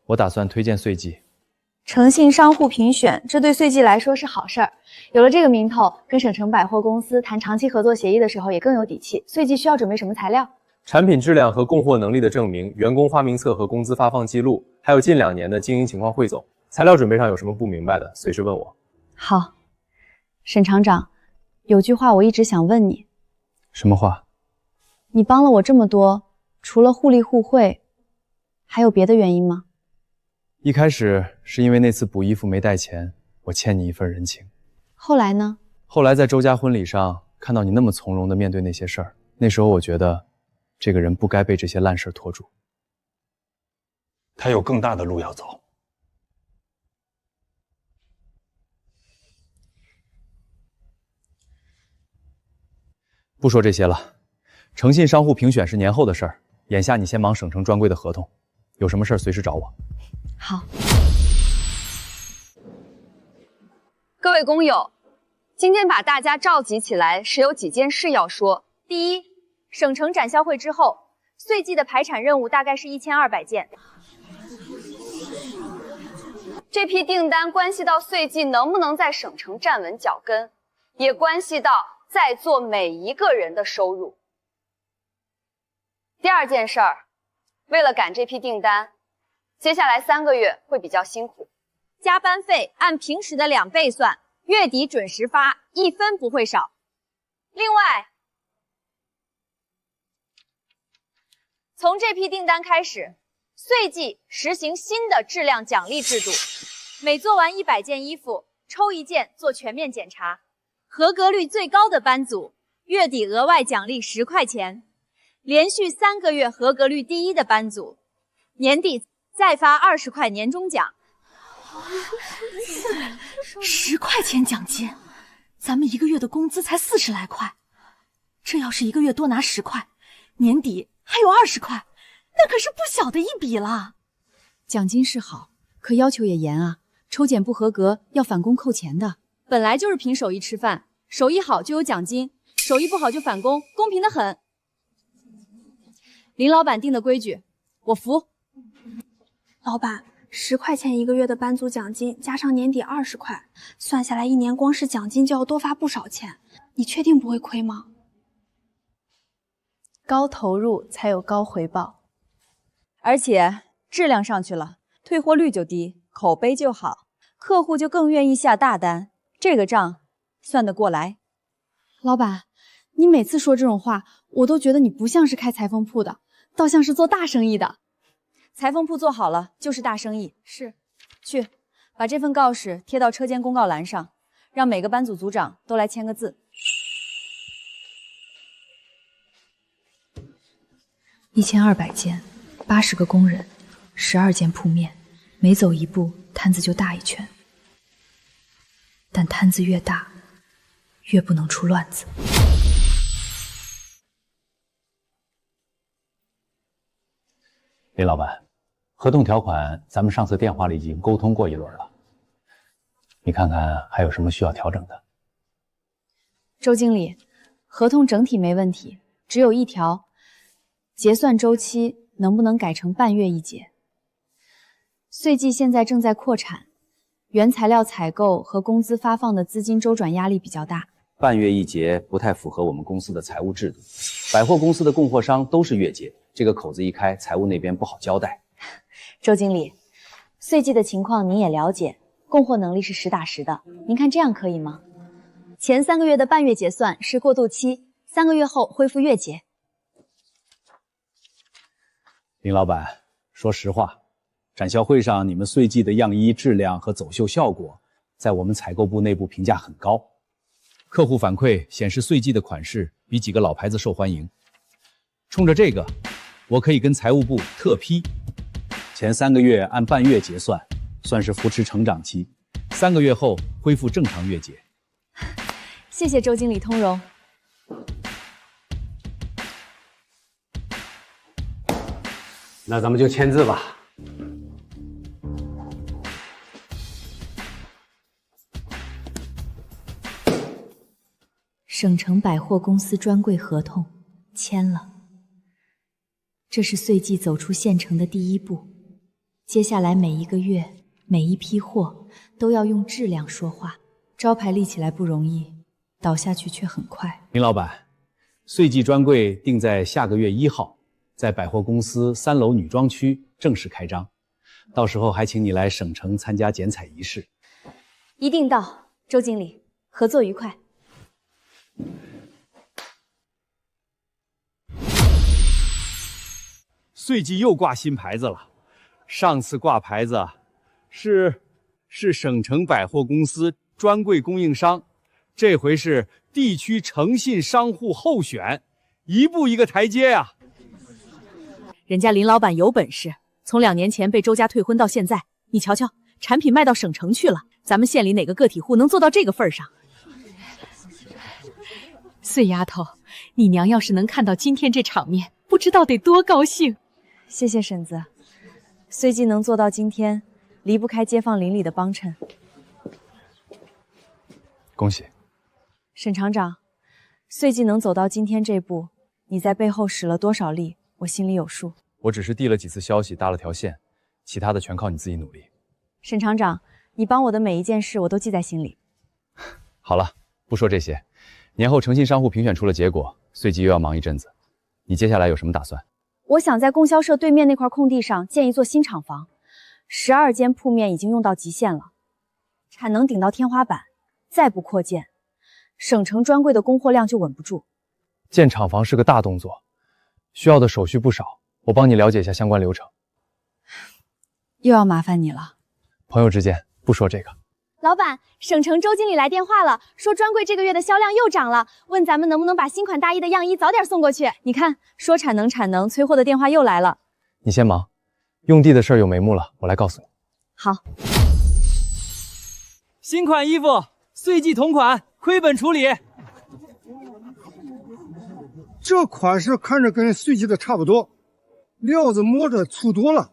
S13: 我打算推荐岁季。
S3: 诚信商户评选，这对岁季来说是好事儿。有了这个名头，跟省城百货公司谈长期合作协议的时候也更有底气。岁季需要准备什么材料？
S13: 产品质量和供货能力的证明、员工花名册和工资发放记录，还有近2年的经营情况汇总。材料准备上有什么不明白的，随时问我。
S3: 好，沈厂长，有句话我一直想问你。
S13: 什么话？
S3: 你帮了我这么多，除了互利互惠，还有别的原因吗？
S13: 一开始是因为那次补衣服没带钱，我欠你一份人情。
S3: 后来呢？
S13: 后来在周家婚礼上看到你那么从容地面对那些事儿，那时候我觉得这个人不该被这些烂事拖住。
S7: 他有更大的路要走。
S13: 不说这些了，诚信商户评选是年后的事儿，眼下你先忙省城专柜的合同，有什么事儿随时找我。
S3: 好。
S1: 各位工友，今天把大家召集起来是有几件事要说。第一，省城展销会之后，岁季的排产任务大概是1200件。这批订单关系到岁季能不能在省城站稳脚跟，也关系到在座每一个人的收入。第二件事儿，为了赶这批订单，接下来3个月会比较辛苦，加班费按平时的2倍算，月底准时发，1分不会少。另外，从这批订单开始，岁季实行新的质量奖励制度，每做完100件衣服，抽1件做全面检查，合格率最高的班组，月底额外奖励10块钱，连续3个月合格率第1的班组，年底再发20块年终奖。
S15: 10块钱奖金，咱们1个月的工资才40来块，这要是1个月多拿10块，年底还有20块，那可是不小的一笔了。
S3: 奖金是好，可要求也严啊，抽检不合格要返工扣钱的。
S1: 本来就是凭手艺吃饭，手艺好就有奖金，手艺不好就返工，公平的很。林老板定的规矩，我服。
S5: 老板，10块钱1个月的班组奖金，加上年底20块，算下来1年光是奖金就要多发不少钱，你确定不会亏吗？
S3: 高投入才有高回报，
S1: 而且质量上去了，退货率就低，口碑就好，客户就更愿意下大单，这个账算得过来。
S3: 老板，你每次说这种话，我都觉得你不像是开裁缝铺的，倒像是做大生意的。
S1: 裁缝铺做好了就是大生意。是，去把这份告示贴到车间公告栏上，让每个班组组长都来签个字。
S20: 1200件，80个工人，12件铺面，每走一步摊子就大一圈。但摊子越大，越不能出乱子。
S11: 林老板，合同条款咱们上次电话里已经沟通过一轮了，你看看还有什么需要调整的？
S3: 周经理，合同整体没问题，只有一条，结算周期能不能改成半月一结？岁季现在正在扩产，原材料采购和工资发放的资金周转压力比较大。
S2: 半月一结不太符合我们公司的财务制度。百货公司的供货商都是月结，这个口子一开，财务那边不好交代。
S1: 周经理，岁季的情况您也了解，供货能力是实打实的。您看这样可以吗？前3个月的半月结算是过渡期，3个月后恢复月结。
S2: 林老板，说实话，展销会上你们岁季的样衣质量和走秀效果，在我们采购部内部评价很高。客户反馈显示，岁季的款式比几个老牌子受欢迎。冲着这个，我可以跟财务部特批，前3个月按半月结算，算是扶持成长期，3个月后恢复正常月结。
S1: 谢谢周经理通融。
S11: 那咱们就签字吧。
S20: 省城百货公司专柜合同签了，这是岁季走出县城的第一步。接下来每一个月、每一批货都要用质量说话。招牌立起来不容易，倒下去却很快。
S2: 林老板，岁季专柜定在下个月1号，在百货公司3楼女装区正式开张，到时候还请你来省城参加剪彩仪式。
S1: 一定到，周经理，合作愉快。
S12: 岁季又挂新牌子了，上次挂牌子是省城百货公司专柜供应商，这回是地区诚信商户候选，一步一个台阶呀。
S4: 人家林老板有本事，从2年前被周家退婚到现在，你瞧瞧，产品卖到省城去了，咱们县里哪个个体户能做到这个份上？碎丫头，你娘要是能看到今天这场面，不知道得多高兴。
S3: 谢谢婶子，岁季能做到今天，离不开街坊邻里的帮衬。
S13: 恭喜，
S3: 沈厂长，岁季能走到今天这步，你在背后使了多少力，我心里有数。
S13: 我只是递了几次消息，搭了条线，其他的全靠你自己努力。
S3: 沈厂长，你帮我的每一件事，我都记在心里。
S13: 好了，不说这些。年后诚信商户评选出了结果，岁季又要忙一阵子，你接下来有什么打算？
S3: 我想在供销社对面那块空地上建一座新厂房，12间铺面已经用到极限了，产能顶到天花板，再不扩建，省城专柜的供货量就稳不住。
S13: 建厂房是个大动作，需要的手续不少，我帮你了解一下相关流程。
S3: 又要麻烦你了。
S13: 朋友之间不说这个。
S1: 老板，省城周经理来电话了，说专柜这个月的销量又涨了，问咱们能不能把新款大衣的样衣早点送过去。
S3: 你看，说产能，催货的电话又来了。
S13: 你先忙，用地的事儿有眉目了，我来告诉你。
S3: 好。
S9: 新款衣服，岁季同款，亏本处理。
S8: 这款式看着跟岁季的差不多，料子摸着粗多了。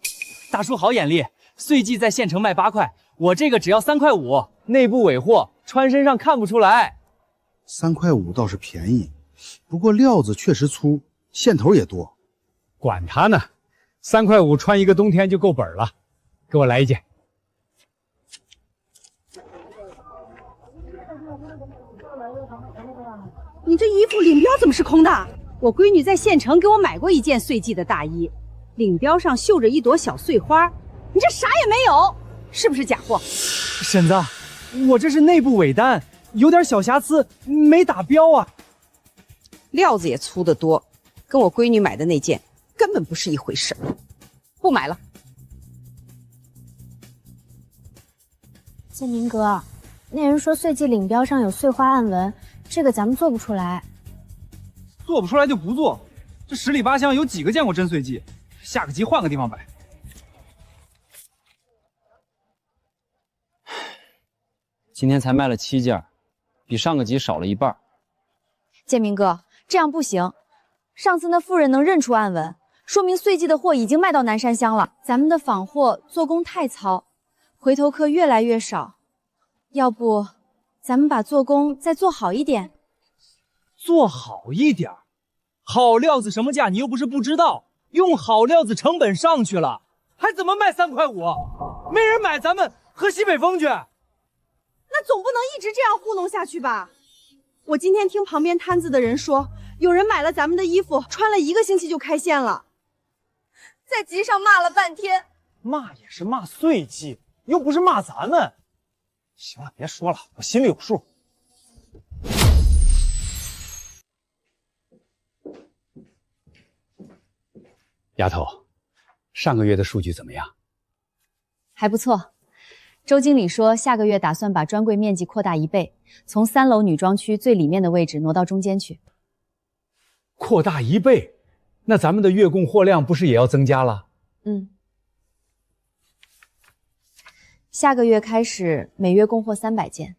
S9: 大叔好眼力，岁季在县城卖8块。我这个只要3块5，内部尾货，穿身上看不出来。
S18: 3块5倒是便宜，不过料子确实粗，线头也多。
S12: 管他呢，3块5穿一个冬天就够本了。给我来一件。
S4: 你这衣服领标怎么是空的？我闺女在县城给我买过一件岁季的大衣，领标上绣着一朵小碎花，你这啥也没有。是不是假货？
S9: 婶子，我这是内部尾单，有点小瑕疵，没打标啊。
S4: 料子也粗得多，跟我闺女买的那件根本不是一回事，不买了。
S1: 建明哥，那人说岁季领标上有碎花暗纹，这个咱们做不出来。
S9: 做不出来就不做，这10里8乡有几个见过真岁季？下个集换个地方摆。
S13: 今天才卖了7件，比上个集少了1半。
S3: 建明哥，这样不行。上次那妇人能认出暗纹，说明岁季的货已经卖到南山乡了。咱们的仿货做工太糙，回头客越来越少。要不，咱们把做工再做好一点。
S9: 做好一点？好料子什么价？你又不是不知道。用好料子成本上去了，还怎么卖3块5？没人买，咱们喝西北风去。
S4: 那总不能一直这样糊弄下去吧？我今天听旁边摊子的人说，有人买了咱们的衣服，穿了1个星期就开线了。
S15: 在集上骂了半天，
S9: 骂也是骂岁季，又不是骂咱们。行了，别说了，我心里有数。
S11: 丫头，上个月的数据怎么样？
S3: 还不错。周经理说，下个月打算把专柜面积扩大1倍，从3楼女装区最里面的位置挪到中间去。
S12: 扩大1倍，那咱们的月供货量不是也要增加了？
S3: 下个月开始每月供货300件，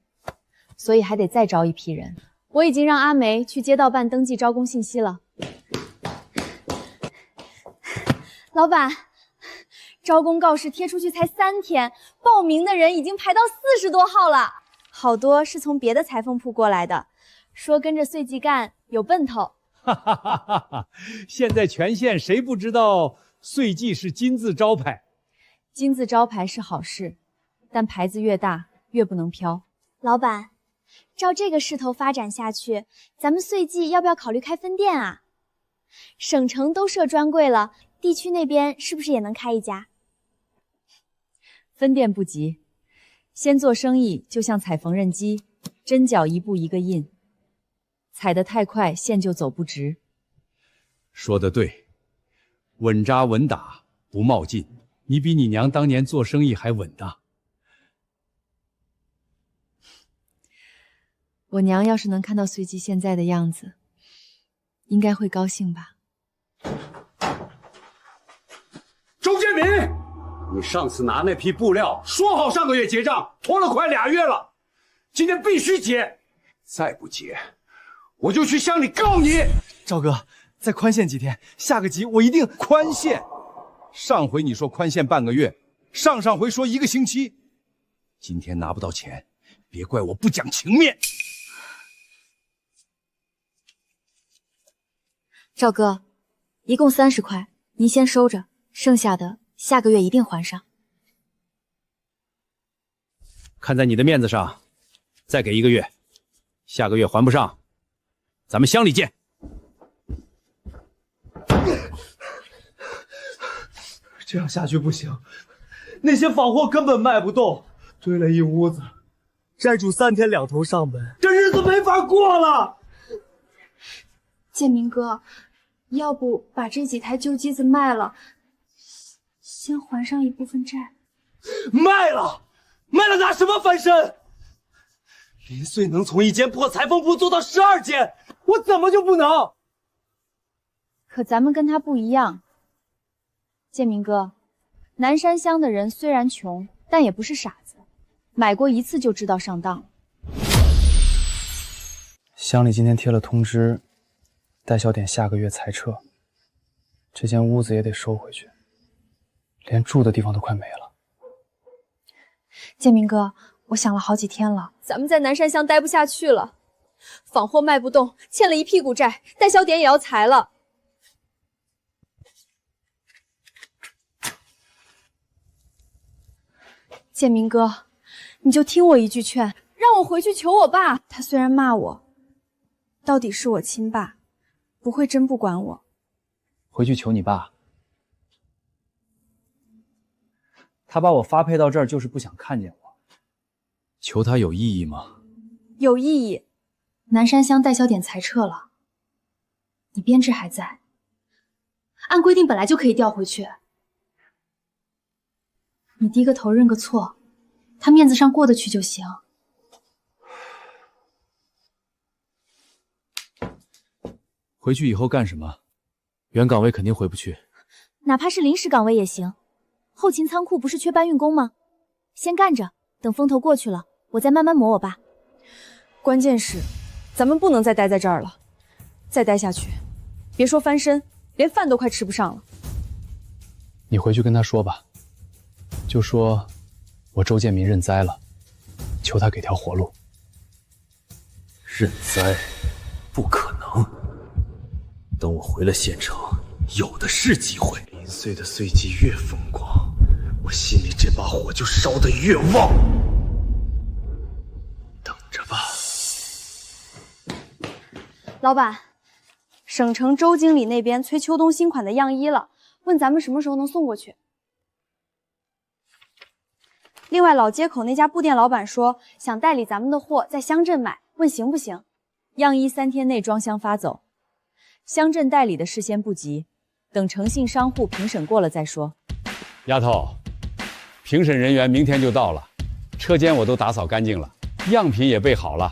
S3: 所以还得再招一批人。我已经让阿梅去街道办登记招工信息了。
S1: 老板，招工告示贴出去才3天，报名的人已经排到40多号了，好多是从别的裁缝铺过来的，说跟着岁季干有奔头。
S12: 哈哈哈哈哈！现在全县谁不知道岁季是金字招牌？
S3: 金字招牌是好事，但牌子越大越不能飘。
S1: 老板，照这个势头发展下去，咱们岁季要不要考虑开分店啊？省城都设专柜了，地区那边是不是也能开一家？
S3: 分店不急，先做生意就像踩缝纫机，针脚一步一个印，踩得太快线就走不直。
S2: 说得对，稳扎稳打，不冒进。
S12: 你比你娘当年做生意还稳当。
S3: 我娘要是能看到岁季现在的样子，应该会高兴吧。
S10: 周建民，你上次拿那批布料说好上个月结账，拖了快2月了，今天必须结，再不结我就去乡里告你。
S9: 赵哥，再宽限几天，下个集我一定
S2: 宽限。上回你说宽限半个月，上上回说1个星期，今天拿不到钱，别怪我不讲情面。
S1: 赵哥，一共30块，您先收着，剩下的下个月一定还上。
S2: 看在你的面子上，再给1个月，下个月还不上，咱们乡里见。
S9: 这样下去不行，那些仿货根本卖不动，堆了一屋子，债主3天2头上门，这日子没法过了。
S5: 建明哥，要不把这几台旧机子卖了，先还上一部分债。
S9: 卖了拿什么翻身？林穗能从1间破裁缝铺做到12间，我怎么就不能？
S3: 可咱们跟他不一样。建明哥，南山乡的人虽然穷，但也不是傻子，买过1次就知道上当。
S16: 乡里今天贴了通知，代销点下个月裁撤，这间屋子也得收回去，连住的地方都快没了。
S5: 建明哥，我想了好几天了，
S15: 咱们在南山乡待不下去了，仿货卖不动，欠了一屁股债，代销点也要裁了。
S5: 建明哥，你就听我一句劝，让我回去求我爸。他虽然骂我，到底是我亲爸，不会真不管我。
S13: 回去求你爸。他把我发配到这儿，就是不想看见我。
S2: 求他有意义吗？
S5: 有意义。南山乡代销点裁撤了，你编制还在，按规定本来就可以调回去。你低个头认个错，他面子上过得去就行。
S2: 回去以后干什么？原岗位肯定回不去，
S1: 哪怕是临时岗位也行。后勤仓库不是缺搬运工吗？先干着，等风头过去了，我再慢慢磨我爸。
S15: 关键是，咱们不能再待在这儿了，再待下去，别说翻身，连饭都快吃不上了。
S16: 你回去跟他说吧，就说我周建民认栽了，求他给条活路。
S10: 认栽？不可能！等我回了县城，有的是机会。林穗的岁季越风光，我心里这把火就烧得越旺。等着吧。
S5: 老板，省城周经理那边催秋冬新款的样衣了，问咱们什么时候能送过去。另外，老街口那家布店老板说想代理咱们的货，在乡镇买，问行不行？
S3: 样衣3天内装箱发走，乡镇代理的事先不急，等诚信商户评审过了再说。
S2: 丫头，评审人员明天就到了，车间我都打扫干净了，样品也备好了。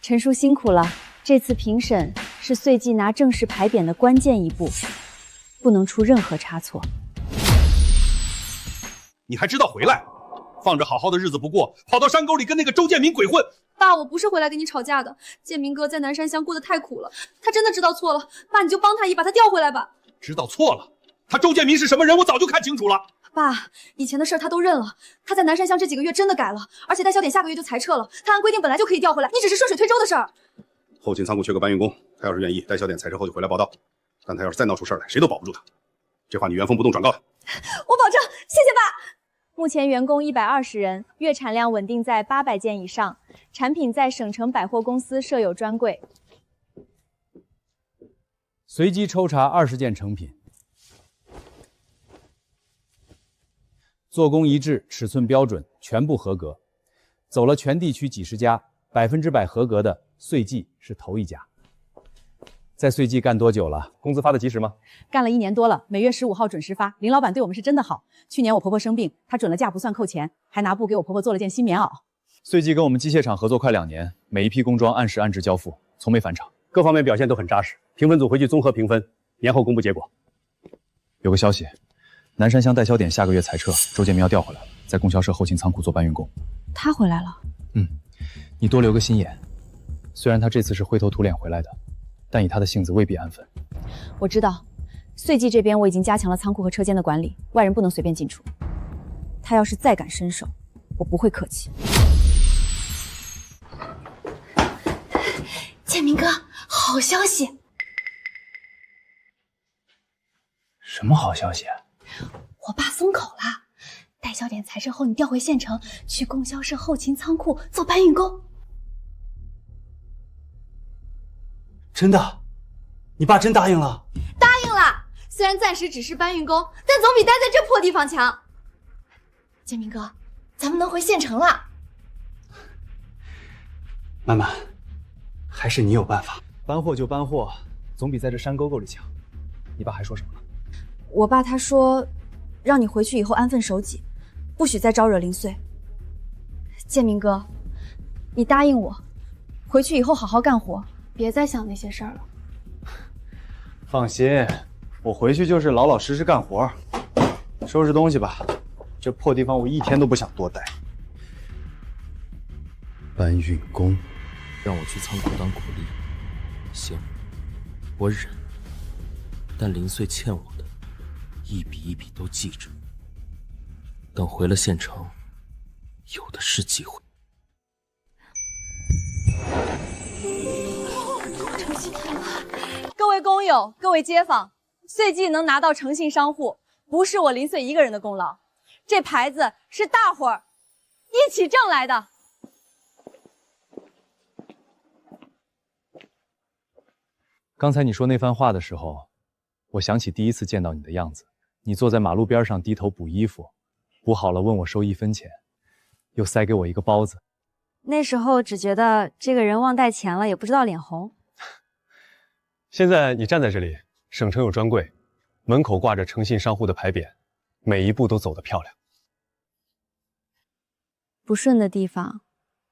S3: 陈叔辛苦了，这次评审是岁季拿正式牌匾的关键一步，不能出任何差错。
S10: 你还知道回来？放着好好的日子不过，跑到山沟里跟那个周建民鬼混。
S15: 爸，我不是回来跟你吵架的。建民哥在南山乡过得太苦了，他真的知道错了。爸，你就帮他一把，他调回来吧。
S10: 知道错了？他周建民是什么人，我早就看清楚了。
S15: 爸，以前的事他都认了。他在南山乡这几个月真的改了，而且代销点下个月就裁撤了。他按规定本来就可以调回来，你只是顺水推舟的事儿。
S18: 后勤仓库缺个搬运工，他要是愿意，代销点裁撤后就回来报道。但他要是再闹出事来，谁都保不住他。这话你原封不动转告他。
S15: 我保证，谢谢爸。
S3: 目前员工120人，月产量稳定在800件以上，产品在省城百货公司设有专柜。
S2: 随机抽查20件成品，做工一致，尺寸标准，全部合格。走了全地区几十家，100%合格的岁季是头一家。在岁季干多久了？工资发的及时吗？
S4: 干了1年多了，每月15号准时发。林老板对我们是真的好。去年我婆婆生病，他准了假不算扣钱，还拿布给我婆婆做了件新棉袄。
S13: 岁季跟我们机械厂合作快2年，每一批工装按时按质交付，从没返厂，
S18: 各方面表现都很扎实。评分组回去综合评分，年后公布结果。
S13: 有个消息，南山乡代销点下个月裁撤，周建民要调回来了，在供销社后勤仓库做搬运工。
S3: 他回来了？
S13: 你多留个心眼。虽然他这次是灰头土脸回来的，但以他的性子未必安分。
S3: 我知道，岁季这边我已经加强了仓库和车间的管理，外人不能随便进出。他要是再敢伸手，我不会客气。
S15: 建民哥，好消息！
S16: 什么好消息啊？
S15: 我爸松口了，代销点裁撤后，你调回县城，去供销社后勤仓库做搬运工。
S16: 真的？你爸真答应了？
S15: 答应了，虽然暂时只是搬运工，但总比待在这破地方强。建民哥，咱们能回县城了。
S16: 曼曼，还是你有办法。
S13: 搬货就搬货，总比在这山沟沟里强。你爸还说什么了？
S3: 我爸他说，让你回去以后安分守己，不许再招惹林穗。建民哥，你答应我，回去以后好好干活，别再想那些事儿了。
S13: 放心，我回去就是老老实实干活，收拾东西吧。这破地方我一天都不想多待。
S16: 搬运工，
S6: 让我去仓库当苦力，行，我忍。但林穗欠我的，一笔一笔都记着。等回了县城，有的是机会。
S3: 各位工友，各位街坊，岁季能拿到诚信商户，不是我林穗一个人的功劳，这牌子是大伙儿一起挣来的。
S13: 刚才你说那番话的时候，我想起第一次见到你的样子。你坐在马路边上低头补衣服，补好了问我收1分钱，又塞给我一个包子。
S3: 那时候只觉得这个人忘带钱了，也不知道脸红。
S13: 现在你站在这里，省城有专柜，门口挂着诚信商户的牌匾，每一步都走得漂亮。
S3: 不顺的地方，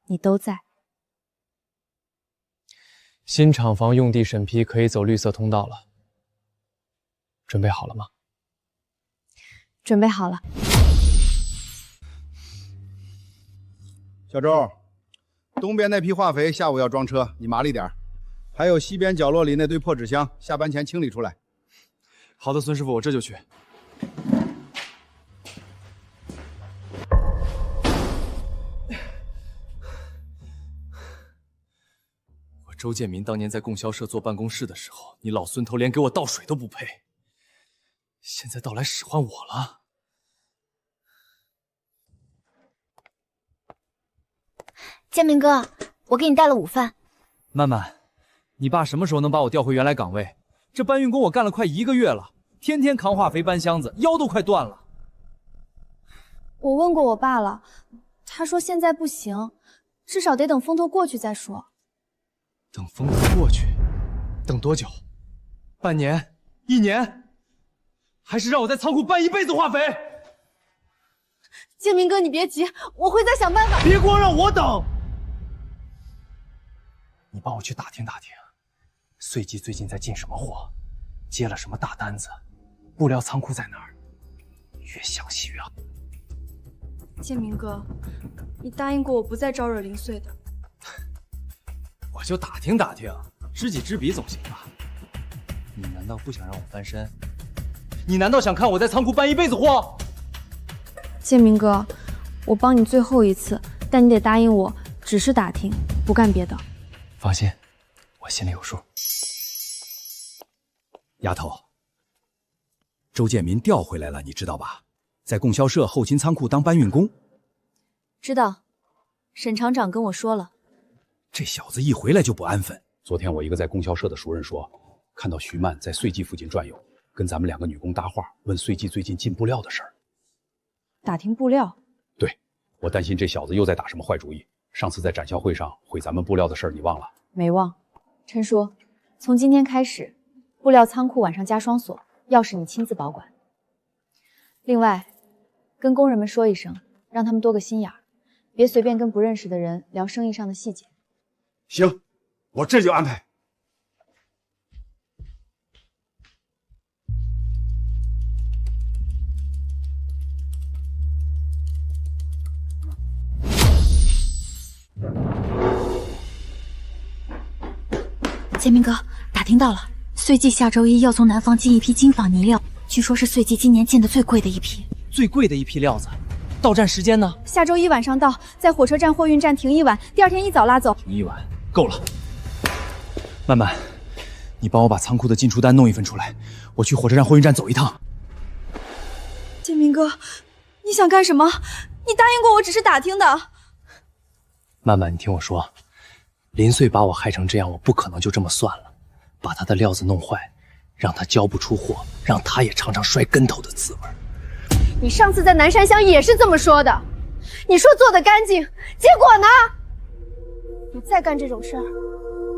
S3: 你都在。
S13: 新厂房用地审批可以走绿色通道了，准备好了吗？
S3: 准备好了。
S18: 小周，东边那批化肥下午要装车，你麻利点。还有西边角落里那堆破纸箱，下班前清理出来。
S13: 好的，孙师傅，我这就去。我周建民当年在供销社做办公室的时候，你老孙头连给我倒水都不配，现在倒来使唤我了。
S15: 建民哥，我给你带了午饭。
S16: 曼曼，
S13: 你爸什么时候能把我调回原来岗位？这搬运工我干了快1个月了，天天扛化肥搬箱子，腰都快断了。
S5: 我问过我爸了，他说现在不行，至少得等风头过去再说。
S9: 等风头过去，等多久？半年？1年？还是让我在仓库搬一辈子化肥？
S15: 建明哥，你别急，我会再想办法。
S9: 别光让我等！
S16: 你帮我去打听打听，岁季最近在进什么货，接了什么大单子，布料仓库在哪儿？越详细越好。
S15: 建明哥，你答应过我不再招惹林穗的。
S13: 我就打听打听，知己知彼总行吧？你难道不想让我翻身？你难道想看我在仓库搬一辈子货？
S5: 建明哥，我帮你最后一次，但你得答应我，只是打听，不干别的。
S16: 放心，我心里有数。
S12: 丫头，周建民调回来了，你知道吧？在供销社后勤仓库当搬运工。
S3: 知道，沈厂长跟我说了。
S12: 这小子一回来就不安分。昨天我一个在供销社的熟人说，看到徐曼在岁季附近转悠，跟咱们2个女工搭话，问岁季最近进布料的事儿。
S3: 打听布料？
S12: 对，我担心这小子又在打什么坏主意。上次在展销会上毁咱们布料的事儿，你忘了？
S3: 没忘。陈叔，从今天开始，布料仓库晚上加双锁，钥匙你亲自保管。另外，跟工人们说一声，让他们多个心眼儿，别随便跟不认识的人聊生意上的细节。
S18: 行，我这就安排。
S20: 建明哥，打听到了，岁季下周1要从南方进一批金纺呢料，据说是岁季今年进的最贵的一批。
S9: 最贵的一批料子，到站时间呢？
S5: 下周1晚上到，在火车站货运站停1晚，第2天一早拉走。
S9: 停1晚，够了。曼曼，你帮我把仓库的进出单弄一份出来，我去火车站货运站走一趟。
S15: 建明哥，你想干什么？你答应过我只是打听的。
S16: 曼曼，你听我说，林穗把我害成这样，我不可能就这么算了，把他的料子弄坏，让他交不出货，让他也尝尝摔跟头的滋味。
S15: 你上次在南山乡也是这么说的，你说做得干净，结果呢？你再干这种事儿，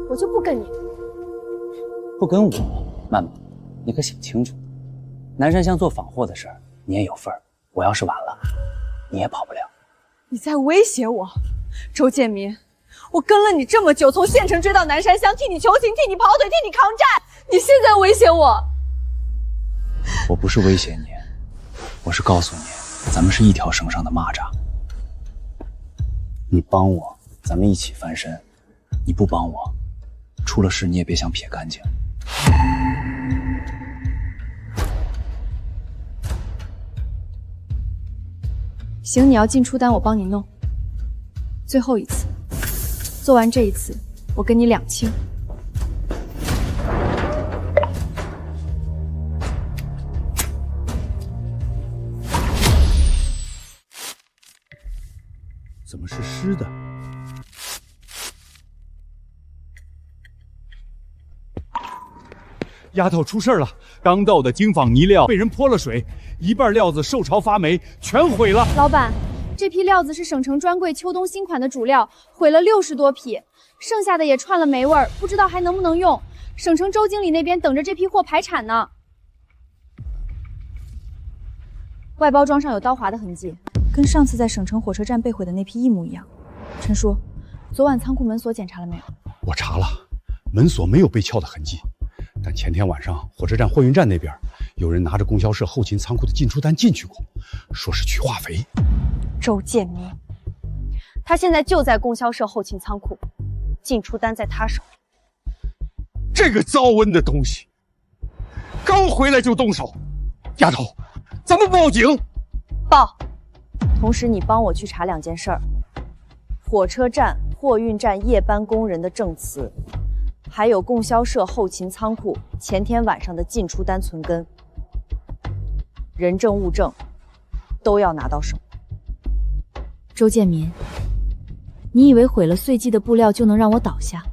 S15: 我就不跟你。
S16: 不跟我，曼曼，你可想清楚，南山乡做仿货的事儿你也有份儿，我要是晚了，你也跑不了。
S15: 你在威胁我，周建民，我跟了你这么久，从县城追到南山乡，替你求情，替你跑腿，替你抗战，你现在威胁我？
S16: 我不是威胁你，我是告诉你，咱们是一条绳上的蚂蚱。你帮我，咱们一起翻身；你不帮我，出了事你也别想撇干净。
S3: 行，你要进出单，我帮你弄。最后一次，做完这一次，我跟你2清。
S12: 怎么是湿的？丫头出事了！刚到的精纺呢料被人泼了水，一半料子受潮发霉，全毁了。
S5: 老板，这批料子是省城专柜秋冬新款的主料，毁了60多匹，剩下的也串了霉味儿，不知道还能不能用。省城周经理那边等着这批货排产呢。
S3: 外包装上有刀划的痕迹，跟上次在省城火车站被毁的那批一模一样。陈叔，昨晚仓库门锁检查了没有？
S12: 我查了，门锁没有被撬的痕迹。但前天晚上火车站货运站那边有人拿着供销社后勤仓库的进出单进去过，说是取化肥。
S15: 周建民，他现在就在供销社后勤仓库，进出单在他手里。
S18: 这个糟瘟的东西，刚回来就动手。丫头，咱们报警。
S15: 报。
S3: 同时你帮我去查2件事儿：火车站、货运站夜班工人的证词。还有供销社后勤仓库前天晚上的进出单存根，人证物证都要拿到手。周建民，你以为毁了岁季的布料就能让我倒下？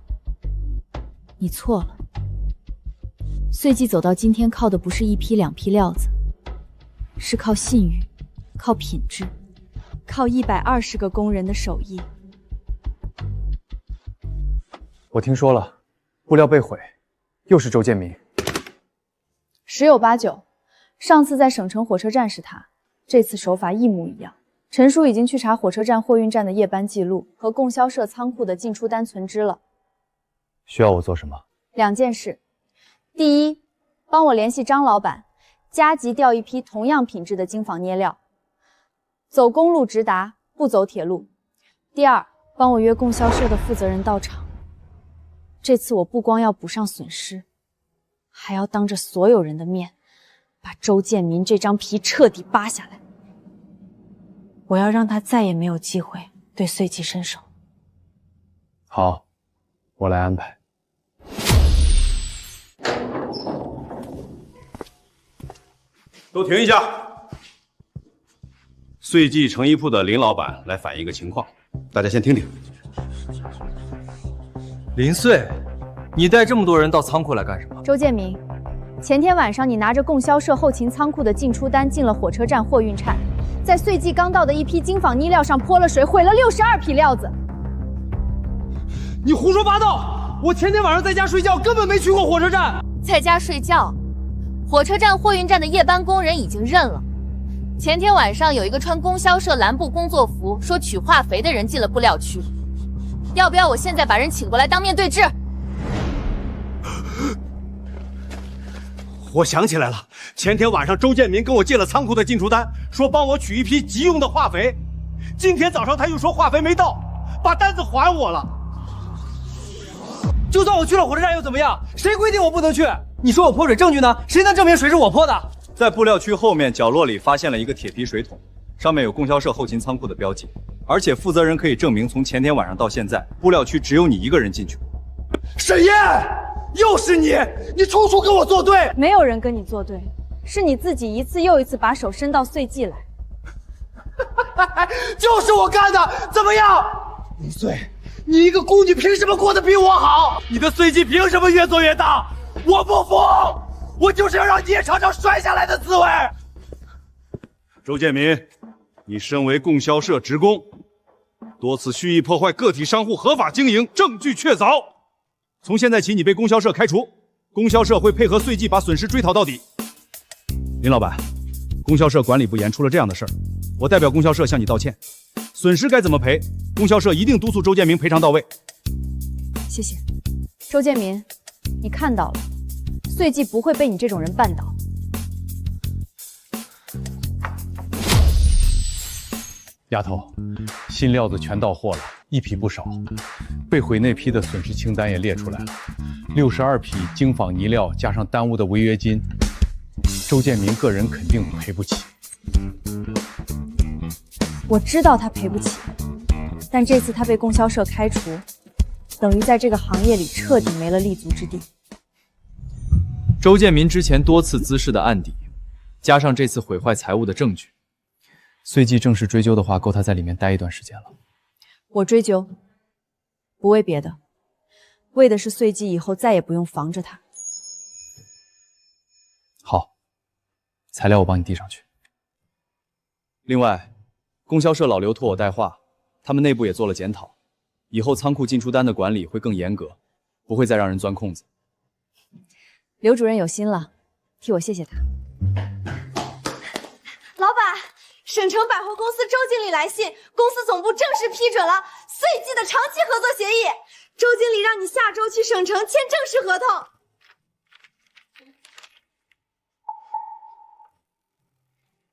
S3: 你错了。岁季走到今天，靠的不是一批两批料子，是靠信誉，靠品质，靠120个工人的手艺。
S13: 我听说了，布料被毁，又是周建民。
S3: 十有八九，上次在省城火车站是他，这次手法一模一样。陈叔已经去查火车站货运站的夜班记录和供销社仓库的进出单存支了。
S13: 需要我做什么
S3: ？2件事。第一，帮我联系张老板，加急调一批同样品质的精纺捏料，走公路直达，不走铁路。第二，帮我约供销社的负责人到场。这次我不光要补上损失，还要当着所有人的面，把周建民这张皮彻底扒下来。我要让他再也没有机会对岁季伸手。
S13: 好，我来安排。
S10: 都停一下！岁季成衣铺的林老板来反映一个情况，大家先听听。
S13: 林岁，你带这么多人到仓库来干什么？
S3: 周建民，前天晚上你拿着供销社后勤仓库的进出单进了火车站货运站，在岁季刚到的一批精纺呢料上泼了水，毁了62匹料子。
S9: 你胡说八道！我前天晚上在家睡觉，根本没去过火车站。
S15: 在家睡觉？火车站货运站的夜班工人已经认了。前天晚上有一个穿供销社蓝布工作服说取化肥的人进了布料区，要不要我现在把人请过来当面对质？
S9: 我想起来了，前天晚上周建民跟我借了仓库的进出单，说帮我取一批急用的化肥。今天早上他又说化肥没到，把单子还我了。就算我去了火车站又怎么样？谁规定我不能去？你说我泼水证据呢？谁能证明水是我泼的？
S13: 在布料区后面角落里发现了一个铁皮水桶，上面有供销社后勤仓库的标记，而且负责人可以证明从前天晚上到现在，布料区只有你一个人进去过。
S9: 沈燕，又是你！你处处跟我作对！
S3: 没有人跟你作对，是你自己一次又一次把手伸到岁季来。
S9: 就是我干的，怎么样？林岁，你一个孤女凭什么过得比我好？你的岁季凭什么越做越大？我不服！我就是要让你也尝尝摔下来的滋味。
S10: 周建民，你身为供销社职工，多次蓄意破坏个体商户合法经营，证据确凿。从现在起，你被供销社开除，供销社会配合岁季把损失追讨到底。林老板，供销社管理不严，出了这样的事儿，我代表供销社向你道歉。损失该怎么赔，供销社一定督促周建民赔偿到位。
S3: 谢谢，周建民，你看到了，岁季不会被你这种人绊倒。
S2: 丫头，新料子全到货了，一匹不少。被毁那批的损失清单也列出来了，62匹精纺呢料加上耽误的违约金，周建民个人肯定赔不起。
S3: 我知道他赔不起，但这次他被供销社开除，等于在这个行业里彻底没了立足之地。
S13: 周建民之前多次滋事的案底，加上这次毁坏财物的证据，岁季正式追究的话，够他在里面待一段时间了。
S3: 我追究，不为别的，为的是岁季以后再也不用防着他。
S13: 好，材料我帮你递上去。另外，供销社老刘托我带话，他们内部也做了检讨，以后仓库进出单的管理会更严格，不会再让人钻空子。
S3: 刘主任有心了，替我谢谢他。
S15: 老板，省城百货公司周经理来信，公司总部正式批准了岁季的长期合作协议。周经理让你下周去省城签正式合同。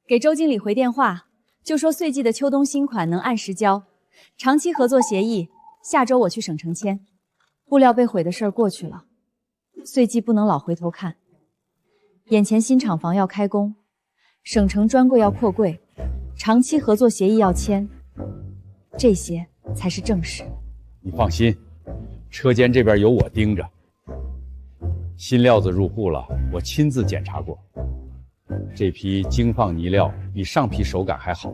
S3: 给周经理回电话，就说岁季的秋冬新款能按时交，长期合作协议下周我去省城签。布料被毁的事儿过去了，岁季不能老回头看。眼前新厂房要开工，省城专柜要扩柜，长期合作协议要签，这些才是正事。
S2: 你放心，车间这边有我盯着。新料子入户了，我亲自检查过，这批精纺呢料比上批手感还好，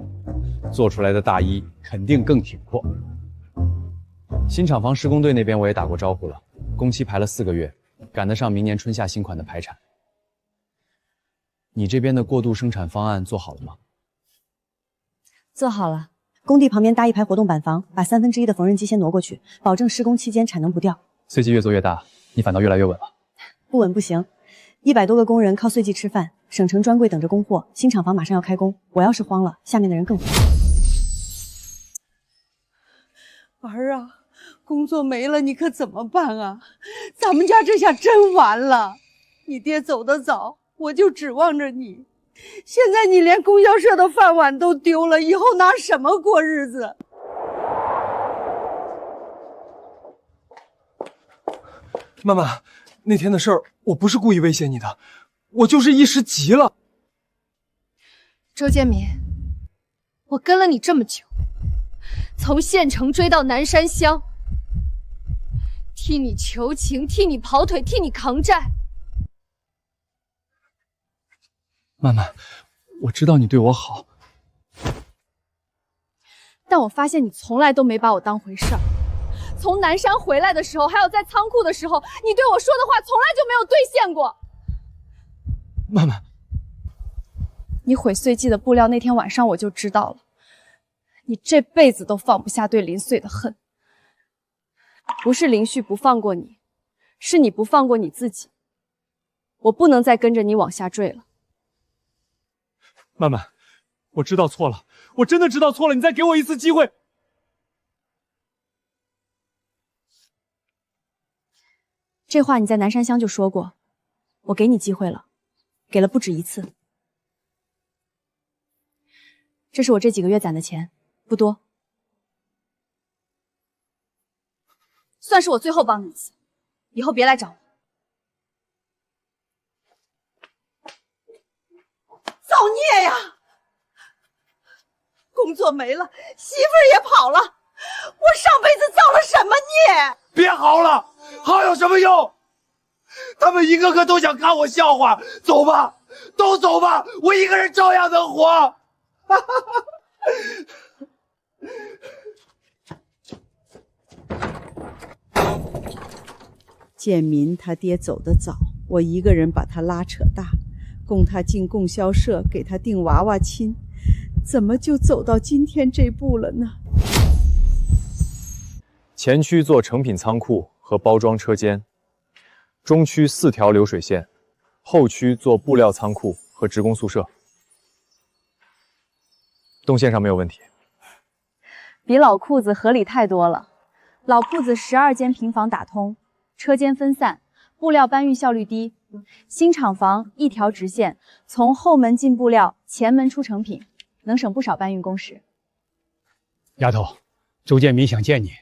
S2: 做出来的大衣肯定更挺阔。
S13: 新厂房施工队那边我也打过招呼了，工期排了4个月，赶得上明年春夏新款的排产。你这边的过渡生产方案做好了吗？
S3: 做好了。
S4: 工地旁边搭一排活动板房，把1/3的缝纫机先挪过去，保证施工期间产能不掉。
S13: 碎机越做越大，你反倒越来越稳了。
S4: 不稳不行，100多个工人靠碎机吃饭，省城专柜等着供货，新厂房马上要开工，我要是慌了，下面的人更慌。儿啊，工作没了，你可怎么办啊？咱们家这下真完了。你爹走得早，我就指望着你，现在你连供销社的饭碗都丢了，以后拿什么过日子？
S9: 妈妈，那天的事儿，我不是故意威胁你的，我就是一时急了。
S15: 周建民，我跟了你这么久，从县城追到南山乡，替你求情，替你跑腿，替你扛债。
S9: 妈妈，我知道你对我好，
S15: 但我发现你从来都没把我当回事儿。从南山回来的时候，还有在仓库的时候，你对我说的话从来就没有兑现过。
S9: 妈妈，
S15: 你毁碎记的布料那天晚上我就知道了，你这辈子都放不下对林碎的恨。不是林旭不放过你，是你不放过你自己。我不能再跟着你往下坠了。
S9: 妈妈，我知道错了，我真的知道错了，你再给我一次机会。
S3: 这话你在南山乡就说过，我给你机会了，给了不止一次。这是我这几个月攒的钱，不多，
S15: 算是我最后帮你一次，以后别来找我。
S4: 造孽呀！工作没了，媳妇儿也跑了，我上辈子造了什么孽？
S10: 别嚎了，嚎有什么用？他们一个个都想看我笑话，走吧，都走吧，我一个人照样能活。
S4: 建民他爹走得早，我一个人把他拉扯大，供他进供销社，给他定娃娃亲，怎么就走到今天这步了呢？
S13: 前区做成品仓库和包装车间，中区4条流水线，后区做布料仓库和职工宿舍。动线上没有问题，
S3: 比老裤子合理太多了。老裤子12间平房打通，车间分散，布料搬运效率低。新厂房1条直线，从后门进布料，前门出成品，能省不少搬运工时。
S11: 丫头，周建民想见你。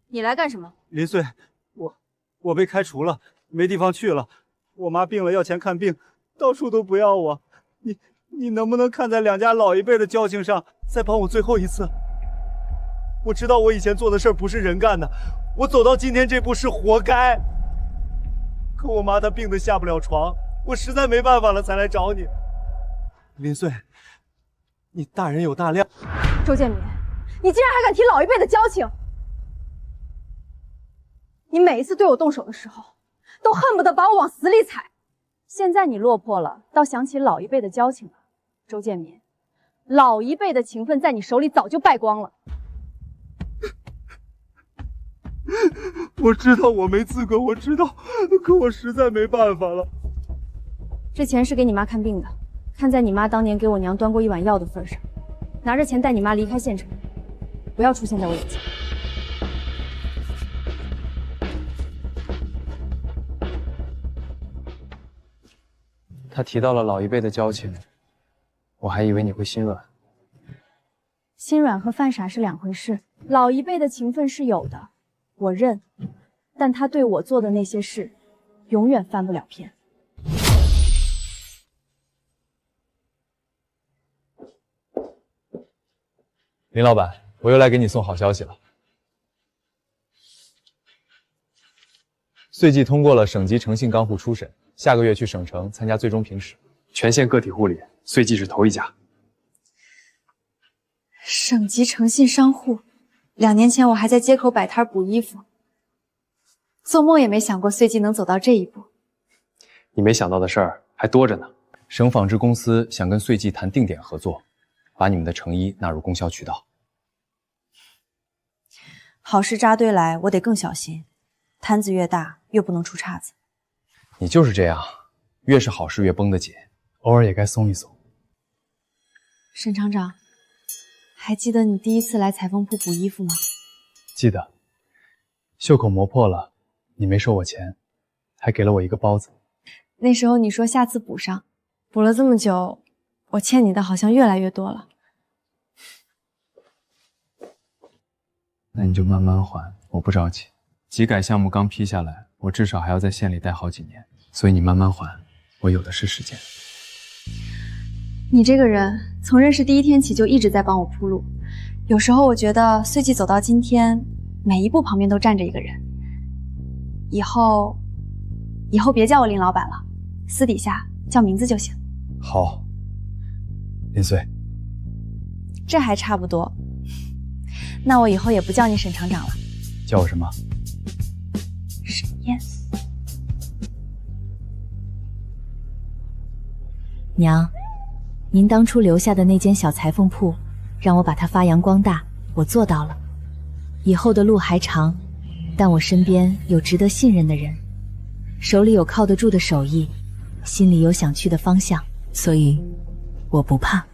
S15: 你来干什么？
S12: 林穗，我被开除了，没地方去了。我妈病了，要钱看病，到处都不要我。你能不能看在两家老一辈的交情上，再帮我最后一次？我知道我以前做的事儿不是人干的，我走到今天这步是活该。可我妈她病得下不了床，我实在没办法了才来找你。林穗，你大人有大量。
S15: 周建民，你竟然还敢提老一辈的交情！你每一次对我动手的时候，都恨不得把我往死里踩。
S3: 现在你落魄了，倒想起老一辈的交情了。周建民，老一辈的情分在你手里早就败光了。
S12: 我知道我没资格，我知道，可我实在没办法了。
S3: 这钱是给你妈看病的，看在你妈当年给我娘端过1碗药的份上，拿着钱带你妈离开县城，不要出现在我眼前。
S13: 他提到了老一辈的交情，我还以为你会心软。
S3: 心软和犯傻是两回事，老一辈的情分是有的，我认，但他对我做的那些事，永远翻不了篇。
S13: 林老板，我又来给你送好消息了。岁季通过了省级诚信钢护初审，下个月去省城参加最终评审，全县个体户里，岁季是头1家。
S3: 省级诚信商户，
S5: 2年前我还在街口摆摊补衣服，做梦也没想过岁季能走到这一步。
S13: 你没想到的事儿还多着呢。省纺织公司想跟岁季谈定点合作，把你们的成衣纳入供销渠道。
S5: 好事扎堆来，我得更小心。摊子越大，越不能出岔子。
S13: 你就是这样，越是好事越绷得紧，偶尔也该松一松。
S5: 沈厂长，还记得你第一次来裁缝铺补衣服吗？
S13: 记得，袖口磨破了，你没收我钱，还给了我一个包子。
S5: 那时候你说下次补上，补了这么久，我欠你的好像越来越多了。
S13: 那你就慢慢还，我不着急。集改项目刚批下来，我至少还要在县里待好几年，所以你慢慢还，我有的是时间。
S5: 你这个人从认识第一天起就一直在帮我铺路，有时候我觉得岁季走到今天，每一步旁边都站着一个人。以后别叫我林老板了，私底下叫名字就行。
S13: 好，林穗。
S5: 这还差不多。那我以后也不叫你沈厂长了，
S13: 叫我什么？
S5: 沈燕。
S20: 娘，您当初留下的那间小裁缝铺，让我把它发扬光大，我做到了。以后的路还长，但我身边有值得信任的人，手里有靠得住的手艺，心里有想去的方向，所以我不怕。